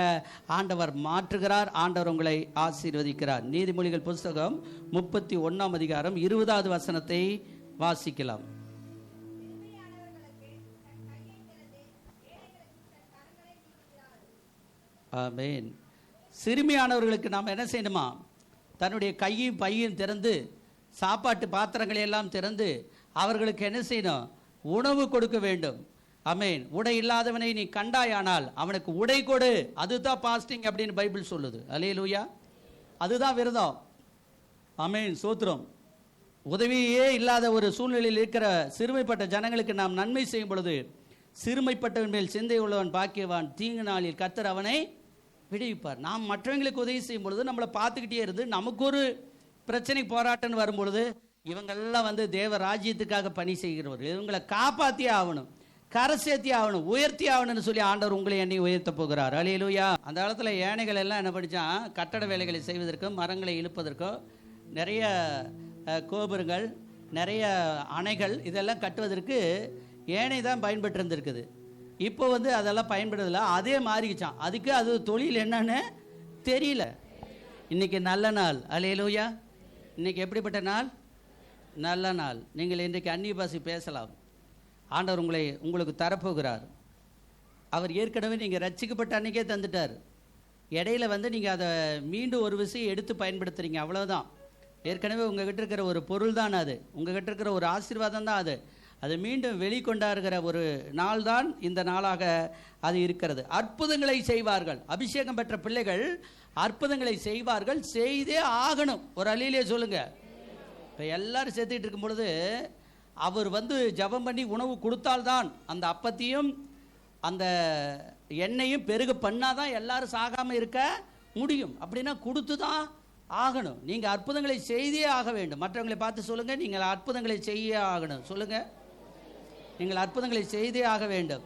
ஆண்டவர் மாற்றுகிறார். ஆண்டவர் உங்களை ஆசீர்வதிக்கிறார். நீதிமொழிகள் புஸ்தகம் 31ஆம் அதிகாரம் 20வது வசனத்தை வாசிக்கலாம். ஆமென். சிறுமியானவர்களுக்கு நாம் என்ன செய்யணுமா? தன்னுடைய கையும் பையும் திறந்து, சாப்பாட்டு பாத்திரங்களை எல்லாம் திறந்து அவர்களுக்கு என்ன செய்யணும்? உணவு கொடுக்க வேண்டும். ஆமென். உடை இல்லாதவனை நீ கண்டாயானால் அவனுக்கு உடை கொடு. அதுதான் பாஸ்டிங் அப்படின்னு பைபிள் சொல்லுது. அல்லேலூயா. அதுதான் விரதம். ஆமென். சோத்திரம். உதவியே இல்லாத ஒரு சூழ்நிலையில் இருக்கிற சிறுமைப்பட்ட ஜனங்களுக்கு நாம் நன்மை செய்யும் பொழுது, சிறுமைப்பட்டவன் மேல் சிந்தை உள்ளவன் பாக்கியவான், தீங்கு நாளில் கர்த்தர் அவனை விடுவிப்பார். நாம் மற்றவங்களுக்கு உதவி செய்யும் பொழுது நம்மளை பார்த்துக்கிட்டே இருந்து நமக்கு ஒரு பிரச்சனை போராட்டம்னு வரும்பொழுது, இவங்கெல்லாம் தேவ ராஜ்யத்துக்காக பணி செய்கிறவர்கள், இவங்களை காப்பாற்றியே ஆகணும், கரை சேர்த்தி ஆகணும், உயர்த்தி ஆகணும்னு சொல்லி ஆண்டவர் உங்களை என்னை உயர்த்த போகிறார். அல்லேலூயா. அந்த காலத்தில் ஏனைகள் எல்லாம் என்ன படித்தான்? கட்டட வேலைகளை செய்வதற்கும் மரங்களை இழுப்பதற்கும் நிறைய கோபுரங்கள், நிறைய அணைகள் இதெல்லாம் கட்டுவதற்கு ஏனை தான் பயன்பட்டு இருந்திருக்குது. இப்போ அதெல்லாம் பயன்படுறதில்ல, அதே மாறிக்கிச்சான். அதுக்கு அது தொழில் என்னன்னு தெரியல. இன்னைக்கு நல்ல நாள். அல்லேலூயா. இன்னைக்கு எப்படிப்பட்ட நாள்? நல்ல நாள். நீங்கள் இன்றைக்கு அந்நிய பாஷை பேசலாம். ஆண்டவர் உங்களுக்கு தரப்போகிறார். அவர் ஏற்கனவே நீங்கள் ரட்சிக்கப்பட்ட அன்றைக்கே தந்துட்டார். இடையில நீங்கள் அதை மீண்டும் ஒரு விஷயம் எடுத்து பயன்படுத்துகிறீங்க, அவ்வளோதான். ஏற்கனவே உங்ககிட்ட இருக்கிற ஒரு பொருள் தான் அது, உங்ககிட்ட இருக்கிற ஒரு ஆசீர்வாதம் தான் அது. அதை மீண்டும் வெளிக்கொண்டாருகிற ஒரு நாள் தான் இந்த நாளாக அது இருக்கிறது. அற்புதங்களை செய்வார்கள். அபிஷேகம் பெற்ற பிள்ளைகள் அற்புதங்களை செய்வார்கள், செய்தே ஆகணும். ஒரு அல்லேலூயா சொல்லுங்க. இப்போ எல்லாரும் சேர்த்துக்கிட்டு இருக்கும் பொழுது அவர் ஜெபம் பண்ணி உணவு கொடுத்தால்தான் அந்த அப்பத்தையும் அந்த எண்ணெயும் பெருக பண்ணாதான் எல்லாரும் சாகாமல் இருக்க முடியும். அப்படின்னா கொடுத்து தான் ஆகணும். நீங்கள் அற்புதங்களை செய்தே ஆக வேண்டும். மற்றவங்களை பார்த்து சொல்லுங்கள், நீங்கள் அற்புதங்களை செய்ய ஆகணும். சொல்லுங்கள், நீங்கள் அற்புதங்களை செய்தே ஆக வேண்டும்.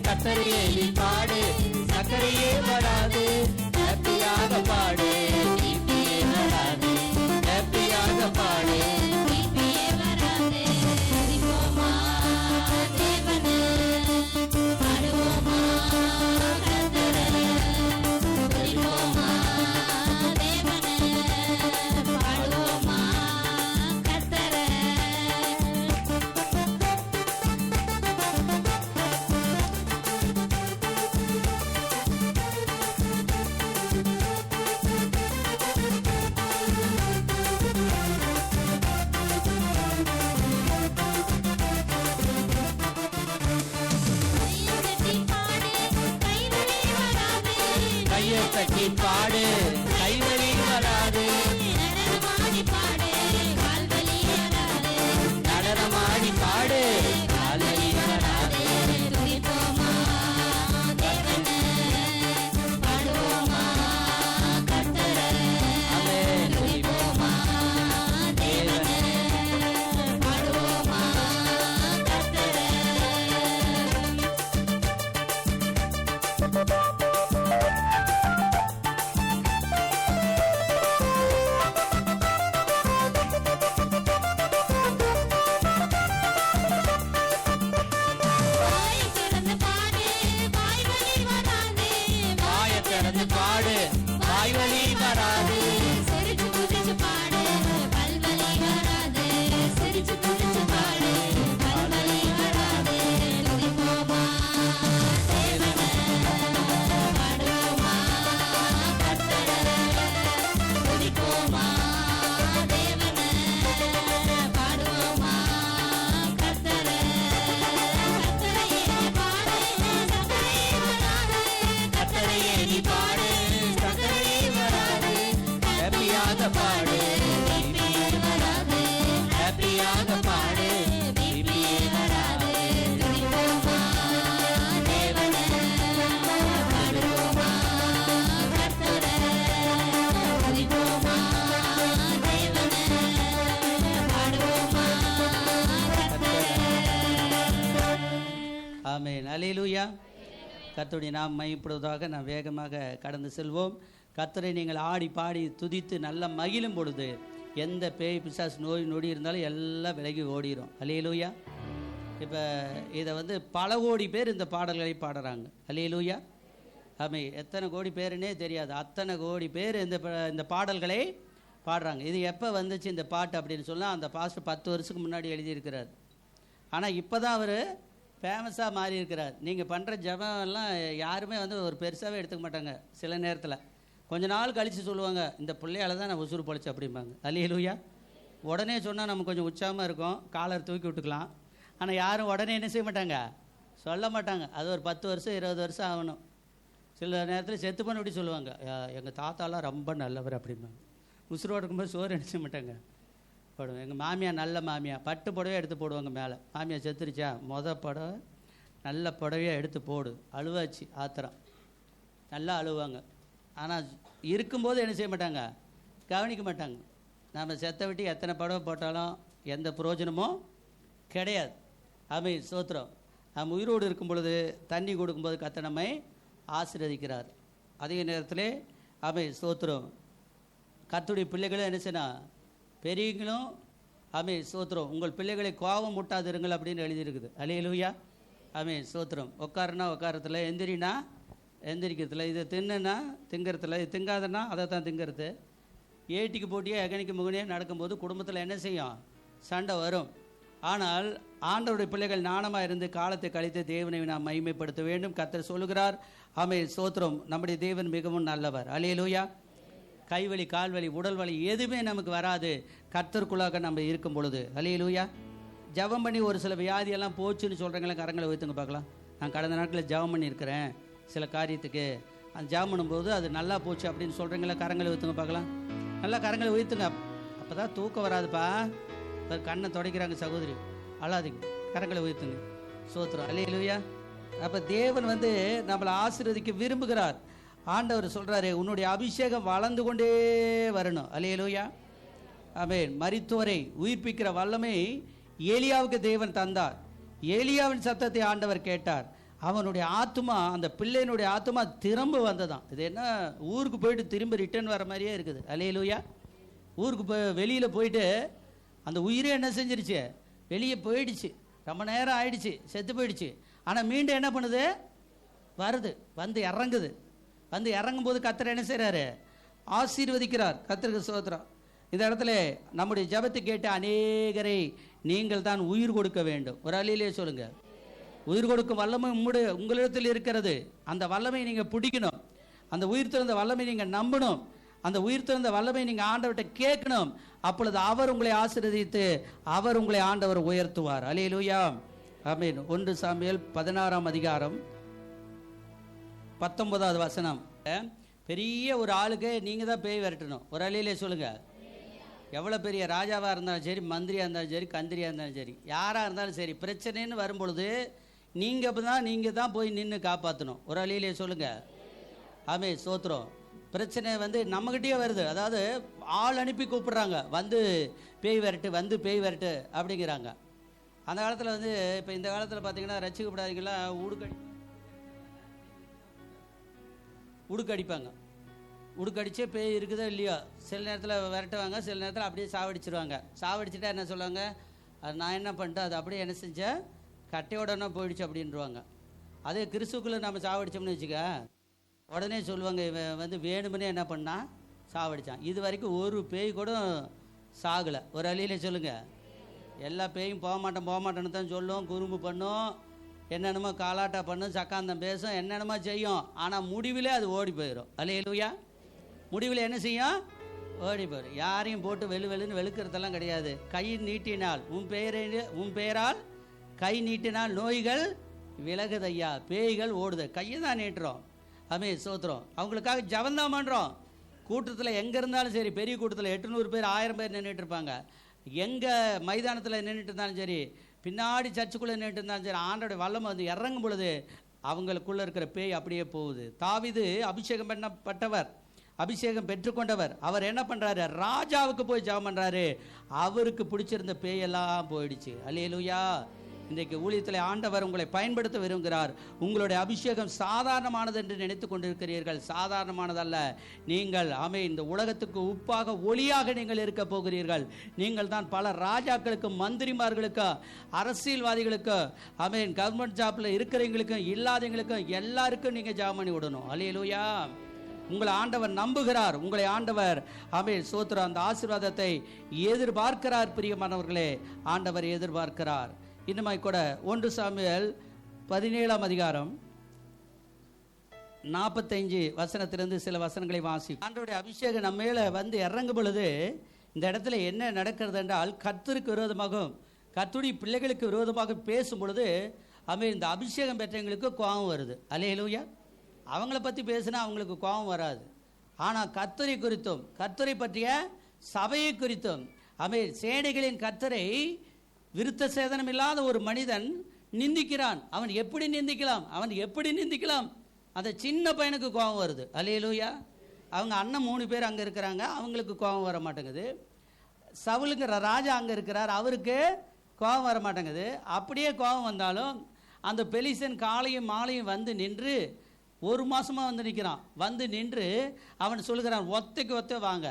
கத்தரையே பாடு, சக்கரையே வராது, ஹாப்பியாக பாடு, பிபியே வராது, ஹாப்பியாக பாடு, பிபியே வராது. துதிப்போமா தேவனே, பாடுவோமா கர்த்தரே, துதிப்போமா தேவனே, பாடுவோமா கர்த்தரே. தட்டி பாடு, கைவலி வராது, நடனமாடி பாடு, கால்வலி வராது, நடனமாடி பாடு, கால்வலி வராது. துதிப்போமா தேவனே, பாடுவோமா கர்த்தரே, துதிப்போமா தேவனே, பாடுவோமா கர்த்தரே. பாடு, வாய்வலி வராது, சிரிச்சு குதிச்சு பாடு, பல்வலி வராது, சிரிச்சு குதிச்சு பாடு, பல்வலி வராது. துதிப்போமா தேவனே, பாடுவோமா கர்த்தரே, துதிப்போமா தேவனே, பாடுவோமா கர்த்தரே. கர்த்தரையே பாடு, சக்கரையே வராது, கர்த்தரையே நீ பாடு, சக்கரையே வராது, ஹாப்பியாக பாடு, பிபியே வராது, ஹாப்பியாக பாடு, பிபியே வராது. துதிப்போமா தேவனே, பாடுவோமா கர்த்தரே, துதிப்போமா தேவனே, பாடுவோமா கர்த்தரே. ஆமென். அல்லேலூயா. கர்த்தருடைய நாம் மையப்படுவதாக நாம் வேகமாக கடந்து செல்வோம். கர்த்தரை நீங்கள் ஆடி பாடி துதித்து நல்ல மகிழும் பொழுது எந்த பேய் பிசாசு நோய் நொடி இருந்தாலும் எல்லாம் விலகி ஓடிடும். அல்லேலூயா. இப்போ இதை பல கோடி பேர் இந்த பாடல்களை பாடுறாங்க. அல்லேலூயா. ஆமென். எத்தனை கோடி பேருன்னே தெரியாது, அத்தனை கோடி பேர் இந்த பாடல்களை பாடுறாங்க. இது எப்போ வந்துச்சு இந்த பாட்டு அப்படின்னு சொன்னால், அந்த பாஸ்டர் 10 வருஷத்துக்கு முன்னாடி எழுதியிருக்கிறார். ஆனால் இப்போ தான் அவர் ஃபேமஸாக மாறி இருக்கிறார். நீங்கள் பண்ணுற ஜபம் எல்லாம் யாருமே ஒரு பெருசாகவே எடுத்துக்க மாட்டாங்க. சில நேரத்தில் கொஞ்ச நாள் கழித்து சொல்லுவாங்க, இந்த பிள்ளையால தான் நான் உசுறு பொழைச்சு அப்படிம்பாங்க. அல்லேலூயா. உடனே சொன்னால் நம்ம கொஞ்சம் உற்சாகமாக இருக்கும், காலர் தூக்கி விட்டுக்கலாம். ஆனால் யாரும் உடனே என்ன செய்ய மாட்டாங்க, சொல்ல மாட்டாங்க. அது ஒரு 10 வருஷம் 20 வருஷம் ஆகணும். சில நேரத்தில் செத்து பண்ண விட்டு சொல்லுவாங்க, எங்கள் தாத்தாலாம் ரொம்ப நல்லவர் அப்படிம்பாங்க. உசுரோடு இருக்கும்போது சோறு நினைச்ச மாட்டாங்க போடுவோம். எங்கள் மாமியார் நல்ல மாமியார், பட்டு புடவை எடுத்து போடுவாங்க மேலே. மாமியார் செத்துருச்சா, புடவை நல்ல புடவையாக எடுத்து போடு, அழுவாச்சு ஆத்திரம், நல்லா அழுவாங்க. ஆனால் இருக்கும்போது என்ன செய்ய மாட்டாங்க, கவனிக்க மாட்டாங்க. நம்ம செத்த விட்டு எத்தனை புடவை போட்டாலும் எந்த பிரயோஜனமும் கிடையாது. ஆமென். ஸ்தோத்திரம். நாம் உயிரோடு இருக்கும் பொழுது தண்ணி கொடுக்கும்போது கர்த்தர் நம்மை ஆசீர்வதிக்கிறார். அதே நேரத்தில் ஆமென். ஸ்தோத்திரம். கர்த்தருடைய பிள்ளைகளும் என்ன செய்யணும், பெரியவங்களும் ஆமென். ஸ்தோத்திரம். உங்கள் பிள்ளைகளை கோபம் முட்டாதிருங்கள் அப்படின்னு எழுதியிருக்குது. அல்லேலூயா. ஆமென். ஸ்தோத்திரம். உட்காருனா உட்காரத்தில், எந்திரினா எந்திரிக்கிறதுல, இது தின்னுனா திங்கிறதுல, இது திங்காதன்னா அதை தான் திங்கிறது. ஏட்டிக்கு போட்டியாக எகனிக்கு முகனியாக நடக்கும்போது குடும்பத்தில் என்ன செய்யும், சண்டை வரும். ஆனால் ஆண்டவருடைய பிள்ளைகள் நாணமாக இருந்து காலத்தை கழித்து தேவனை நாம் மகிமைப்படுத்த வேண்டும். கர்த்தர் சொல்லுகிறார். ஆமென். ஸ்தோத்திரம். நம்முடைய தேவன் மிகவும் நல்லவர். அல்லேலூயா. கைவலி, கால்வலி, உடல் வலி எதுவுமே நமக்கு வராது கர்த்தருக்குள்ளாக நம்ம இருக்கும் பொழுது. அல்லேலூயா. ஜெபம் பண்ணி ஒரு சில வியாதியெல்லாம் போச்சுன்னு சொல்கிறீங்களா? கரங்களை உயர்த்துங்க பார்க்கலாம். நான் கடந்த நாட்களில் ஜெபம் பண்ணியிருக்கிறேன் சில காரியத்துக்கு, அந்த ஜெபம் பண்ணும்போது அது நல்லா போச்சு அப்படின்னு சொல்கிறீங்களா? கரங்களை உயர்த்துங்க பார்க்கலாம். நல்லா கரங்களை உயர்த்துங்க. அப்போ தான் தூக்கம் வராதுப்பா. கண்ணை துடைக்கிறாங்க சகோதரி, அழாதீங்க. கரங்களை உயர்த்துங்க. சோத்திரம். அல்லேலூயா. அப்போ தேவன் வந்து நம்மளை ஆசீர்வதிக்க விரும்புகிறார். ஆண்டவர் சொல்கிறாரு, உன்னுடைய அபிஷேகம் வளர்ந்து கொண்டே வரணும். அல்லேலூயா. ஆமென். மரித்தோரை உயிர்ப்பிக்கிற வல்லமை ஏலியாவுக்கு தேவன் தந்தார். ஏலியாவின் சத்தத்தை ஆண்டவர் கேட்டார். அவனுடைய ஆத்மா, அந்த பிள்ளையினுடைய ஆத்மா திரும்ப வந்ததான். இது என்ன, ஊருக்கு போயிட்டு திரும்ப ரிட்டர்ன் வர மாதிரியே இருக்குது. அல்லேலூயா. ஊருக்கு வெளியில் போயிட்டு அந்த உயிரே என்ன செஞ்சிருச்சு, வெளியே போயிடுச்சு. ரொம்ப நேரம் ஆயிடுச்சு, செத்து போயிடுச்சு. ஆனால் மீண்டும் என்ன பண்ணுது, வருது, வந்து இறங்குது. வந்து இறங்கும் போது கர்த்தர் என்ன செய்கிறாரு, ஆசீர்வதிக்கிறார். கர்த்தருக்கு ஸ்தோத்திரம். இந்த இடத்துல நம்முடைய ஜெபத்தை கேட்டு அநேகரை நீங்கள் தான் உயிர் கொடுக்க வேண்டும். ஒரு அழியிலே சொல்லுங்க, உயிர் கொடுக்கும் வல்லமை உங்களிடத்தில் இருக்கிறது. அந்த வல்லமை நீங்கள் பிடிக்கணும். அந்த உயிர் திறந்த வல்லமை நீங்கள் நம்பணும். அந்த உயிர் திறந்த வல்லமை நீங்கள் ஆண்டவர்கிட்ட கேட்கணும். அப்பொழுது அவர் உங்களை ஆசீர்வதித்து அவர் உங்களை ஆண்டவர் உயர்த்துவார். அல்லேலூயா. ஆமென். 1 சாமுவேல் 16ஆம் அதிகாரம் 19வது வசனம். பெரிய ஒரு ஆளுக்கு நீங்கள் தான் பேய் விரட்டணும். ஒரு அழியிலே சொல்லுங்க. எவ்வளோ பெரிய ராஜாவாக இருந்தாலும் சரி, மந்திரியாக இருந்தாலும் சரி, கந்திரியாக இருந்தாலும் சரி, யாராக இருந்தாலும் சரி, பிரச்சனைன்னு வரும்பொழுது நீங்கள் தான் போய் நின்று காப்பாற்றணும். ஒரு அழியிலே சொல்லுங்கள். ஆமே சோத்திரம். பிரச்சனை வந்து நம்மகிட்டயே வருது. அதாவது ஆள் அனுப்பி கூப்பிடுறாங்க, வந்து பேய் விரட்டு, வந்து பேய் விரட்டு அப்படிங்கிறாங்க. அந்த காலத்தில் வந்து, இப்போ இந்த காலத்தில் பார்த்தீங்கன்னா ரசிக்கப்படாதீங்களா, உடுக்கடிப்பாங்க. உடுக்கடிச்சே பேய் இருக்குதோ இல்லையோ, சில நேரத்தில் விரட்டுவாங்க, சில நேரத்தில் அப்படியே சாவடிச்சிருவாங்க. சாவடிச்சுட்டா என்ன சொல்லுவாங்க, அது நான் என்ன பண்ணிட்டேன், அது அப்படியே என்ன செஞ்சேன், கட்டையோடனே போயிடுச்சு அப்படின்ட்டுருவாங்க. அதே கிறிஸ்துக்குள்ளே நம்ம சாவடிச்சோம்னு வச்சுக்க, உடனே சொல்லுவாங்க, இவன் வந்து வேணுமுன்னே என்ன பண்ணான், சாவடித்தான். இது வரைக்கும் ஒரு பேய் கூட சாகலை. ஒரு அழியிலே சொல்லுங்கள். எல்லா பேயும் போக மாட்டேன்னு தான் சொல்லும், குறும்பு பண்ணும், என்னென்னமோ காலாட்டா பண்ணும், சக்காந்தம் பேசும், என்னென்னமோ செய்யும். ஆனால் முடிவிலே அது ஓடி போயிடும். அல்லேலூயா. முடிவில் என்ன செய்யும், ஓடி போயிடும். யாரையும் போட்டு வெளுன்னு வெளுக்கிறதெல்லாம் கிடையாது. கை நீட்டினால் உன் பெயரால் கை நீட்டினால் நோய்கள் விலகுதையா, பேய்கள் ஓடுது. கையை தான் நீட்டுறோம். ஆமே சோத்திரம். அவங்களுக்காக ஜபந்தான் பண்ணுறோம். கூட்டத்தில் எங்கே இருந்தாலும் சரி, பெரிய கூட்டத்தில் 800 பேர் 1000 பேர் நின்றுட்டு இருப்பாங்க. எங்கே மைதானத்தில் நின்றுட்டு இருந்தாலும் சரி, பின்னாடி சர்ச்சுக்குள்ளே நின்றுட்டு இருந்தாலும் சரி, ஆண்டோடைய வல்லமை வந்து இறங்கும் பொழுது அவங்களுக்குள்ளே இருக்கிற பேய் அப்படியே போகுது. தாவீது அபிஷேகம் பண்ணப்பட்டவர், அபிஷேகம் பெற்றுக்கொண்டவர். அவர் என்ன பண்ணுறாரு, ராஜாவுக்கு போய் ஜெபம் பண்ணுறாரு. அவருக்கு பிடிச்சிருந்த பேயெல்லாம் போயிடுச்சு. அல்லேலூயா. இன்றைக்கு ஊழியத்தில் ஆண்டவர் உங்களை பயன்படுத்த விரும்புகிறார். உங்களுடைய அபிஷேகம் சாதாரணமானது என்று நினைத்து கொண்டிருக்கிறீர்கள். சாதாரணமானதல்ல. நீங்கள் இந்த உலகத்துக்கு உப்பாக ஒளியாக நீங்கள் இருக்க போகிறீர்கள். நீங்கள் தான் பல ராஜாக்களுக்கு, மந்திரிமார்களுக்கு, அரசியல்வாதிகளுக்கு, கவர்மெண்ட் ஜாப்ல இருக்கிறவங்களுக்கும் இல்லாதவங்களுக்கும் எல்லாருக்கும் நீங்கள் ஜெபம் பண்ணி விடணும். அல்லேலூயா. உங்களை ஆண்டவர் நம்புகிறார். உங்களை ஆண்டவர் சோத்திர அந்த ஆசீர்வாதத்தை எதிர்பார்க்கிறார். பிரியமானவர்களே, ஆண்டவர் எதிர்பார்க்கிறார். இன்னுமாய் கூட 1 சாமுவேல் 17ஆம் அதிகாரம் 45 வசனத்திலிருந்து சில வசனங்களை வாசி. ஆண்டவருடைய அபிஷேகம் நம்ம மேலே வந்து இறங்கும் பொழுது இந்த இடத்துல என்ன நடக்கிறது என்றால், கர்த்தருக்கு விரோதமாகவும் கர்த்தருடைய பிள்ளைகளுக்கு விரோதமாக பேசும் பொழுது இந்த அபிஷேகம் பெற்றவங்களுக்கு கோபம் வருது. அல்லேலூயா. அவங்கள பற்றி பேசினா அவங்களுக்கு கோபம் வராது. ஆனால் கர்த்தரை குறித்தும் கர்த்தரை பற்றிய சபையை குறித்தும் சேனைகளின் கர்த்தரை விருத்த சேதனம் இல்லாத ஒரு மனிதன் நிந்திக்கிறான். அவன் எப்படி நிந்திக்கலாம்? அந்த சின்ன பையனுக்கு கோபம் வருது. அல்லேலூயா. அவங்க அண்ணன் 3 பேர் அங்கே இருக்கிறாங்க, அவங்களுக்கு கோபம் வர மாட்டேங்குது. சவுலுங்கிற ராஜா அங்கே இருக்கிறார், அவருக்கு கோபம் வர மாட்டேங்குது. அப்படியே கோபம் வந்தாலும் அந்த பெலிசன் காலையும் மாலையும் வந்து நின்று 1 மாதமாக வந்து நிற்கிறான். வந்து நின்று அவன் சொல்லுகிறான், ஒத்தைக்கு ஒத்த வாங்க.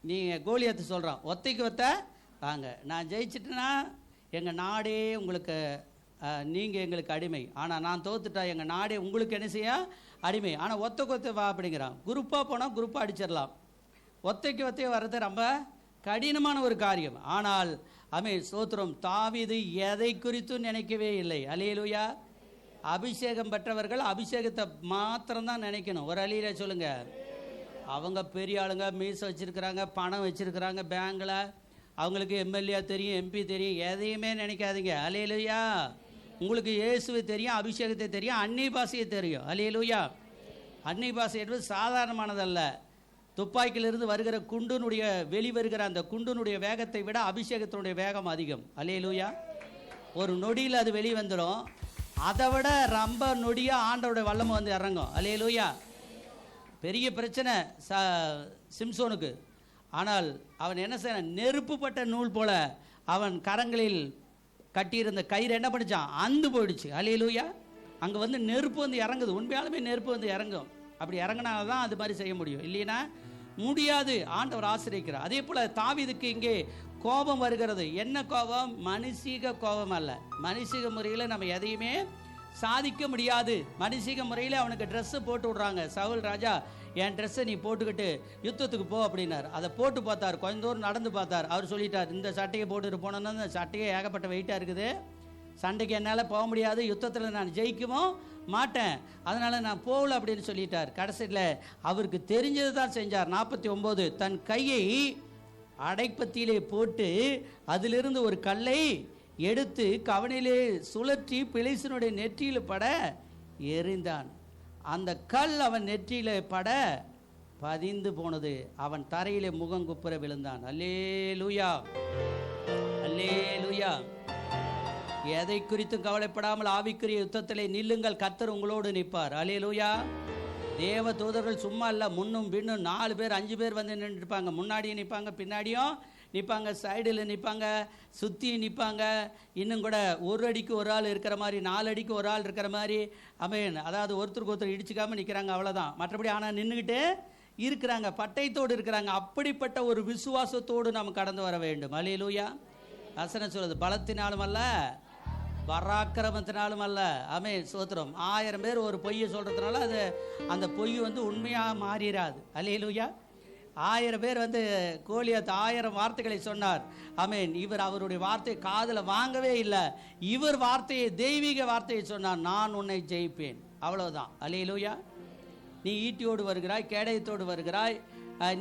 நீங்கள் கோலியாத்து சொல்கிறான், ஒத்தைக்கு ஒத்த வாங்க. நான் ஜெயிச்சிட்டேன்னா எங்கள் நாடே உங்களுக்கு, நீங்கள் எங்களுக்கு அடிமை. ஆனால் நான் தோத்துட்டா எங்கள் நாடே உங்களுக்கு என்ன செய்ய அடிமை. ஆனால் ஒத்தைக்கு ஒத்த வா அப்படிங்கிறான். குரூப்பாக போனால் குரூப்பாக அடிச்சிடலாம். ஒத்தைக்கு ஒத்தைய வர்றது ரொம்ப கடினமான ஒரு காரியம். ஆனால் சோத்திரம், தாவீது எதை குறித்தும் நினைக்கவே இல்லை. அல்லேலூயா. அபிஷேகம் பெற்றவர்கள் அபிஷேகத்தை மாத்திரம்தான் நினைக்கணும். ஒரு அழியில சொல்லுங்க. அவங்க பெரிய ஆளுங்க, மீசை வச்சிருக்கிறாங்க, பணம் வச்சிருக்கிறாங்க பேங்கில், அவங்களுக்கு எம்எல்ஏ தெரியும், எம்பி தெரியும், எதையுமே நினைக்காதீங்க. அல்லேலூயா. உங்களுக்கு இயேசுவை தெரியும், அபிஷேகத்தை தெரியும், அந்நிய பாஷையை தெரியும். அல்லேலூயா. அந்நிய பாஷை என்பது சாதாரணமானதல்ல. துப்பாக்கியிலிருந்து வருகிற குண்டுனுடைய வெளிவருகிற அந்த குண்டுனுடைய வேகத்தை விட அபிஷேகத்தினுடைய வேகம் அதிகம். அல்லேலூயா. ஒரு நொடியில் அது வெளியே வந்துடும். அதை விட ரொம்ப நொடியாக ஆண்டவருடைய வல்லமை வந்து இறங்கும். அல்லேலூயா. பெரிய பிரச்சனை சிம்சோனுக்கு. ஆனால் அவன் என்ன செய்ய, நெருப்புப்பட்ட நூல் போல அவன் கரங்களில் கட்டியிருந்த கயிறு என்ன பண்ணிச்சான், அந்து போயிடுச்சு. அல்லேலூயா. அங்கே வந்து நெருப்பு வந்து இறங்குது. உண்மையாலுமே நெருப்பு வந்து இறங்கும். அப்படி இறங்கினால்தான் அது மாதிரி செய்ய முடியும், இல்லைன்னா முடியாது. ஆண்டவர் ஆசிரியக்கிறார். அதே போல் தாவீதுக்கு இங்கே கோபம் வருகிறது. என்ன கோபம்? மனுஷீக கோபம் அல்ல. மனுஷீக முறையில் நம்ம எதையுமே சாதிக்க முடியாது. மனுஷீக முறையில் அவனுக்கு ட்ரெஸ்ஸு போட்டு விட்றாங்க. சவுல் ராஜா, என் ட்ரெஸ்ஸை நீ போட்டுக்கிட்டு யுத்தத்துக்கு போ அப்படின்னார். அதை போட்டு பார்த்தார், கொஞ்சம் தூரம் நடந்து பார்த்தார். அவர் சொல்லிட்டார், இந்த சட்டையை போட்டுட்டு போனோன்னா இந்த சட்டையே ஏகப்பட்ட வெயிட்டாக இருக்குது, சண்டைக்கு என்னால் போக முடியாது, யுத்தத்தில் நான் ஜெயிக்கவும் மாட்டேன், அதனால் நான் போகல அப்படின்னு சொல்லிட்டார். கடைசியில் அவருக்கு தெரிஞ்சது தான் செஞ்சார். 49, தன் கையை அடைப்பத்திலே போட்டு அதிலிருந்து ஒரு கல்லை எடுத்து கவனிலே சுழற்றி பிலிஸ்தனுடைய நெற்றியில் பட எறிந்தான். அந்த கல் அவன் நெற்றியில பட பதிந்து போனது. அவன் தரையிலே முகங்குப்புற விழுந்தான். அல்லேலூயா, அல்லேலூயா. எதை குறித்தும் கவலைப்படாமல் ஆவிக்குரிய யுத்தத்திலே நில்லுங்கள், கர்த்தர் உங்களோடு நிற்பார். அல்லேலூயா. தேவ தூதர்கள் சும்மா இல்லை, முன்னும் பின்னும் 4 பேர் 5 பேர் வந்து நின்றுப்பாங்க. முன்னாடியும் நிற்பாங்க, பின்னாடியும் நிற்பாங்க, சைடில் நிற்பாங்க, சுற்றி நிற்பாங்க. இன்னும் கூட 1 அடிக்கு ஒரு ஆள் இருக்கிற மாதிரி, 4 அடிக்கு ஒரு ஆள் இருக்கிற மாதிரி. அதாவது ஒருத்தருக்கு ஒருத்தர் இடிச்சுக்காமல் நிற்கிறாங்க, அவ்வளோதான். மற்றபடி ஆனால் நின்றுக்கிட்டு இருக்கிறாங்க, பட்டயத்தோடு இருக்கிறாங்க. அப்படிப்பட்ட ஒரு விசுவாசத்தோடு நாம் கடந்து வர வேண்டும். அல்லேலூயா. வசனம் சொல்லுது, பலத்தினாலும் அல்ல, பராக்கிரமத்தினாலும் அல்ல. ஆமென், ஸ்தோத்திரம். 1000 பேர் ஒரு பொய்யை சொல்கிறதுனால அது அந்த பொய் வந்து உண்மையாக மாறிடாது. அல்லேலூயா. 1000 பேர் வந்து கோலியாத் 1000 வார்த்தைகளை சொன்னார். ஆமென். இவர் அவருடைய வார்த்தையை காதில் வாங்கவே இல்லை. இவர் வார்த்தையை, தெய்வீக வார்த்தையை சொன்னார், நான் உன்னை ஜெயிப்பேன். அவ்வளவுதான். அல்லேலூயா. நீ ஈட்டியோடு வருகிறாய், கேடயத்தோடு வருகிறாய்,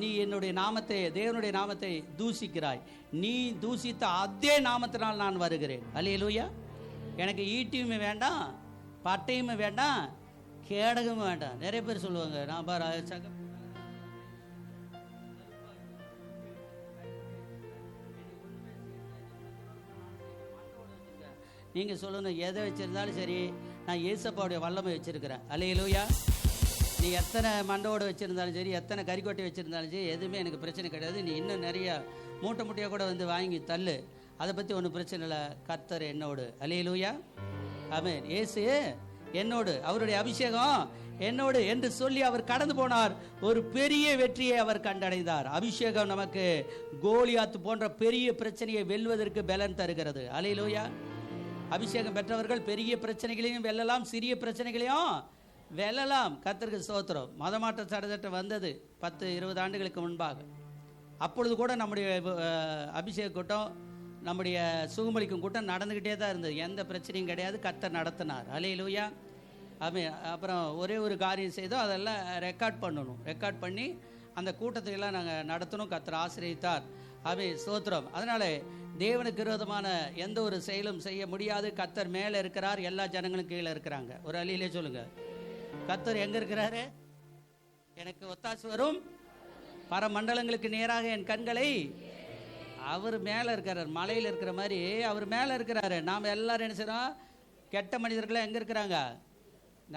நீ என்னுடைய நாமத்தை, தேவனுடைய நாமத்தை தூசிக்கிறாய். நீ தூசித்த அதே நாமத்தினால் நான் வருகிறேன். அல்லேலூயா. எனக்கு ஈட்டியுமே வேண்டாம், பட்டையுமே வேண்டாம், கேடகமும் வேண்டாம். நிறைய பேர் சொல்லுவாங்க, நான் பாரு நீங்கள் சொல்லணும், எதை வச்சுருந்தாலும் சரி, நான் ஏசப்பாவுடைய வல்லமை வச்சுருக்கிறேன். அல்லேலூயா. நீ எத்தனை மண்டோடு வச்சுருந்தாலும் சரி, எத்தனை கறிக்கோட்டை வச்சுருந்தாலும் சரி, எதுவுமே எனக்கு பிரச்சனை கிடையாது. நீ இன்னும் நிறையா மூட்டை மூட்டையாக கூட வந்து வாங்கி தள்ளு, அதை பற்றி ஒன்றும் பிரச்சனை இல்லை. கர்த்தர் என்னோடு. அல்லேலூயா. ஆமென். இயேசு என்னோடு, அவருடைய அபிஷேகம் என்னோடு என்று சொல்லி அவர் கடந்து போனார். ஒரு பெரிய வெற்றியை அவர் கண்டடைந்தார். அபிஷேகம் நமக்கு கோலியாத் போன்ற பெரிய பிரச்சனையை வெல்வதற்கு பலன் தருகிறது. அல்லேலூயா. அபிஷேகம் பெற்றவர்கள் பெரிய பிரச்சனைகளையும் வெல்லலாம், சிறிய பிரச்சனைகளையும் வெல்லலாம். கர்த்தருக்கு ஸ்தோத்திரம். மதமாற்ற சட்டத்திட்டம் வந்தது 10-20 ஆண்டுகளுக்கு முன்பாக. அப்பொழுது கூட நம்முடைய அபிஷேக கூட்டம், நம்முடைய சுகமளிக்கும் கூட்டம் நடந்துக்கிட்டே தான் இருந்தது. எந்த பிரச்சனையும் கிடையாது. கர்த்தர் நடத்தினார். அல்லேலூயா. அப்புறம் ஒரே ஒரு காரியம் செய்தோம், அதெல்லாம் ரெக்கார்ட் பண்ணணும். ரெக்கார்ட் பண்ணி அந்த கூட்டத்தையெல்லாம் நாங்கள் நடத்தணும். கர்த்தர் ஆசீர்வதித்தார். ஸ்தோத்திரம். அதனால தேவனுக்கு விரோதமான எந்த ஒரு செயலும் செய்ய முடியாது. கர்த்தர் மேலே இருக்கிறார், எல்லா ஜனங்களும் கீழே இருக்கிறாங்க. ஒரு அழியிலே சொல்லுங்க, கர்த்தர் எங்க இருக்கிறாரு? எனக்கு ஒத்தாசு வரும் பரமண்டலங்களுக்கு நேராக என் கண்களை, அவர் மேலே இருக்கிறார். மலையில் இருக்கிற மாதிரி அவர் மேலே இருக்கிறாரு. நாம் எல்லாரும் என்ன செய்யறோம்? கெட்ட மனிதர்களாம் எங்கே இருக்கிறாங்க?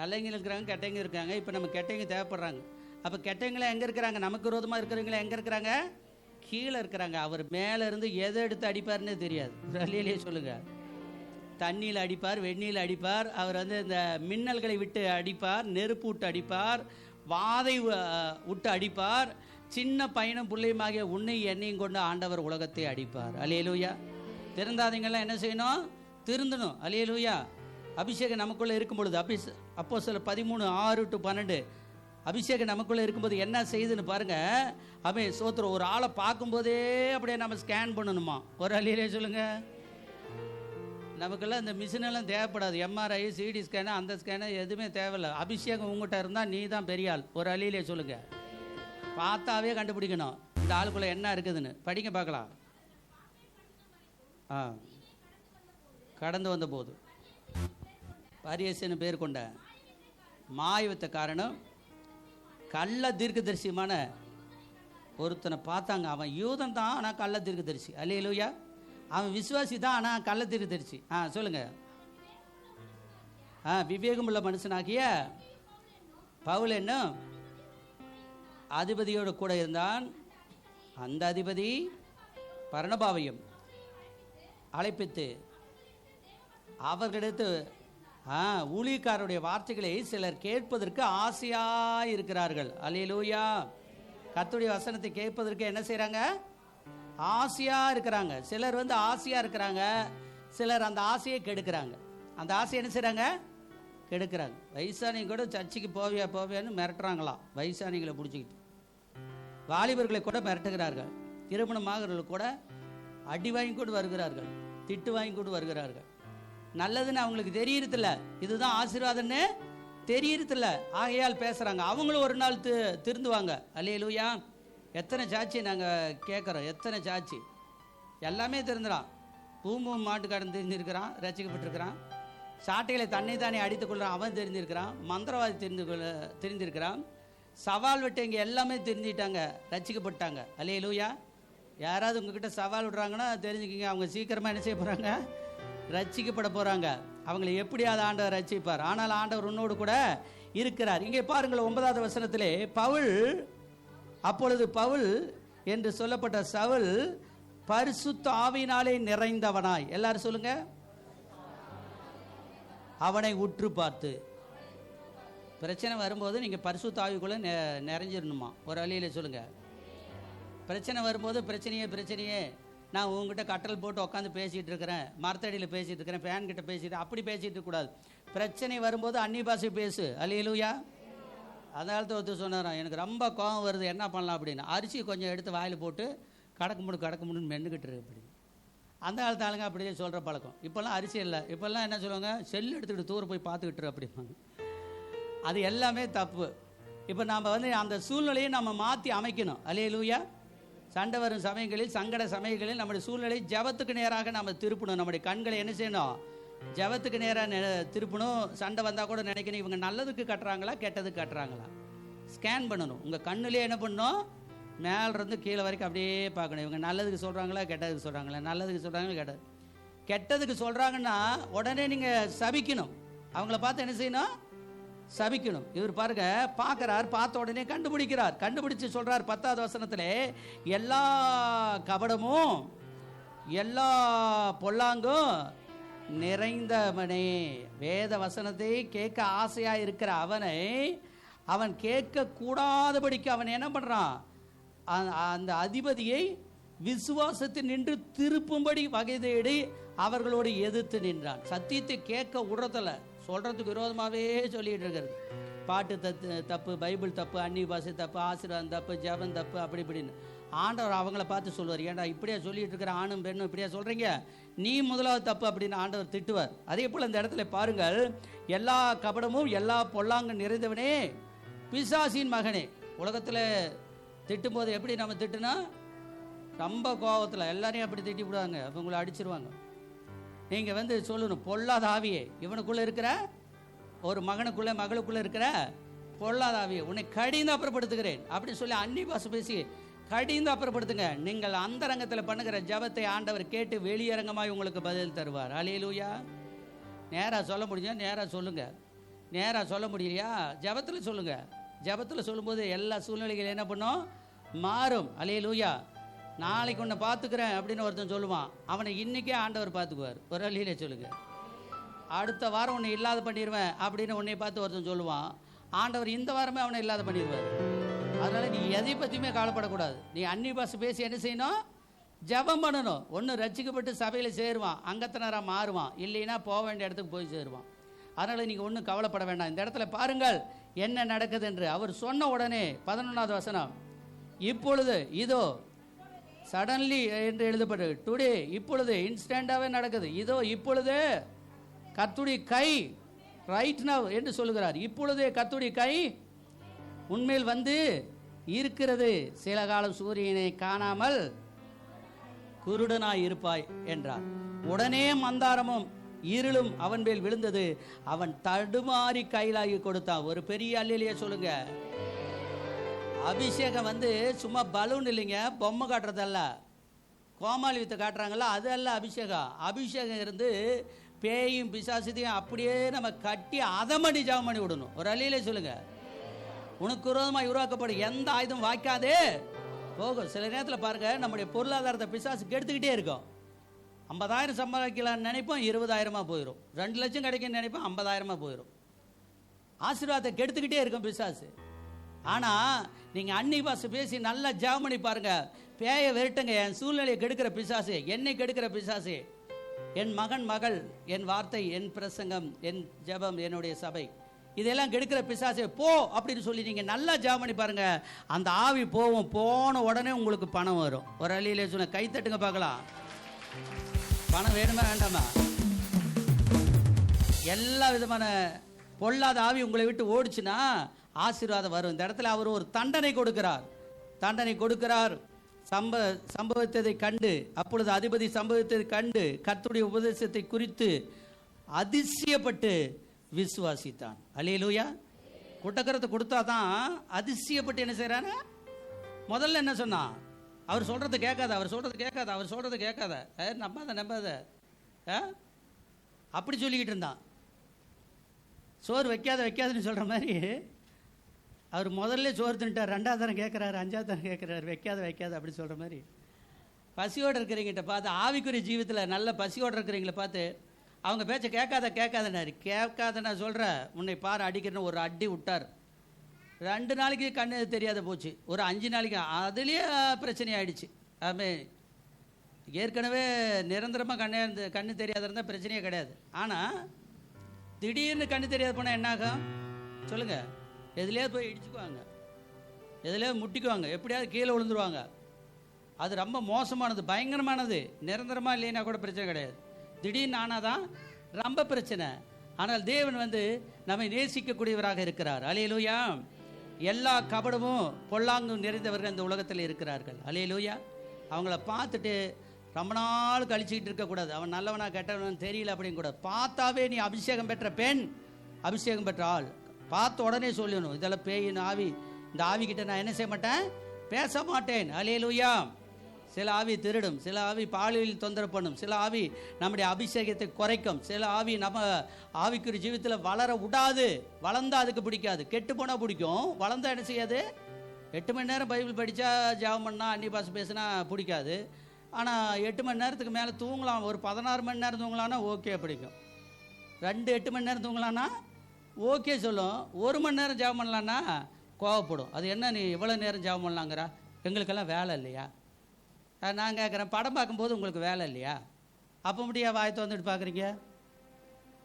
நல்லவங்க இருக்கிறாங்க, கெட்டவங்க இருக்காங்க. இப்போ நம்ம கெட்டவங்க தேவைப்படுறாங்க. அப்போ கெட்டவங்களாம் எங்கே இருக்கிறாங்க? நமக்கு விரோதமாக இருக்கிறவங்களாம் எங்கே இருக்கிறாங்க? கீழே இருக்கிறாங்க. அவர் மேலே இருந்து எதை எடுத்து அடிப்பார்னே தெரியாது. ரலியிலே சொல்லுங்க, தண்ணியில் அடிப்பார், வெந்நீரில் அடிப்பார். அவர் வந்து இந்த மின்னல்களை விட்டு அடிப்பார், நெருப்பு விட்டு அடிப்பார், வாதை விட்டு அடிப்பார். சின்ன பையனும் பிள்ளையுமாகிய உன்னை என்னையும் கொண்டு ஆண்டவர் உலகத்தை அடிப்பார். அல்லேலூயா. திருந்தாதீங்கெல்லாம் என்ன செய்யணும்? திருந்தணும். அல்லேலூயா. அபிஷேகம் நமக்குள்ளே இருக்கும் பொழுது, அப்போஸ்தலர் 13:6-12, அபிஷேகம் நமக்குள்ளே இருக்கும்போது என்ன செய்யுதுன்னு பாருங்க. ஸ்தோத்திரம். ஒரு ஆளை பார்க்கும்போதே அப்படியே நம்ம ஸ்கேன் பண்ணணுமா? ஒரு அழியிலே சொல்லுங்க. நமக்கெல்லாம் இந்த மிஷினெல்லாம் தேவைப்படாது. எம்ஆர்ஐ, சிடி ஸ்கேனு, அந்த ஸ்கேனு எதுவுமே தேவையில்லை. அபிஷேகம் உங்கள்கிட்ட இருந்தால் நீ தான் பெரிய ஆள். ஒரு அழியிலே சொல்லுங்க. பார்த்தாவே கண்டுபிடிக்கணும் இந்த ஆளுக்குள்ளே என்ன இருக்குதுன்னு. படிங்க பார்க்கலாம். கடந்து வந்தபோது பரியேசுன்னு பேர் கொண்ட மாயவத்த காரணம் கள்ள தீர்க்கதரிசியமான ஒருத்தனை பார்த்தாங்க. அவன் யூதன் தான், ஆனால் கள்ள தீர்க்கதரிசி. அல்லேலூயா. அவன் விசுவாசி தான், ஆனால் கள்ள தீர்க்கதரிசி. சொல்லுங்க. விவேகமுள்ள மனுஷனாகிய பவுல் என்னும் அதிபதியோடு கூட இருந்தான். அந்த அதிபதி பர்னபாவையும் அழைப்பித்து அவர்களிடத்து ஊழியக்காரருடைய வார்த்தைகளை சிலர் கேட்பதற்கு ஆசையாக இருக்கிறார்கள். அல்லேலூயா. கர்த்தருடைய வசனத்தை கேட்பதற்கு என்ன செய்கிறாங்க? ஆசையாக இருக்கிறாங்க. சிலர் ஆசையாக இருக்கிறாங்க, சிலர் அந்த ஆசையை கெடுக்கிறாங்க. அந்த ஆசையை என்ன செய்கிறாங்க? கெடுக்கிறாங்க. வயசானிங்க கூட சர்ச்சுக்கு போவியான்னு மிரட்டுறாங்களாம். வயசானிங்களை பிடிச்சிக்கிட்டு வாலிபர்களை கூட மிரட்டுகிறார்கள். திருமணமாகவர்கள் கூட அடி வாங்கி கொண்டு வருகிறார்கள், திட்டு வாங்கி கொண்டு வருகிறார்கள். நல்லதுன்னு அவங்களுக்கு தெரியறதில்ல, இதுதான் ஆசீர்வாதம்னு தெரியறதில்ல. ஆகையால் பேசுகிறாங்க. அவங்களும் ஒரு நாள் திருந்துவாங்க. அல்லேலூயா. எத்தனை சாட்சி நாங்கள் கேட்குறோம், எத்தனை சாட்சி. எல்லாமே திருந்துறான். பூம்பூம் மாட்டுக்காரன் தெரிஞ்சிருக்கிறான், ரசிக்கப்பட்டிருக்கிறான். சாட்டைகளை தானே அடித்து கொள்கிறான், அவன் தெரிஞ்சிருக்கிறான். மந்திரவாதி தெரிஞ்சிருக்கிறான். சவால் விட்டவங்க எல்லாமே தெரிஞ்சிட்டாங்க, ரசிக்கப்பட்டாங்க. அல்லேலூயா. யாராவது உங்ககிட்ட சவால் விடுறாங்கன்னா தெரிஞ்சுக்கிங்க, அவங்க சீக்கிரமாக என்ன செய்ய போகிறாங்க? ரட்சிக்கப்பட போகிறாங்க. அவங்களை எப்படியாவது ஆண்டவர் ரட்சிப்பார். ஆனால் ஆண்டவர் உன்னோடு கூட இருக்கிறார். இங்கே பாருங்கள் 9வது வசனத்திலே அப்பொழுது பவுல் என்று சொல்லப்பட்ட சவுல் பரிசுத்த ஆவியினாலே நிறைந்தவனாய், எல்லாரும் சொல்லுங்க, அவனை உற்று பார்த்து. பிரச்சனை வரும்போது நீங்கள் பரிசுத்த ஆவிக்குள்ளே நிறைஞ்சிடணுமா? ஒரு வழியில் சொல்லுங்கள். பிரச்சனை வரும்போது பிரச்சனையே நான் உங்ககிட்ட கட்டல் போட்டு உட்காந்து பேசிகிட்டு இருக்கிறேன், மரத்தடியில் பேசிகிட்டு இருக்கிறேன், ஃபேன் கிட்ட பேசிட்டு அப்படி பேசிகிட்டு இருக்கக்கூடாது. பிரச்சனை வரும்போது அந்நிய பாஷை பேசு. அல்லேலூயா. அதனால ஒருத்தர் சொன்னாராம், எனக்கு ரொம்ப கோபம் வருது, என்ன பண்ணலாம் அப்படின்னு. அரிசி கொஞ்சம் எடுத்து வாயில் போட்டு கடக்கு முன்னு மென்னுக்கிட்டு அப்படின்னு. அந்த காலத்து ஆளுங்க அப்படியே சொல்கிற பழக்கம். இப்போல்லாம் அரிசி இல்லை. இப்போல்லாம் என்ன சொல்லுவாங்க? செல் எடுத்துக்கிட்டு தூர போய் பார்த்துக்கிட்டு அப்படிம்பாங்க. அது எல்லாமே தப்பு. இப்போ நாம் அந்த சூழ்நிலையை நம்ம மாற்றி அமைக்கணும். அல்லேலூயா. சண்டை வரும் சமயங்களில், சங்கட சமயங்களில் நம்முடைய சூழ்நிலை ஜெபத்துக்கு நேராக நம்ம திருப்பணும். நம்முடைய கண்களை என்ன செய்யணும்? ஜெபத்துக்கு நேராக திருப்பணும். சண்டை வந்தால் கூட நினைக்கணும், இவங்க நல்லதுக்கு கட்டுறாங்களா கெட்டதுக்கு கட்டுறாங்களா ஸ்கேன் பண்ணணும். உங்கள் கண்ணுலேயே என்ன பண்ணணும்? மேலிருந்து கீழே வரைக்கும் அப்படியே பார்க்கணும். இவங்க நல்லதுக்கு சொல்கிறாங்களா கெட்டதுக்கு சொல்கிறாங்களா? நல்லதுக்கு சொல்கிறாங்களா கெட்டதுக்கு சொல்கிறாங்கன்னா உடனே நீங்கள் சபிக்கணும். அவங்கள பார்த்து என்ன செய்யணும்? சபிக்கணும். இவர் பாருங்க, பார்க்கிறார், பார்த்த உடனே கண்டுபிடிக்கிறார். கண்டுபிடிச்சு சொல்றார் 10வது வசனத்திலே, எல்லா கபடமும் எல்லா பொல்லாங்கும் நிறைந்தவனே. வேத வசனத்தை கேட்க ஆசையா இருக்கிற அவன் கேட்க கூடாதபடிக்கு அவன் என்ன பண்றான்? அந்த அதிபதியை விசுவாசத்தில் நின்று திருப்பும்படி வகை தேடி அவர்களோடு எதிர்த்து நின்றான். சத்தியத்தை கேட்க விடுறதில்ல, சொல்கிறதுக்கு விரோதமாகவே சொல்லிகிட்டு இருக்கிறது. பாட்டு தப்பு, பைபிள் தப்பு, அந்நிய பாஷை தப்பு, ஆசீர்வாதம் தப்பு, ஜெபம் தப்பு, அப்படி இப்படின்னு. ஆண்டவர் அவங்கள பார்த்து சொல்லுவார், ஏன்டா இப்படியா சொல்லிட்டு இருக்கிற, ஆணும் பெண்ணும் இப்படியா சொல்கிறீங்க, நீ முதலாவது தப்பு அப்படின்னு ஆண்டவர் திட்டுவார். அதே போல் இந்த இடத்துல பாருங்கள், எல்லா கபடமும் எல்லா பொல்லாங்கு நிறைந்தவனே, பிசாசின் மகனே. உலகத்தில் திட்டும்போது எப்படி நம்ம திட்டுனா? ரொம்ப கோபத்தில் எல்லாரையும் அப்படி திட்டி விடுவாங்க, அவங்கள அடிச்சிருவாங்க. நீங்கள் சொல்லணும், பொல்லாத ஆவியே, இவனுக்குள்ளே இருக்கிற ஒரு மகனுக்குள்ளே மகளுக்குள்ளே இருக்கிற பொல்லாத ஆவியை உன்னை கடிந்து அப்புறப்படுத்துகிறேன் அப்படின்னு சொல்லி அந்நிய பாஷை பேசி கடிந்து அப்புறப்படுத்துங்க. நீங்கள் அந்தரங்கத்தில் பண்ணுகிற ஜபத்தை ஆண்டவர் கேட்டு வெளியரங்கமாய் உங்களுக்கு பதில் தருவார். அல்லேலூயா. நேராக சொல்ல முடிஞ்சா நேராக சொல்லுங்கள், நேராக சொல்ல முடியலையா ஜபத்தில் சொல்லுங்கள். ஜபத்தில் சொல்லும்போது எல்லா சூழ்நிலைகள் என்ன பண்ணும்? மாறும். அல்லேலூயா. நாளைக்கு உன்னை பார்த்துக்கிறேன் அப்படின்னு ஒருத்தன் சொல்லுவான், அவனை இன்றைக்கே ஆண்டவர் பார்த்துக்குவார். ஒரு வழியில் சொல்லுங்கள். அடுத்த வாரம் உன்னை இல்லாத பண்ணிடுவேன் அப்படின்னு உன்னை பார்த்து ஒருத்தன் சொல்லுவான், ஆண்டவர் இந்த வாரமே அவனை இல்லாத பண்ணிடுவார். அதனால் நீ எதை பற்றியுமே கவலைப்படக்கூடாது. நீ அந்நிய பாஷை பேசி என்ன செய்யணும்? ஜெபம் பண்ணணும். ஒன்று ரட்சிக்கப்பட்டு சபையில் சேருவான், அங்கத்தினராக மாறுவான், இல்லைன்னா போக வேண்டிய இடத்துக்கு போய் சேருவான். அதனால் நீங்கள் ஒன்றும் கவலைப்பட வேண்டாம். இந்த இடத்துல பாருங்கள் என்ன நடக்குது என்று. அவர் சொன்ன உடனே 11வது வசனம், இப்பொழுது இதோ சடன்லி என்று எழுதப்பட்டு, டுடே, இப்பொழுது, இன்ஸ்டன்டாகவே நடக்குது. இதோ இப்பொழுது கர்த்தருடைய கை, ரைட் நவ் என்று சொல்லுகிறார். இப்பொழுதே கர்த்தருடைய கை உண்மையில் இருக்கிறது. சில காலம் சூரியனை காணாமல் குருடனாய் இருப்பாய் என்றார். உடனே மந்தாரமும் இருளும் அவன் மேல் விழுந்தது. அவன் தடுமாறி கையிலாகி கொடுத்தான். ஒரு பெரிய அல்லேலூயா சொல்லுங்க. அபிஷேகம் சும்மா பலூன் இல்லைங்க, பொம்மை காட்டுறதல்ல, கோமாளி வித்தை காட்டுறாங்கல்ல, அது அல்ல அபிஷேகம். அபிஷேகம் இருந்து பேயும் பிசாசத்தையும் அப்படியே நம்ம கட்டி அதமணி ஜாமம் பண்ணி விடணும். ஒரு அல்லேலூயா சொல்லுங்க. உனக்கு விரோதமாக உருவாக்கப்படும் எந்த ஆயுதம் வாய்க்காதே போகும். சில நேரத்தில் பாருங்க, நம்முடைய பொருளாதாரத்தை பிசாசு கெடுத்துக்கிட்டே இருக்கும். 50,000 சம்பாதிக்கலான்னு நினைப்போம், 20,000 போயிடும். 2 லட்சம் கிடைக்குன்னு நினைப்போம், 50,000 போயிடும். ஆசீர்வாதத்தை கெடுத்துக்கிட்டே இருக்கும் பிசாசு. ஆனால் நீங்கள் அன்னி பாச பேசி நல்லா ஜெபம் பண்ணி பாருங்க, பேயை விரட்டுங்க. என் சூழ்நிலையை கெடுக்கிற பிசாசு, என்னை கெடுக்கிற பிசாசு, என் மகன் மகள், என் வார்த்தை, என் பிரசங்கம், என் ஜெபம், என்னுடைய சபை, இதெல்லாம் கெடுக்கிற பிசாசே போ அப்படின்னு சொல்லி நீங்கள் நல்லா ஜெபம் பண்ணி பாருங்க. அந்த ஆவி போகும். போன உடனே உங்களுக்கு பணம் வரும். ஒரு அள்ளியிலே சொன்ன கை தட்டுங்க பார்க்கலாம். பணம் வேணுமா வேண்டாமா? எல்லா விதமான பொல்லாத ஆவி உங்களை விட்டு ஓடிச்சுன்னா ஆசீர்வாதம் வரும். இந்த இடத்துல அவர் ஒரு தண்டனை கொடுக்கிறார். சம்பவித்ததை கண்டு, அப்பொழுது அதிபதி சம்பவித்ததை கண்டு கர்த்தருடைய உபதேசத்தை குறித்து அதிசயப்பட்டு விசுவாசித்தான். அல்லேலூயா. குட்டக்கரத்தை கொடுத்தா தான் அதிசயப்பட்டு என்ன செய்யறானா? முதல்ல என்ன சொன்னான்? அவர் சொல்றது கேட்காத, நம்பாத அப்படி சொல்லிக்கிட்டு இருந்தான். சோறு வைக்காதுன்னு சொல்ற மாதிரி அவர் முதல்ல சோறு தின்ட்டார். 2வது தரம் கேட்குறாரு, 5வது தரம் கேட்குறாரு, வைக்காத அப்படி சொல்ற மாதிரி. பசியோடு இருக்கிறவங்கிட்ட பார்த்து, ஆவிக்குரிய ஜீவித்தில் நல்ல பசியோடு இருக்கிறவங்களை பார்த்து அவங்க பேச்சை கேட்காத நான் சொல்கிறேன், உன்னை பாரு அடிக்கிறேன்னு ஒரு அடி விட்டார். 2 நாளைக்கு கண்ணு தெரியாத போச்சு. ஒரு 5 நாளைக்கு அதுலேயே பிரச்சனை ஆயிடுச்சு. ஏற்கனவே நிரந்தரமாக கண்ணு தெரியாத இருந்தால் பிரச்சனையே கிடையாது. ஆனால் திடீர்னு கண்ணு தெரியாத போனால் என்ன ஆகும் சொல்லுங்க? எதுலேயே போய் இடிச்சுக்குவாங்க, எதுலேயே முட்டிக்குவாங்க, எப்படியாவது கீழே விழுந்துருவாங்க. அது ரொம்ப மோசமானது, பயங்கரமானது. நிரந்தரமாக இல்லைன்னா கூட பிரச்சனை கிடையாது, திடீர்னு ஆனால் தான் ரொம்ப பிரச்சனை. ஆனால் தேவன் நம்மை நேசிக்கக்கூடியவராக இருக்கிறார். அல்லேலூயா. எல்லா கபடமும் பொல்லாங்கும் நிறைந்தவர்கள் இந்த உலகத்தில் இருக்கிறார்கள். அல்லேலூயா. அவங்கள பார்த்துட்டு ரொம்ப நாள் கழிச்சுக்கிட்டு இருக்கக்கூடாது. அவன் நல்லவனா கெட்டவன் தெரியல அப்படின்னு கூட. பார்த்தாவே நீ அபிஷேகம் பெற்ற பெண், அபிஷேகம் பெற்ற ஆள், பார்த்த உடனே சொல்லணும், இதெல்லாம் பேயின் ஆவி, இந்த ஆவிக்கிட்ட நான் என்ன செய்ய மாட்டேன், பேச மாட்டேன். அல்லேலூயா. சில ஆவி திருடும், சில ஆவி பாலியல் தொந்தரவு பண்ணும், சில ஆவி நம்முடைய அபிஷேகத்தை குறைக்கும், சில ஆவி நம்ம ஆவிக்குரிய ஜீவித்தில் வளர விடாது. வளர்ந்தா அதுக்கு பிடிக்காது, கெட்டு போனால் பிடிக்கும். வளர்ந்தா என்ன செய்யாது? 8 மணி நேரம் பைபிள் படித்தா, ஜெபம் பண்ணால், அன்னி பாஷை பேசினா பிடிக்காது. ஆனால் 8 மணி நேரத்துக்கு மேலே தூங்கலாம், ஒரு 16 மணி நேரம் தூங்கலான்னா ஓகே பிடிக்கும். 8 மணி நேரம் தூங்கலான்னா ஓகே சொல்லும். 1 மணி நேரம் ஜெபம் பண்ணலான்னா கோவப்படும். அது என்ன நீ இவ்வளோ நேரம் ஜெபம் பண்ணலாங்கிறா? எங்களுக்கெல்லாம் வேலை இல்லையா? நான் கேட்குறேன், படம் பார்க்கும்போது உங்களுக்கு வேலை இல்லையா? அப்போ முடியா வாய் திறந்துட்டு பார்க்குறீங்க?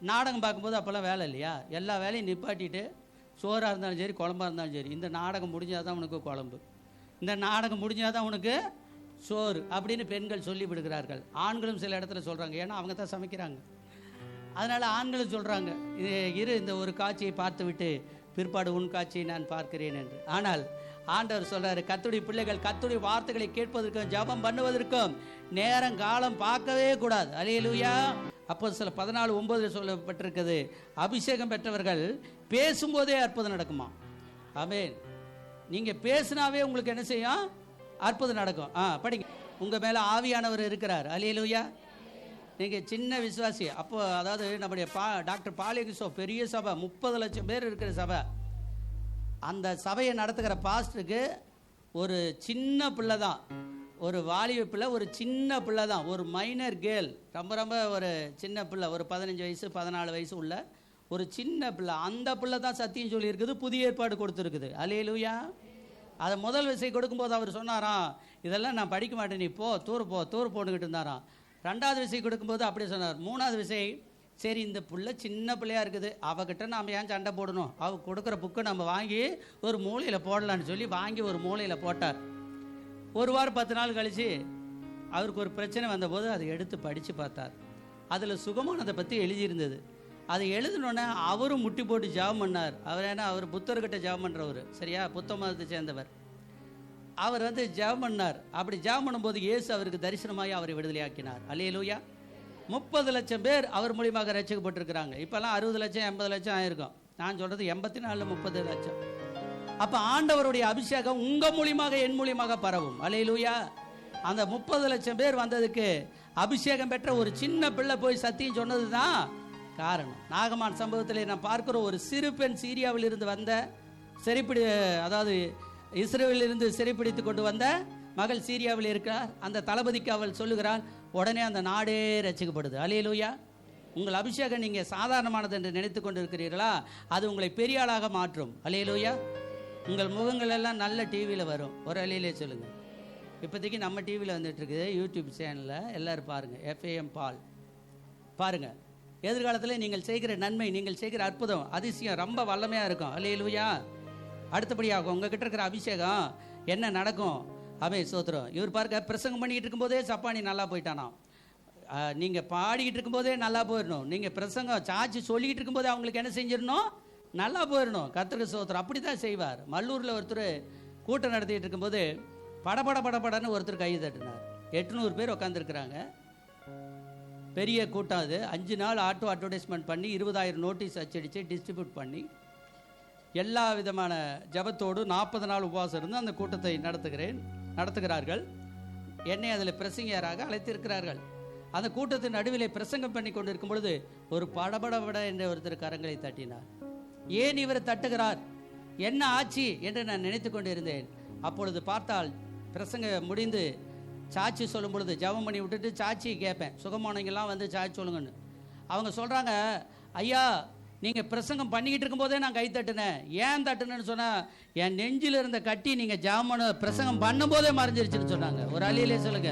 நாடகம் பார்க்கும்போது அப்போல்லாம் வேலை இல்லையா? எல்லா வேலையும் நிப்பாட்டிட்டு, சோறாக இருந்தாலும் சரி, குழம்பாக இருந்தாலும் சரி, இந்த நாடகம் முடிஞ்சால் தான் உனக்கு குழம்பு, இந்த நாடகம் முடிஞ்சால் தான் உனக்கு சோறு அப்படின்னு பெண்கள் சொல்லி விடுகிறார்கள். ஆண்களும் சில இடத்துல சொல்கிறாங்க, ஏன்னா அவங்க தான் சமைக்கிறாங்க. அதனால் ஆண்களும் சொல்கிறாங்க, இரு இந்த ஒரு காட்சியை பார்த்து விட்டு பிற்பாடு உன் காட்சியை நான் பார்க்கிறேன் என்று. ஆனால் ஆண்டவர் சொல்றாரு, கர்த்தருடைய பிள்ளைகள் கர்த்தருடைய வார்த்தைகளை கேட்பதற்கும் ஜெபம் பண்ணுவதற்கும் நேரம் காலம் பார்க்கவே கூடாது. அல்லேலூயா. அப்போஸ்தலர் 14:9 சொல்லப்பட்டிருக்கிறது, அபிஷேகம் பெற்றவர்கள் பேசும்போதே அற்புதம் நடக்குமா? ஆமென். நீங்க பேசினாவே உங்களுக்கு என்ன செய்யும்? அற்புதம் நடக்கும். படிங்க. உங்க மேல ஆவியானவர் இருக்கிறார். அல்லேலூயா. நீங்க சின்ன விசுவாசி. அப்போ அதாவது நம்முடைய டாக்டர் பாலியகிசோ பெரிய சபை, 30 லட்சம் பேர் இருக்கிற சபை. அந்த சபையை நடத்துகிற பாஸ்டருக்கு ஒரு சின்ன பிள்ளை தான், ஒரு வாலிப பிள்ளை, ஒரு சின்ன பிள்ளை தான், ஒரு மைனர் கேர்ள், ரொம்ப ஒரு சின்ன பிள்ளை, ஒரு 15 வயசு 14 வயசு உள்ள ஒரு சின்ன பிள்ளை. அந்த பிள்ளை தான் சத்தியம் சொல்லியிருக்குது, புதிய ஏற்பாடு கொடுத்துருக்குது. அல்லேலூயா. அதை முதல் விசை கொடுக்கும்போது அவர் சொன்னாராம், இதெல்லாம் நான் படிக்க மாட்டேன், நீ போ, தூர் போட்டுக்கிட்டு இருந்தாராம். 2வது விசை கொடுக்கும்போது அப்படியே சொன்னார். 3வது விசை, சரி இந்த பிள்ளை சின்ன பிள்ளையா இருக்குது, அவகிட்ட நாம் ஏன் சண்டை போடணும், அவ கொடுக்குற புக்கை நம்ம வாங்கி ஒரு மூலையில் போடலான்னு சொல்லி வாங்கி ஒரு மூலையில் போட்டார். 1 வாரம் 10 நாள் கழித்து அவருக்கு ஒரு பிரச்சனை வந்தபோது அதை எடுத்து படித்து பார்த்தார். அதில் சுகமானதை பற்றி எழுதியிருந்தது. அதை எழுதினோன்னே அவரும் முட்டி போட்டு ஜெபம் பண்ணார். அவர் ஏன்னா அவர் புத்தர்கிட்ட ஜெபம் பண்ணுறவர், சரியா, புத்த மதத்தை சேர்ந்தவர். அவர் வந்து ஜெபம் பண்ணார். அப்படி ஜெபம் பண்ணும்போது இயேசு அவருக்கு தரிசனமாகி அவரை விடுதலையாக்கினார். அல்லேலூயா. 30 லட்சம் பேர் அவர் மூலியமாக ரட்சிக்கப்பட்டிருக்கிறாங்க. இப்போல்லாம் 60 லட்சம் 80 லட்சம் ஆயிருக்கும். நான் சொல்றது 84 30 லட்சம். அப்ப ஆண்டவருடைய அபிஷேகம் உங்க மூலியமாக என் மூலியமாக பரவும். அல்லேலூயா. அந்த 30 லட்சம் பேர் வந்ததுக்கு அபிஷேகம் பெற்ற ஒரு சின்ன பிள்ளை போய் சத்தியம் சொன்னதுதான் காரணம். நாகமான் சம்பவத்தில் நான் பார்க்கிற ஒரு சிறு பெண் சீரியாவில் இருந்து வந்த சிறைப்பிடி, அதாவது இஸ்ரேலில் இருந்து சிறைப்பிடித்து கொண்டு வந்த மகள் சீரியாவில் இருக்கிறார். அந்த தளபதிக்கு அவள் சொல்லுகிறாள், உடனே அந்த நாடே ரட்சிக்கப்படுது. அல்லேலூயா. உங்கள் அபிஷேகம் நீங்க சாதாரணமானது என்று நினைத்து கொண்டு இருக்கிறீர்களா? அது உங்களை பெரிய ஆளாக மாற்றும். அல்லேலூயா. உங்கள் முகங்கள் எல்லாம் நல்ல டிவியில் வரும். ஒரு அலையிலே சொல்லுங்க. இப்போதைக்கு நம்ம டிவியில் வந்துட்டு இருக்குது, யூடியூப் சேனலில் எல்லாரும் பாருங்க. FAM பால் பாருங்க. எதிர்காலத்தில் நீங்கள் செய்கிற நன்மை, நீங்கள் செய்கிற அற்புதம், அதிசயம் ரொம்ப வல்லமையாக இருக்கும். அல்லேலூயா. அடுத்தபடியாக உங்ககிட்ட இருக்கிற அபிஷேகம் என்ன நடக்கும்? சோத்திரம். இவர் பாருங்க, பிரசங்கம் பண்ணிக்கிட்டு இருக்கும்போதே சப்பானி நல்லா போயிட்டானா. நீங்கள் பாடிக்கிட்டு இருக்கும்போதே நல்லா போயிடணும். நீங்கள் பிரசங்கம் சாட்சி சொல்லிக்கிட்டு இருக்கும்போதே அவங்களுக்கு என்ன செஞ்சிடணும்? நல்லா போயிடணும். கர்த்தருக்கு ஸ்தோத்திரம். அப்படி தான் செய்வார். மல்லூரில் ஒருத்தர் கூட்டம் நடத்திட்டு இருக்கும்போது படன்னு ஒருத்தர் கை தட்டினார். 800 பேர் உட்காந்துருக்குறாங்க. பெரிய கூட்டம் அது. 5 நாள் அட்வர்டைஸ்மெண்ட் பண்ணி 20,000 நோட்டீஸ் அச்சடித்து டிஸ்ட்ரிபியூட் பண்ணி எல்லா விதமான ஜபத்தோடு 40 நாள் உபவாசம் இருந்து அந்த கூட்டத்தை நடத்துகிறார்கள். என்னை அதில் பிரசங்கியராக அழைத்திருக்கிறார்கள். அந்த கூட்டத்தின் நடுவிலே பிரசங்கம் பண்ணி கொண்டு இருக்கும் பொழுது ஒரு படபட என்ற ஒருத்தர் கரங்களை தட்டினார். ஏன் இவர் தட்டுகிறார், என்ன ஆச்சு என்று நான் நினைத்து கொண்டு இருந்தேன். அப்பொழுது பார்த்தால் பிரசங்க முடிந்து சாட்சி சொல்லும் பொழுது ஜபம் பண்ணி விட்டுட்டு சாட்சி கேட்பேன். சுகமானவங்கெல்லாம் வந்து சாட்சி சொல்லுங்கன்னு. அவங்க சொல்கிறாங்க, ஐயா நீங்கள் பிரசங்கம் பண்ணிக்கிட்டு இருக்கும்போதே நான் கை தட்டினேன். ஏன் தட்டுனேன்னு சொன்னால், என் நெஞ்சில் இருந்த கட்டி நீங்கள் ஜாமனு பிரசங்கம் பண்ணும்போதே மறைஞ்சிருச்சுன்னு சொன்னாங்க. ஒரு அழியிலே சொல்லுங்க.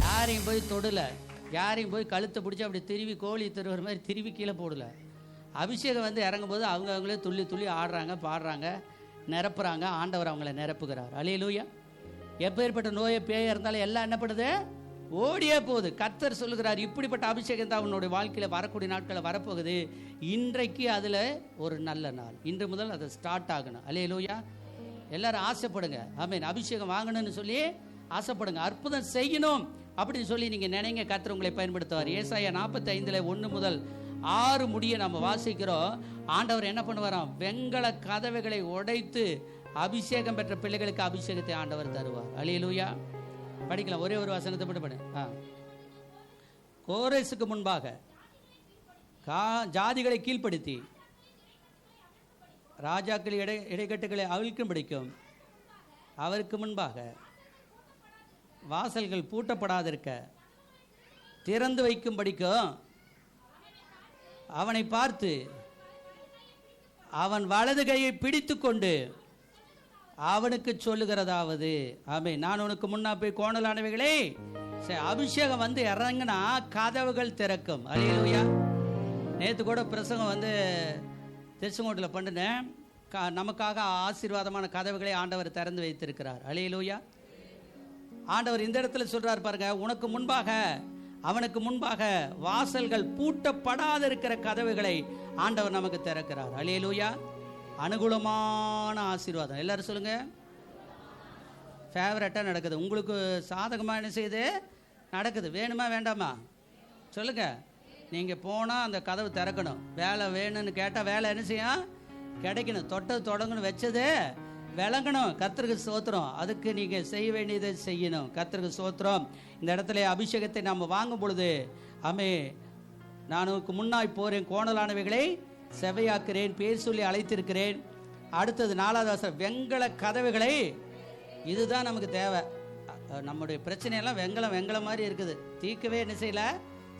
யாரையும் போய் தொடலை, யாரையும் போய் கழுத்தை பிடிச்சி அப்படி திருவி கோழி திருவுற மாதிரி திருவி கீழே போடலை. அபிஷேகம் வந்து இறங்கும்போது அவங்களே துள்ளி துள்ளி ஆடுறாங்க, பாடுறாங்க, நிரப்புறாங்க. ஆண்டவர் அவங்கள நிரப்புகிறார். அல்லேலூயா. எப்பேற்பட்ட நோயை பேய இருந்தாலும் எல்லாம் என்ன பண்ணுது? ஓடியே போகுது. கர்த்தர் சொல்லுகிறார், இப்படிப்பட்ட அபிஷேகம் தான் உன்னுடைய வாழ்க்கையில் வரக்கூடிய நாட்களில் வரப்போகுது. இன்றைக்கு அதில் ஒரு நல்ல நாள். இன்று முதல் அது ஸ்டார்ட் ஆகணும். அல்லேலூயா. எல்லாரும் ஆசைப்படுங்க. ஆமென். அபிஷேகம் வாங்கணும்னு சொல்லி ஆசைப்படுங்க. அற்புதம் செய்யணும் அப்படின்னு சொல்லி நீங்கள் நினைங்க. கர்த்தர் உங்களை பயன்படுத்துவார். ஏசாயா 45 1 முதல் 6 முடிய நம்ம வாசிக்கிறோம். ஆண்டவர் என்ன பண்ணுவாராம்? வெண்கல கதவுகளை உடைத்து அபிஷேகம் பெற்ற பிள்ளைகளுக்கு அபிஷேகத்தை ஆண்டவர் தருவார். அல்லேலூயா. படிக்கலாம். ஒரே ஒரு வசனத்தை மட்டும் படி. கோரேசுக்கு முன்பாக ஜாதிகளை கீழ்ப்படுத்தி ராஜாக்கள் இடைக்கட்டுகளை அவிழ்க்கும் பிடிக்கும். அவருக்கு முன்பாக வாசல்கள் பூட்டப்படாதிருக்க திறந்து வைக்கும் படிக்கும். அவனை பார்த்து அவன் வலது கையை பிடித்து கொண்டு அவனுக்கு சொல்லுகிறதாவது, ஆமென், நான் உனக்கு முன்னா போய் கோணலானவைகளே. அபிஷேகம் வந்து இறங்கினா கதவுகள் திறக்கும். அல்லேலூயா. நேற்று கூட பிரசங்கம் வந்து திருச்செங்கோட்டில் பண்ணினேன். நமக்காக ஆசீர்வாதமான கதவுகளை ஆண்டவர் திறந்து வைத்திருக்கிறார். அல்லேலூயா. ஆண்டவர் இந்த இடத்துல சொல்றார் பாருங்க, உனக்கு முன்பாக அவனுக்கு முன்பாக வாசல்கள் பூட்டப்படாத இருக்கிற கதவுகளை ஆண்டவர் நமக்கு திறக்கிறார். அல்லேலூயா. அனுகூலமான ஆசீர்வாதம். எல்லாரும் சொல்லுங்க. ஃபேவரட்டாக நடக்குது. உங்களுக்கு சாதகமாக என்ன செய்யுது? நடக்குது. வேணுமா வேண்டாமா சொல்லுங்க. நீங்கள் போனால் அந்த கதவு திறக்கணும். வேலை வேணும்னு கேட்டால் வேலை என்ன செய்யும்? கிடைக்கணும். தொட்டது தொடங்கணும், வச்சது விளங்கணும். கர்த்தருக்கு ஸ்தோத்திரம். அதுக்கு நீங்கள் செய்ய வேண்டியதை செய்யணும். கர்த்தருக்கு ஸ்தோத்திரம். இந்த இடத்துல அபிஷேகத்தை நாம் வாங்கும் பொழுது, நான் உனக்கு முன்னாய் போகிறேன், கோணலானவைகளை செவையாக்குறேன், பேர் சொல்லி அழைத்திருக்கிறேன். அடுத்தது 4வது வசனம், வெண்கல கதவுகளை. இதுதான் நமக்கு தேவை. நம்முடைய பிரச்சனையெல்லாம் வெங்கலம் மாதிரி இருக்குது. தீர்க்கவே என்ன செய்யல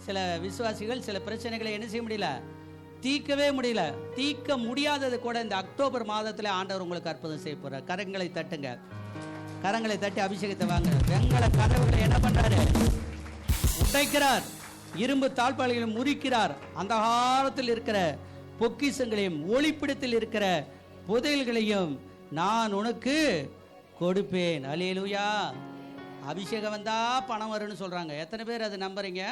சில விசுவாசிகள் சில பிரச்சனைகளை என்ன செய்ய முடியல, தீர்க்கவே முடியல. தீர்க்க முடியாதது கூட இந்த அக்டோபர் மாதத்தில் ஆண்டவர் உங்களுக்கு அற்புதம் செய்ய போறார். கரங்களை தட்டுங்க. கரங்களை தட்டி அபிஷேகத்தை வாங்க. வெண்கல கதவுகளை என்ன பண்றாரு? உடைக்கிறார். இரும்பு தாழ்பாளைகளை முறிக்கிறார். அந்த காலத்தில் இருக்கிற பொக்கிஷங்களையும் ஒளிப்பிடத்தில் இருக்கிற புதையல்களையும் நான் உனக்கு கொடுப்பேன். அல்லேலூயா. அபிஷேகம் வந்தா பணம் வரும்னு சொல்றாங்க. எத்தனை பேர் அதை நம்புறீங்க?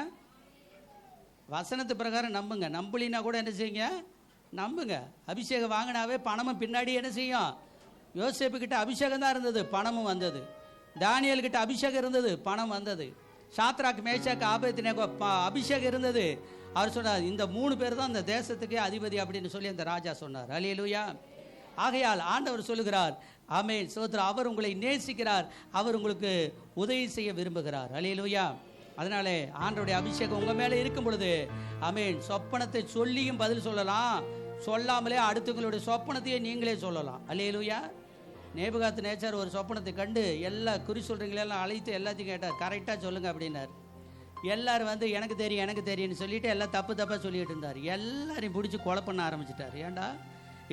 வசனத்து பிரகாரம் நம்புங்க. நம்பலினா கூட என்ன செய்யுங்க? நம்புங்க. அபிஷேகம் வாங்கினாவே பணமும் பின்னாடி என்ன செய்யும்? யோசேப்பு கிட்ட அபிஷேகம் தான் இருந்தது, பணமும் வந்தது. தானியேல் கிட்ட அபிஷேகம் இருந்தது, பணம் வந்தது. சாத்ராக் மேஷாக் ஆபேத்நேகோ அபிஷேகம் இருந்தது. அவர் சொன்னார், இந்த 3 பேர் தான் இந்த தேசத்துக்கே அதிபதி அப்படின்னு சொல்லி அந்த ராஜா சொன்னார். அல்லேலூயா. ஆகையால் ஆண்டவர் சொல்லுகிறார், ஆமென், ஸ்தோத்திரம், அவர் உங்களை நேசிக்கிறார், அவர் உங்களுக்கு உதவி செய்ய விரும்புகிறார். அல்லேலூயா. அதனாலே ஆண்டவருடைய அபிஷேகம் உங்க மேல இருக்கும் பொழுது, ஆமென், சொப்பனத்தை சொல்லியும் பதில் சொல்லலாம், சொல்லாமலே அடுத்தவங்களுடைய சொப்பனத்தையே நீங்களே சொல்லலாம். அல்லேலூயா. நேபுகாத் நேச்சார் ஒரு சொப்பனத்தை கண்டு எல்லா குறி சொல்றீங்களெல்லாம் அழைத்து எல்லாத்தையும் கேட்டார், கரெக்டாக சொல்லுங்க அப்படின்னார். எல்லாரும் வந்து எனக்கு தெரியும் எனக்கு தெரியும்னு சொல்லிட்டு எல்லாம் தப்பாக சொல்லிட்டு இருந்தார். எல்லாரையும் பிடிச்சி கொலை பண்ண ஆரம்பிச்சிட்டார். ஏண்டா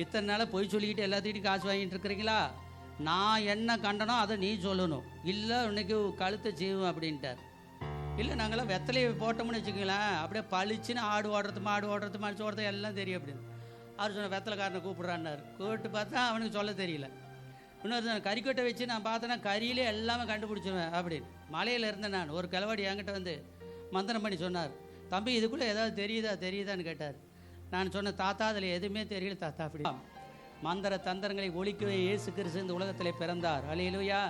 இத்தனை நாளாக பொய் சொல்லிக்கிட்டு எல்லாத்தையும் காசு வாங்கிட்டு இருக்கிறீங்களா? நான் என்ன கண்டனோ அதை நீ சொல்லணும், இல்லை இன்னைக்கு கழுத்தை செய்வோம் அப்படின்ட்டார். இல்லை நாங்களாம் வெத்தலையை போட்டோம்னு வச்சுக்கங்களேன், அப்படியே பளிச்சுன்னு ஆடு ஓடுறது மாடு ஓடுறது மனுச்சு ஓடுறது எல்லாம் தெரியும் அப்படின்னு. அவர் சொன்ன வெத்தலைக்காரனை கூப்பிட்றான்னார். கூப்பிட்டு பார்த்தா அவனுக்கு சொல்ல தெரியல. இன்னொரு கறிக்கொட்டை வச்சு நான் பார்த்தேன்னா கறியிலே எல்லாமே கண்டுபிடிச்சிடுவேன் அப்படின்னு. மலையில் இருந்தேன் நான். ஒரு கிழவாடி என்கிட்ட வந்து மந்திரம் பண்ணி சொன்னார், தம்பி இதுக்குள்ளே ஏதாவது தெரியுதான்னு கேட்டார். நான் சொன்ன, தாத்தா அதில் எதுவுமே தெரியல தாத்தா அப்படி. மந்திர தந்திரங்களை ஒழிக்கவே இயேசு கிறிஸ்து இந்த உலகத்தில் பிறந்தார். அல்லேலூயா.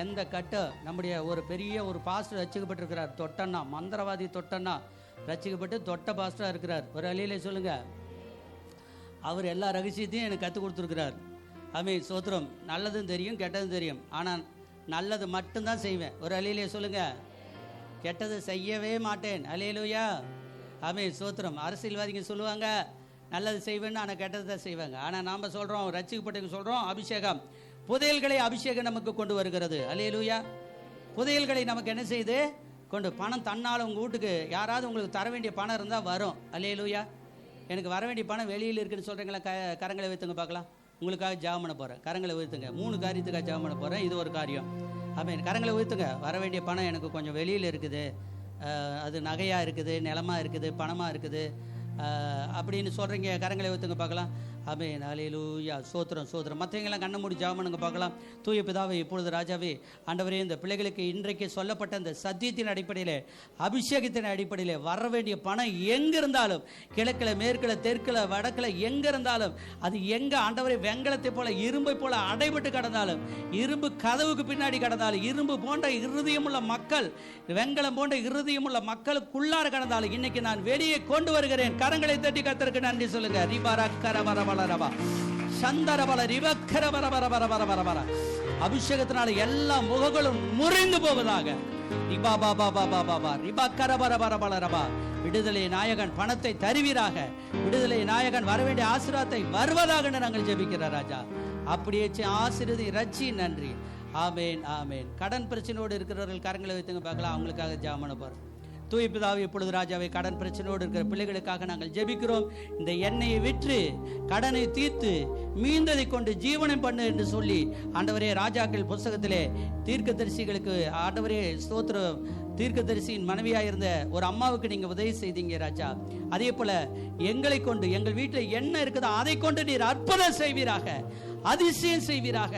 எந்த கட்டை நம்முடைய ஒரு பெரிய ஒரு பாஸ்டர் ரட்சிக்கப்பட்டிருக்கிறார். தொட்டண்ணா, மந்திரவாதி தொட்டண்ணா ரட்சிக்கப்பட்டு தொட்ட பாஸ்டராக இருக்கிறார். ஒரு அல்லேலூயா சொல்லுங்க. அவர் எல்லா ரகசியத்தையும் எனக்கு கற்றுக் கொடுத்துருக்கிறார். ஆமென், ஸ்தோத்திரம். நல்லதும் தெரியும் கெட்டதும் தெரியும், ஆனால் நல்லது மட்டும்தான் செய்வேன். ஒரு அல்லேலூயா சொல்லுங்க. கெட்டது செய்யவே மாட்டேன். அல்லேலூயா. ஆமென், ஸ்தோத்திரம். அரசியல்வாதிங்க சொல்லுவாங்க நல்லது செய்வேன்னு, ஆனால் கெட்டது தான் செய்வாங்க. ஆனால் நாம் சொல்கிறோம், ரட்சிக்கப்பட்டவங்க சொல்கிறோம், அபிஷேகம் புதையல்களை அபிஷேகம் நமக்கு கொண்டு வருகிறது. அல்லேலூயா. புதையல்களை நமக்கு என்ன செய்யுது? கொண்டு. பணம் தன்னால் உங்கள் வீட்டுக்கு யாராவது உங்களுக்கு தர வேண்டிய பணம் இருந்தால் வரும். அல்லேலூயா. எனக்கு வர வேண்டிய பணம் வெளியில் இருக்குன்னு சொல்கிறீங்களா? கரங்களை வைத்துங்க பார்க்கலாம். உங்களுக்காக ஜெபம் பண்ண போகிறேன். கரங்களை உயர்த்துங்க. 3 காரியத்துக்காக ஜெபம் பண்ண போகிறேன். இது ஒரு காரியம். ஆமென். கரங்களை உயர்த்துங்க. வர வேண்டிய பணம் எனக்கு கொஞ்சம் வெளியில் இருக்குது, அது நகையாக இருக்குது, நிலமாக இருக்குது, பணமாக இருக்குது அப்படின்னு சொல்கிறீங்க. கரங்களை உயர்த்துங்க பார்க்கலாம். ஆமென். அல்லேலூயா. சோத்திரம் சோத்திரம். மற்றவங்களாம் கண்ணை மூடி ஜெபம் பண்ணுங்க பார்க்கலாம். தூய பிதாவே, இப்பொழுது ராஜாவே, ஆண்டவரே, இந்த பிள்ளைகளுக்கு இன்றைக்கு சொல்லப்பட்ட இந்த சத்தியத்தின் அடிப்படையில், அபிஷேகத்தின் அடிப்படையில் வர வேண்டிய பணம் எங்கே இருந்தாலும், கிழக்கில் மேற்கில் தெற்கில் வடக்கில் எங்கே இருந்தாலும், அது எங்கே ஆண்டவரே வெங்கலத்தை போல இரும்பை போல அடைபட்டு கடந்தாலும், இரும்பு கதவுக்கு பின்னாடி கடந்தாலும், இரும்பு போன்ற இருதயமுள்ள மக்கள், வெங்கலம் போன்ற இருதயமுள்ள மக்களுக்குள்ளார கடந்தாலும், இன்னைக்கு நான் வெளியே கொண்டு வருகிறேன். கரங்களை தட்டி கர்த்தருக்கு நன்றி சொல்லுங்க. அபிஷேகத்தினால எல்லா முகங்களும் முறிந்து போவதாக. விடுதலை நாயகன் பணத்தை தருவீராக. விடுதலை நாயகன் வரவேண்டிய ஆசீர்வாதத்தை வருவதாக நாங்கள் ஜெபிக்கிறோம் ராஜா. அப்படியே ஆசீர்வதி ரட்சி. நன்றி. ஆமேன் ஆமேன். கடன் பிரச்சனையோடு இருக்கிறவர்கள் கரங்களை வைத்துங்க பார்க்கலாம். அவங்களுக்காக ஜெபம் பண்ண போறோம். தூய பிதாவே, இப்பொழுது ராஜாவை, கடன் பிரச்சனையோடு இருக்கிற பிள்ளைகளுக்காக நாங்கள் ஜெபிக்கிறோம். இந்த எண்ணெயை விற்று கடனை தீர்த்து மீந்ததை கொண்டு ஜீவனம் பண்ணு என்று சொல்லி, ஆண்டவரே, ராஜாக்கள் புஸ்தகத்திலே தீர்க்கதரிசிகளுக்கு, ஆண்டவரே ஸ்தோத்திரம், தீர்க்கதரிசியின் மனைவியாக இருந்த ஒரு அம்மாவுக்கு நீங்க உதவி செய்தீங்க ராஜா. அதே போல எங்களை கொண்டு, எங்கள் வீட்டில் என்ன இருக்குதோ அதை கொண்டு நீர் அற்புதம் செய்வீராக, அதிசயம் செய்வீராக.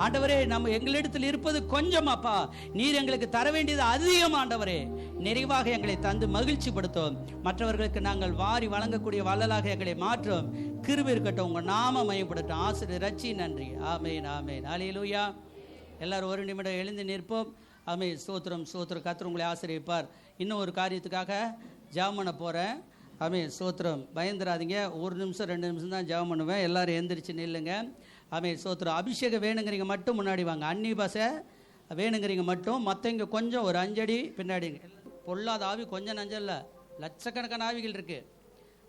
ஆண்டவரே, நம்ம எங்களிடத்தில் இருப்பது கொஞ்சம் அப்பா, நீர் எங்களுக்கு தர வேண்டியது அதிகம். ஆண்டவரே, நிறைவாக எங்களை தந்து மகிழ்ச்சி படுத்தும். மற்றவர்களுக்கு நாங்கள் வாரி வழங்கக்கூடிய வள்ளலாக எங்களை மாற்றும். கிருபை இருக்கட்டும். உங்க நாம மயப்படட்டும். ஆசிரியர் ரட்சி. நன்றி. ஆமேன் ஆமேன். அல்லேலூயா. எல்லாரும் ஒரு நிமிடம் எழுந்து நிற்போம். ஆமென். ஸ்தோத்திரம் ஸ்தோத்திரம். கர்த்தர் உங்களை ஆசீர்வதிப்பார். இன்னும் ஒரு காரியத்துக்காக ஜெபம் பண்ண போறேன். ஆமென். ஸ்தோத்திரம். பயந்துராதீங்க. 1 நிமிஷம் 2 நிமிஷம் தான் ஜெபம் பண்ணுவேன். எல்லாரும் எந்திரிச்சு நில்லுங்க. ஆமென். ஸ்தோத்திரம். அபிஷேகம் வேணுங்கிறீங்க மட்டும் முன்னாடி வாங்க. அன்னி பாஷை வேணுங்கிறீங்க மட்டும். மற்றவங்க கொஞ்சம் ஒரு 5 அடி பின்னாடி. பொல்லாத ஆவி கொஞ்சம் நஞ்சல்ல, லட்சக்கணக்கான ஆவிகள் இருக்கு.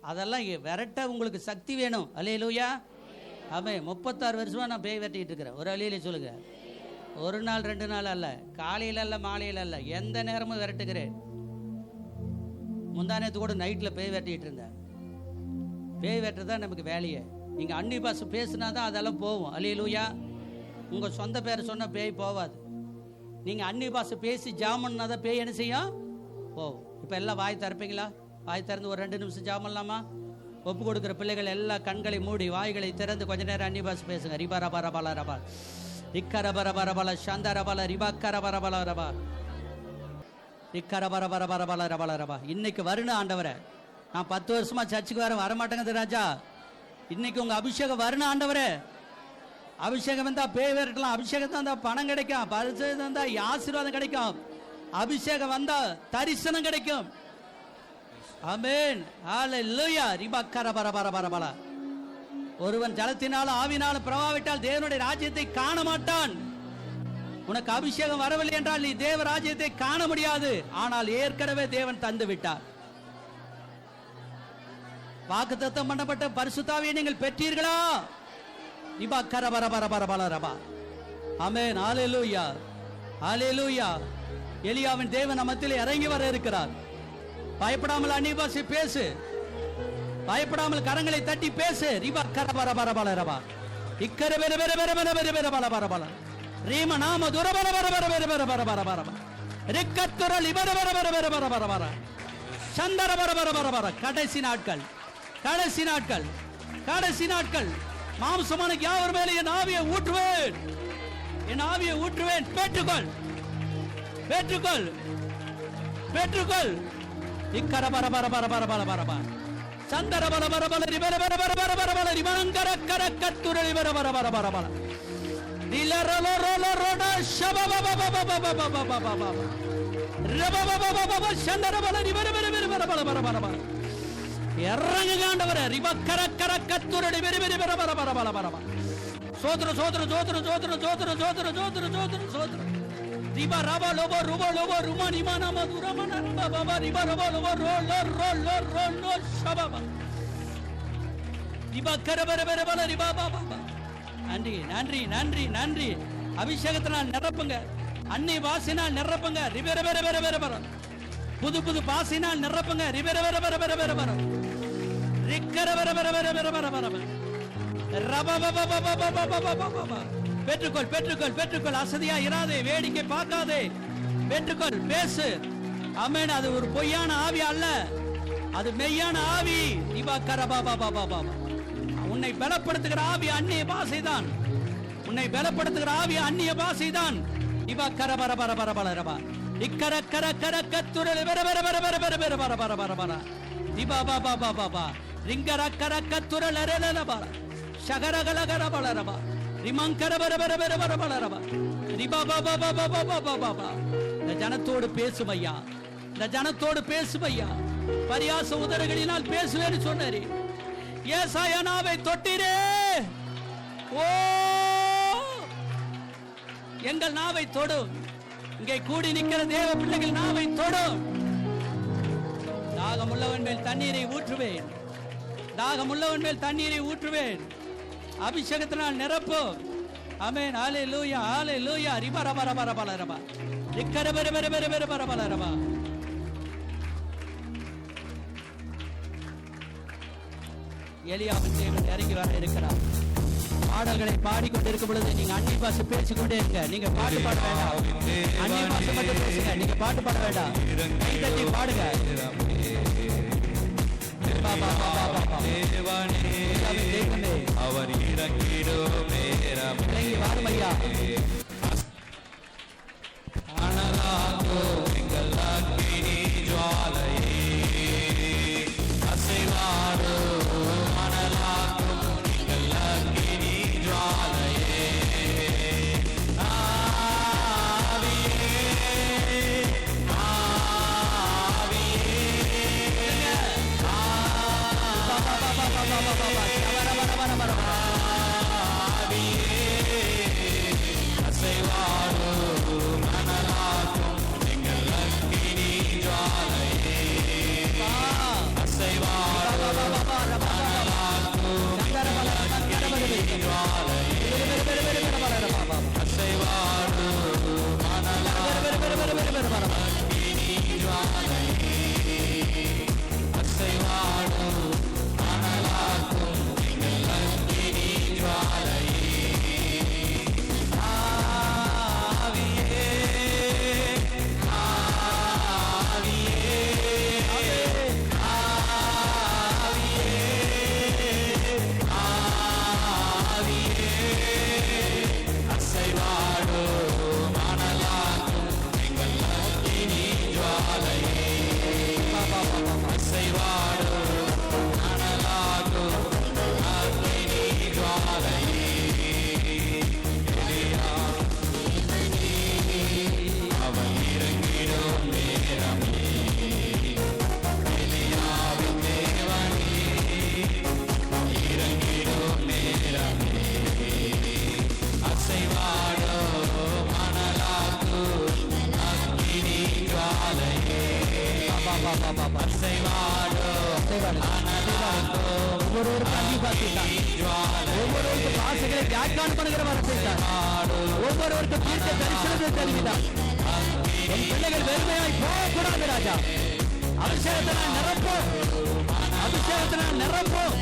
அதெல்லாம் விரட்ட உங்களுக்கு சக்தி வேணும். அல்லேலூயா. ஆமென். 36 வருஷமா நான் பேய் விரட்டிட்டு இருக்கிறேன். ஒரு அல்லேலூயா சொல்லுங்க. 1 நாள் 2 நாள் அல்ல, காலையில் அல்ல மாலையில் அல்ல, எந்த நேரமும் விரட்டுகிறேன். முந்தானத்து கூட நைட்டில் பேய் விரட்டிட்டு இருந்தேன். பேய் விரட்டுறதான் நமக்கு வேலையே. நீங்கள் அன்னி பாஷை பேசுனா தான் அதெல்லாம் போகும். அல்லேலூயா. உங்கள் சொந்த பேரை சொன்னால் பேய் போவாது. நீங்கள் அன்னி பாஷை பேசி ஜாமன்னா தான் பேய் என்ன செய்யும்? போகும். இப்போ எல்லாம் வாய் திறப்பீங்களா? வாய் திறந்து ஒரு 2 நிமிஷம் ஜாம் பண்ணலாமா? ஒப்பு கொடுக்குற பிள்ளைகள் எல்லாம் கண்களை மூடி வாய்களை திறந்து கொஞ்ச நேரம் அன்னி பாஷை பேசுங்க. ரிபா ரபா ரபா ரபா இக்கரபரபரபல சந்தரபல ரிபக்கரபரபல ரபா இக்கரபரபரபரபல ரபல ரபா. இன்னைக்கு வரணும் ஆண்டவரே. நான் 10 வருஷமா சர்ச்சுக்கு வரமாட்டேங்குது ராஜா. இன்னைக்கு உங்க அபிஷேகம் வரணும் ஆண்டவரே. அபிஷேகம் வந்தா பேய் விரட்டலாம், அபிஷேகம் வந்தா பணம் கிடைக்கும், அபிஷேகம் வந்தா ஆசீர்வாதம் கிடைக்கும், அபிஷேகம் வந்தா தரிசனம் கிடைக்கும். ஆமென். ஹalleluya. ரிபக்கர பர பர பர பர. ஒருவன் ஜலத்தினாலும் ஆவினாலும் பிரவாவிட்டால் தேவனுடைய ராஜ்யத்தை காண மாட்டான். உனக்கு அபிஷேகம் வரவில்லை என்றால் நீ தேவ ராஜ்யத்தை காண முடியாது. ஆனால் ஏற்கனவே தேவன் தந்து விட்டார். வாக்குத்தத்தம் பண்ணப்பட்ட பரிசுத்த ஆவியை நீங்கள் பெற்றீர்களா? ரிபக்கர பர பர பர பர ரபா. ஆமென். ஹalleluya. ஹalleluya. எலியாவின் தேவன் நம்மத்தில் இறங்கி வர இருக்கிறார். பயப்படாமல் அந்நிய பாஷை பேசு, பயப்படாமல் கரங்களை தட்டி பேசு. ரிபக்கர பர பர பர ரபா. இக்கர பெர பெர பெர பெர பெர பெர பல பர பல ரீம நாம துர பர பர பர பெர பெர பர பர பர ரிக்கத்துர லிபர பர பர பர பர பர பர சந்தர பர பர பர பர. கடைசி நாட்கள், கடைசி நாட்கள், கடைசி நாட்கள். மாம்சமான யாவர் மேலே என் ஆவியை ஊற்றுவேன், என் ஆவியை ஊற்றுவேன். பெற்றுக்கொள், பெற்றுக்கொள், பெற்றுக்கொள். இக்கர பர பர பர பர பர பர பர சந்தர பர பர பர ரிபர பர பர பர பர பர ரிமங்கர கர கத்துர ரிபர பர பர பர பர நிலரல ரல ரோட ஷப ப ப ப ப ப ப ப ப ப ப ரப ப ப ப ப சந்தர பர ரிபர பர பர பர பர பர பர பர இறங்குங்க ஆண்டவரே. ரிபக்கர கர கத்துர ரிபர பர பர பர பர பர பர சோத்ர சோத்ர சோத்ர சோத்ர சோத்ர சோத்ர சோத்ர சோத்ர சோத்ர ரிபா ரபா லோபோ ருபோ லோபோ ருமா நிமா நம துரமன ரபா பாபா ரிபா ரபா லோபோ ரோ லோ ரோ லோ ரோ லோ ஷபா ரிபா கர பர பர பர ரிபா பாபா. நன்றி நன்றி நன்றி நன்றி. அபிஷேகத்தினால் நிரப்புங்க, அன்னை வாசினால் நிரப்புங்க. ரிபர பர பர பர பர புது புது பாசினால் நிரப்புங்க. ரிபர பர பர பர பர பர ரிக்கர பர பர பர பர பர பர ரபா பாபா பாபா பாபா பாபா பாபா. பெற்றுக்கொள், பெற்றுக்கொள், பெற்றுக்கொள். அசதியா இராதே, வேடிக்கை பார்க்காதே. பெற்றுக்கொள், பேசு. ஆமென். அது ஒரு பொய்யான ஆவி அல்ல, அது மெய்யான ஆவி. ரிபக்கர பாபா பாபா பாபா. உன்னை பலப்படுத்துகிற ஆவி அந்நிய பாஷை தான், உன்னை பலப்படுத்துகிற ஆவி அந்நிய பாஷை தான். ரிபக்கர பர பர பர பர ரபா இக்கர கர கர கத்துர பர பர பர பர பர பர பர பர பர பர ரிபா பாபா பாபா பா ரிங்கர கர கத்துர லரல பர ஷகரகல கர பல ரபா ரிமங்கர பர பர பர பர பர ரபா ரிபா பாபா பாபா பாபா பாபா பா. இந்த ஜனத்தோடு பேசும் ஐயா, இந்த ஜனத்தோடு பேசும் ஐயா. பரியாச உதடுகளினால் பேசுவேன்னு சொன்னாரே. ஏசாயா நாவை தொட்டீரே. ஓ, எங்கள் நாவை தொடும். இங்கே கூடி நிற்கிற தேவ பிள்ளைகள் நாவை தொடும். தாகம் உள்ளவன் மேல் தண்ணீரை ஊற்றுவேன், தாகம் உள்ளவன் மேல் தண்ணீரை ஊற்றுவேன். அபிஷேகத்தினால் நிரப்பு. ஆமென். ஹalleluya, ஹalleluya. ரிபர பர பர பர ரபா இக்கர பர பர பர பர பர பர ரபா. எலியாவின் தேவன் இறங்கி வர இருக்கிறார். பாடல்களை பாடிக்கொண்டிருக்கும் பொழுது நீங்க அந்நிய பாஷை பேசிக்கொண்டே இருங்க. நீங்க பாட்டு பாட வேண்டாம், அந்நிய பாஷை மட்டும் பேசுங்க. நீங்க பாட்டு பாட வேண்டாம், கைதட்டி பாடுங்க. அவர் இறங்கிடுமே வாரும் ஐயா. அனலாகோ எங்கள் அக்கினி ஜுவாலையே அசைவாரோ அனலாகோ எங்கள் அக்கினி ஜுவாலையே ஆவியே ஆவியே அசைவாரோ மனலாகும் எங்கள் அக்கினி ஜுவாலையே அசைவாரோ மனலாகும் எங்கள் அக்கினி ஜுவாலையே அசைவாரோ மனலாகும் அக்கினி ஜுவாலையே அசைவாரோ மனலாகும் எங்கள் அக்கினி ஜுவாலையே ஒவ்வொருவருக்கும் ஒவ்வொருவருக்கும் வாசங்களை வியாக்கியானம் பண்ணுகிற வார்த்தை ஒவ்வொருவருக்கும் தீர்க்க தரிசனத்தை தெரிவித்தார். என் பிள்ளைகள் வெறுமையாய் போகக்கூடாது ராஜா. அபிஷேகத்தினால் நிரப்போம், அபிஷேகத்தினால் நிரப்போம்.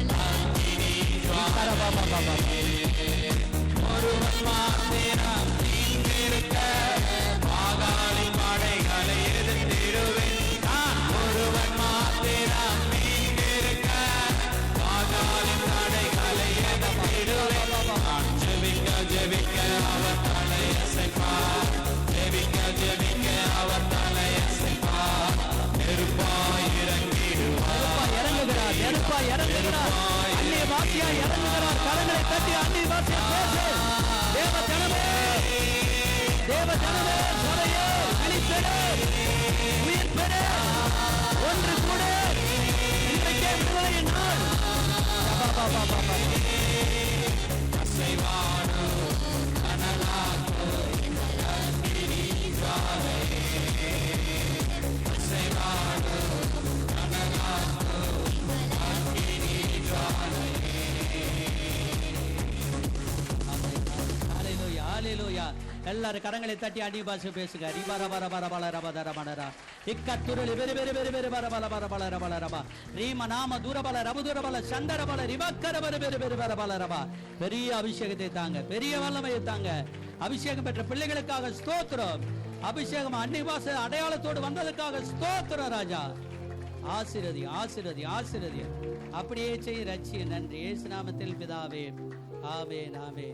ஒருவன் மாத்திரம் நீங்கிருக்க மாகாளி படைகளை எதிர்த்திடுவேன். ஒருவன் மாத்திரம் நீங்கிருக்க மாகாளி படைகளை எதிர்த்திடுவேன். ஜெபிக்க ஜெபிக்க அவர் தலையசைப்பார், ஜெபிக்க ஜெபிக்க அவர் தலையசைப்பார். நெருப்பாய் இறங்கிடுவார், இறங்குகிறார், நெருப்பாய் இறங்குகிறார், அந்நிய வாசியாய் இறங்குகிறார். கரங்களை தட்டி அந்நிய வாசியா பேசு. தேவ ஜனமே, தேவ ஜனமே, சபையே விழிப்பெடு, உயிர்ப்பெடு, ஒன்று கூட. இன்றைக்கே விடுதலையின் நாள். அசைவாடு கனலாக்கு அக்கினிஜாலை, அசைவாடு கனலாக்கு அக்கினிஜாலை. எல்லாரும் கரங்களை தட்டி அடி பாஷை பேசுங்க. பெரிய அபிஷேகத்தை தாங்க, பெரிய வல்லமையை தாங்க. அபிஷேகம் பெற்ற பிள்ளைகளுக்காக ஸ்தோத்திரம். அபிஷேகம் அன்னை பாஷை அடையாளத்தோடு வந்ததுக்காக ஸ்தோத்திரம் ராஜா. ஆசீர்வதி, ஆசீர்வதி, ஆசீர்வதி. அப்படியே செய்ய ரட்சிய. நன்றி இயேசு நாமத்தில் பிதாவே. ஆமென், ஆமென்.